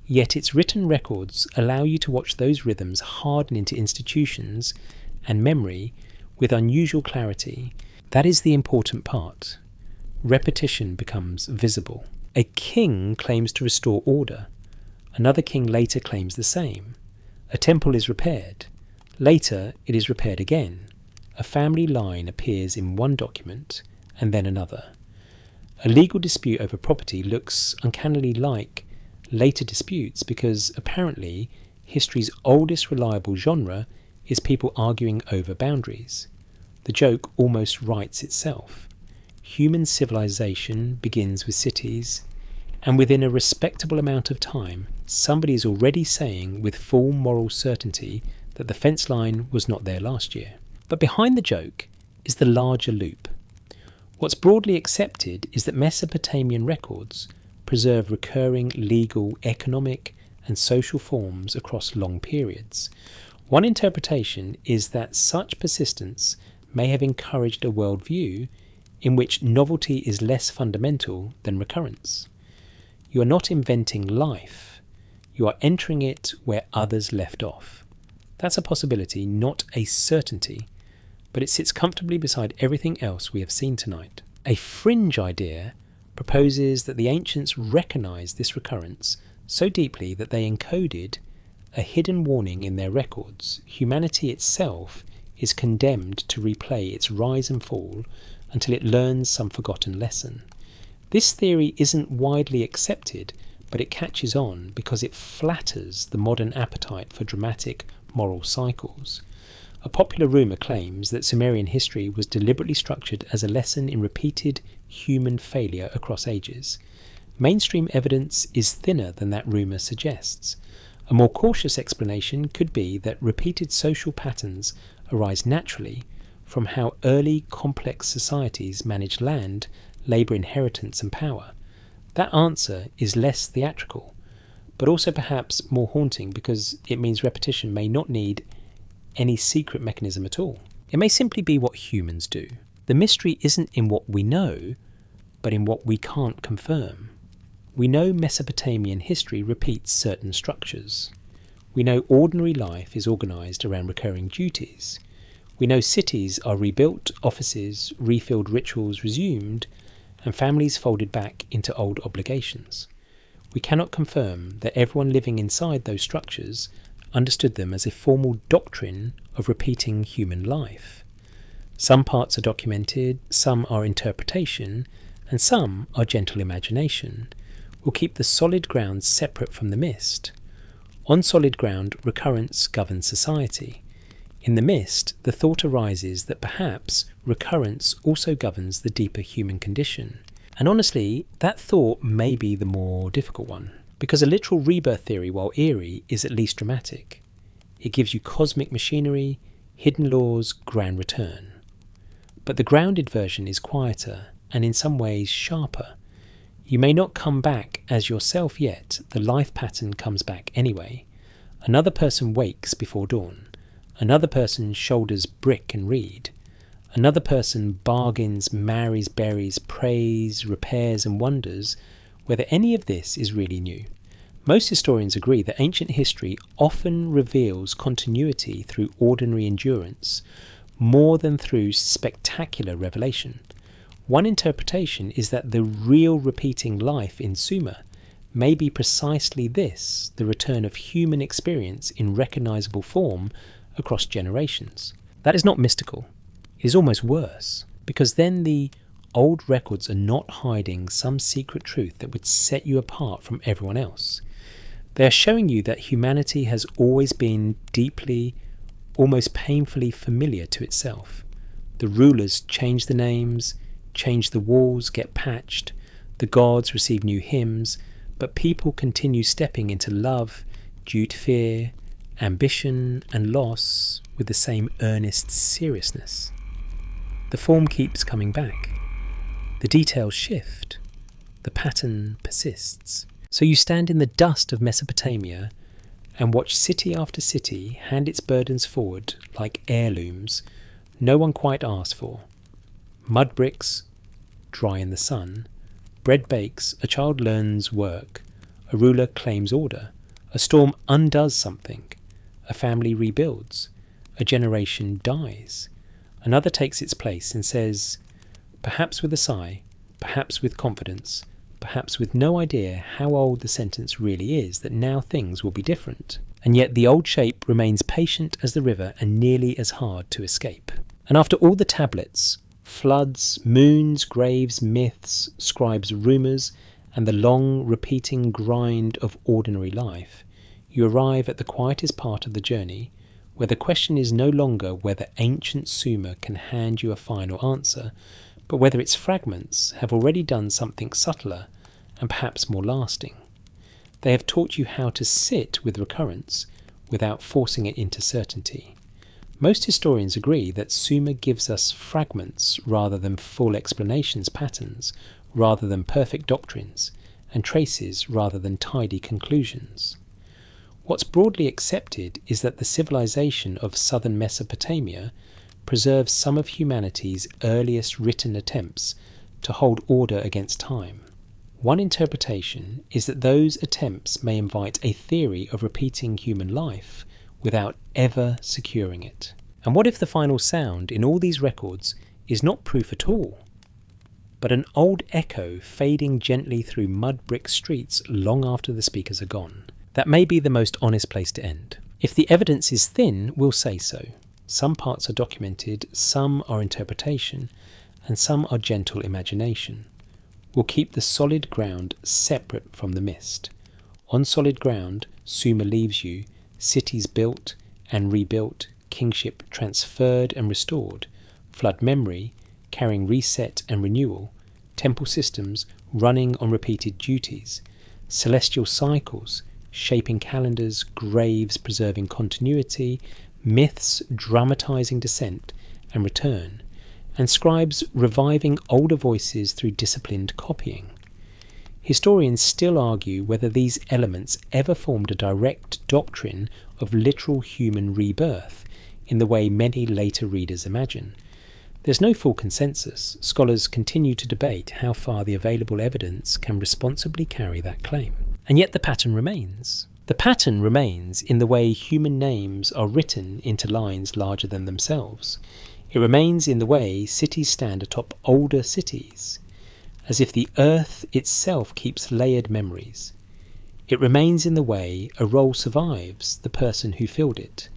yet its written records allow you to watch those rhythms harden into institutions and memory with unusual clarity. That is the important part. Repetition becomes visible. A king claims to restore order. Another king later claims the same. A temple is repaired. Later, it is repaired again. A family line appears in one document and then another. A legal dispute over property looks uncannily like later disputes because apparently history's oldest reliable genre is people arguing over boundaries. The joke almost writes itself. Human civilization begins with cities, and within a respectable amount of time, somebody is already saying with full moral certainty that the fence line was not there last year. But behind the joke is the larger loop. What's broadly accepted is that Mesopotamian records preserve recurring legal, economic, and social forms across long periods. One interpretation is that such persistence may have encouraged a worldview in which novelty is less fundamental than recurrence. You are not inventing life, you are entering it where others left off. That's a possibility, not a certainty, but it sits comfortably beside everything else we have seen tonight. A fringe idea proposes that the ancients recognised this recurrence so deeply that they encoded a hidden warning in their records. Humanity itself is condemned to replay its rise and fall until it learns some forgotten lesson. This theory isn't widely accepted, but it catches on because it flatters the modern appetite for dramatic moral cycles. A popular rumour claims that Sumerian history was deliberately structured as a lesson in repeated human failure across ages. Mainstream evidence is thinner than that rumour suggests. A more cautious explanation could be that repeated social patterns arise naturally from how early complex societies managed land, labour inheritance and power. That answer is less theatrical, but also perhaps more haunting because it means repetition may not need any secret mechanism at all. It may simply be what humans do. The mystery isn't in what we know, but in what we can't confirm. We know Mesopotamian history repeats certain structures. We know ordinary life is organised around recurring duties. We know cities are rebuilt, offices refilled, rituals resumed, and families folded back into old obligations. We cannot confirm that everyone living inside those structures understood them as a formal doctrine of repeating human life. Some parts are documented, some are interpretation, and some are gentle imagination. We'll keep the solid ground separate from the mist. On solid ground, recurrence governs society. In the mist, the thought arises that perhaps recurrence also governs the deeper human condition. And honestly, that thought may be the more difficult one, because a literal rebirth theory, while eerie, is at least dramatic. It gives you cosmic machinery, hidden laws, grand return. But the grounded version is quieter, and in some ways sharper. You may not come back as yourself yet, the life pattern comes back anyway. Another person wakes before dawn. Another person shoulders brick and read. Another person bargains, marries, buries, prays, repairs and wonders whether any of this is really new. Most historians agree that ancient history often reveals continuity through ordinary endurance, more than through spectacular revelation. One interpretation is that the real repeating life in Sumer may be precisely this, the return of human experience in recognisable form across generations. That is not mystical. It is almost worse, because then the old records are not hiding some secret truth that would set you apart from everyone else. They are showing you that humanity has always been deeply, almost painfully familiar to itself. The rulers change the names, change the walls, get patched, the gods receive new hymns, but people continue stepping into love, due to fear, ambition and loss with the same earnest seriousness. The form keeps coming back. The details shift. The pattern persists. So you stand in the dust of Mesopotamia and watch city after city hand its burdens forward like heirlooms no one quite asked for. Mud bricks, dry in the sun. Bread bakes, a child learns work. A ruler claims order. A storm undoes something. A family rebuilds. A generation dies. Another takes its place and says, perhaps with a sigh, perhaps with confidence, perhaps with no idea how old the sentence really is, that now things will be different. And yet the old shape remains patient as the river and nearly as hard to escape. And after all the tablets, floods, moons, graves, myths, scribes' rumours, and the long repeating grind of ordinary life, you arrive at the quietest part of the journey, where the question is no longer whether ancient Sumer can hand you a final answer, but whether its fragments have already done something subtler and perhaps more lasting. They have taught you how to sit with recurrence without forcing it into certainty. Most historians agree that Sumer gives us fragments rather than full explanations, patterns rather than perfect doctrines, and traces rather than tidy conclusions. What's broadly accepted is that the civilization of southern Mesopotamia preserves some of humanity's earliest written attempts to hold order against time. One interpretation is that those attempts may invite a theory of repeating human life without ever securing it. And what if the final sound in all these records is not proof at all, but an old echo fading gently through mud brick streets long after the speakers are gone? That may be the most honest place to end. If the evidence is thin, we'll say so. Some parts are documented, some are interpretation, and some are gentle imagination. We'll keep the solid ground separate from the mist. On solid ground, Sumer leaves you, cities built and rebuilt, kingship transferred and restored, flood memory, carrying reset and renewal, temple systems running on repeated duties, celestial cycles, shaping calendars, graves preserving continuity, myths dramatizing descent and return, and scribes reviving older voices through disciplined copying. Historians still argue whether these elements ever formed a direct doctrine of literal human rebirth in the way many later readers imagine. There's no full consensus. Scholars continue to debate how far the available evidence can responsibly carry that claim. And yet the pattern remains. The pattern remains in the way human names are written into lines larger than themselves. It remains in the way cities stand atop older cities, as if the earth itself keeps layered memories. It remains in the way a role survives the person who filled it.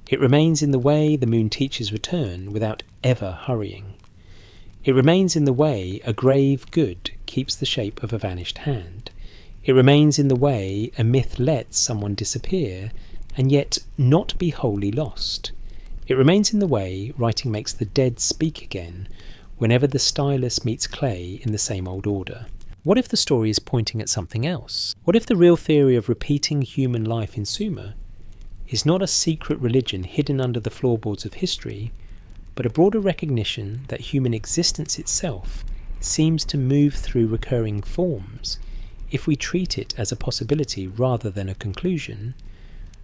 It remains in the way the moon teaches return without ever hurrying. It remains in the way a grave good keeps the shape of a vanished hand. It remains in the way a myth lets someone disappear and yet not be wholly lost. It remains in the way writing makes the dead speak again whenever the stylus meets clay in the same old order. What if the story is pointing at something else? What if the real theory of repeating human life in Sumer is not a secret religion hidden under the floorboards of history, but a broader recognition that human existence itself seems to move through recurring forms? If we treat it as a possibility rather than a conclusion,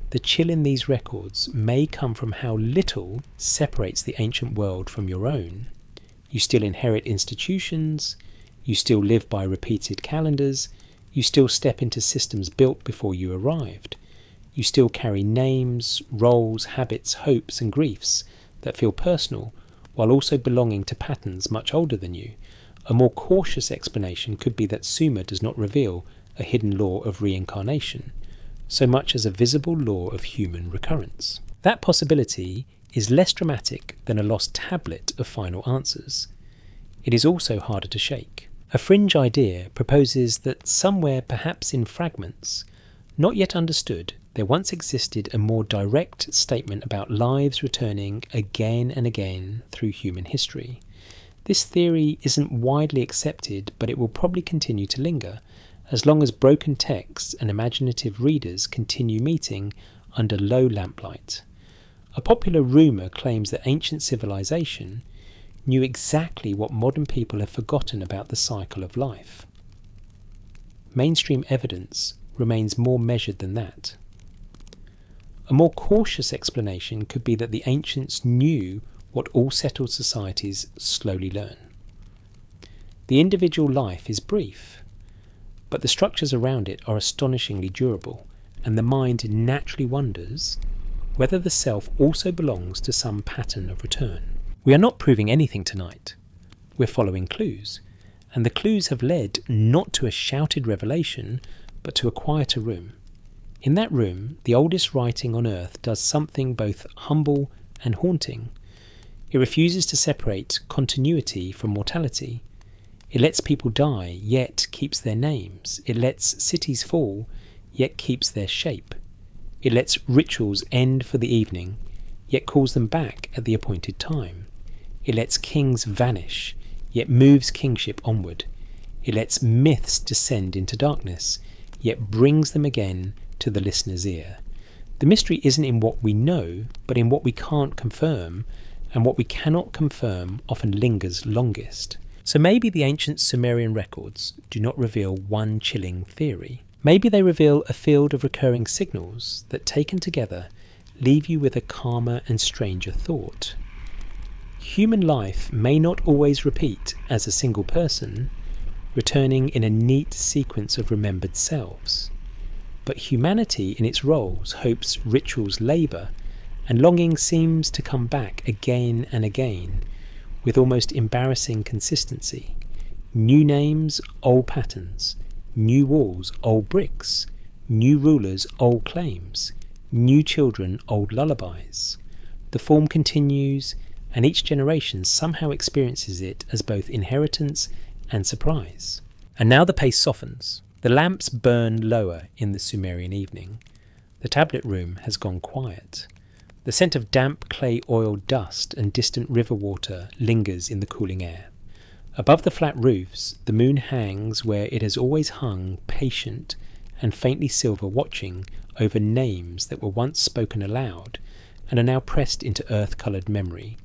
the chill in these records may come from how little separates the ancient world from your own. You still inherit institutions, you still live by repeated calendars, you still step into systems built before you arrived. You still carry names, roles, habits, hopes and griefs that feel personal, while also belonging to patterns much older than you. A more cautious explanation could be that Sumer does not reveal a hidden law of reincarnation, so much as a visible law of human recurrence. That possibility is less dramatic than a lost tablet of final answers. It is also harder to shake. A fringe idea proposes that somewhere, perhaps in fragments, not yet understood, there once existed a more direct statement about lives returning again and again through human history. This theory isn't widely accepted, but it will probably continue to linger, as long as broken texts and imaginative readers continue meeting under low lamplight. A popular rumour claims that ancient civilization knew exactly what modern people have forgotten about the cycle of life. Mainstream evidence remains more measured than that. A more cautious explanation could be that the ancients knew what all settled societies slowly learn. The individual life is brief, but the structures around it are astonishingly durable, and the mind naturally wonders whether the self also belongs to some pattern of return. We are not proving anything tonight. We're following clues, and the clues have led not to a shouted revelation, but to a quieter room. In that room, the oldest writing on earth does something both humble and haunting. It refuses to separate continuity from mortality. It lets people die, yet keeps their names. It lets cities fall, yet keeps their shape. It lets rituals end for the evening, yet calls them back at the appointed time. It lets kings vanish, yet moves kingship onward. It lets myths descend into darkness, yet brings them again to the listener's ear. The mystery isn't in what we know, but in what we can't confirm, and what we cannot confirm often lingers longest. So maybe the ancient Sumerian records do not reveal one chilling theory. Maybe they reveal a field of recurring signals that, taken together, leave you with a calmer and stranger thought. Human life may not always repeat as a single person, returning in a neat sequence of remembered selves. But humanity in its roles, hopes, rituals, labour, and longing seems to come back again and again with almost embarrassing consistency. New names, old patterns. New walls, old bricks. New rulers, old claims. New children, old lullabies. The form continues, and each generation somehow experiences it as both inheritance and surprise. And now the pace softens. The lamps burn lower in the Sumerian evening. The tablet room has gone quiet. The scent of damp clay oil dust and distant river water lingers in the cooling air. Above the flat roofs, the moon hangs where it has always hung, patient and faintly silver, watching over names that were once spoken aloud and are now pressed into earth-coloured memory.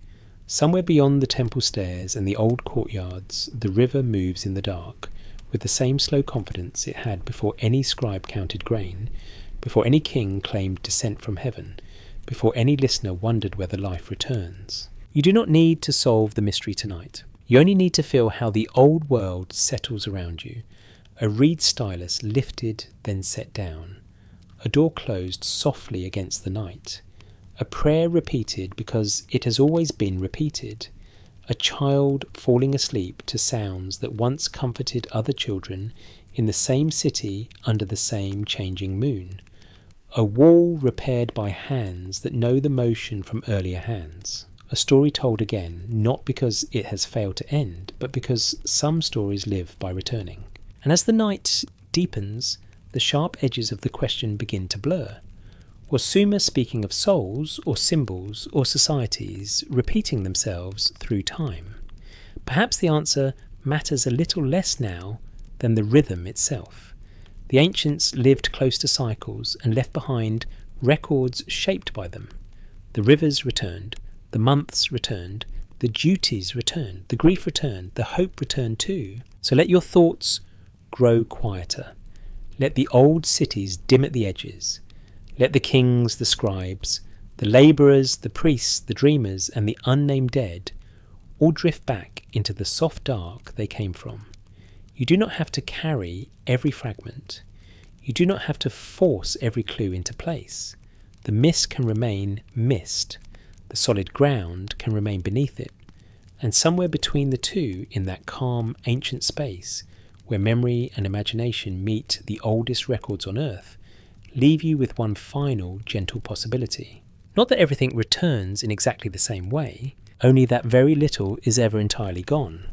Somewhere beyond the temple stairs and the old courtyards, the river moves in the dark, with the same slow confidence it had before any scribe counted grain, before any king claimed descent from heaven, before any listener wondered whether life returns. You do not need to solve the mystery tonight. You only need to feel how the old world settles around you. A reed stylus lifted, then set down. A door closed softly against the night. A prayer repeated because it has always been repeated. A child falling asleep to sounds that once comforted other children in the same city under the same changing moon. A wall repaired by hands that know the motion from earlier hands. A story told again, not because it has failed to end, but because some stories live by returning. And as the night deepens, the sharp edges of the question begin to blur. Was Sumer speaking of souls, or symbols, or societies repeating themselves through time? Perhaps the answer matters a little less now than the rhythm itself. The ancients lived close to cycles and left behind records shaped by them. The rivers returned, the months returned, the duties returned, the grief returned, the hope returned too. So let your thoughts grow quieter. Let the old cities dim at the edges. Let the kings, the scribes, the labourers, the priests, the dreamers, and the unnamed dead all drift back into the soft dark they came from. You do not have to carry every fragment. You do not have to force every clue into place. The mist can remain mist. The solid ground can remain beneath it. And somewhere between the two, in that calm, ancient space, where memory and imagination meet the oldest records on earth, leave you with one final, gentle possibility. Not that everything returns in exactly the same way, only that very little is ever entirely gone.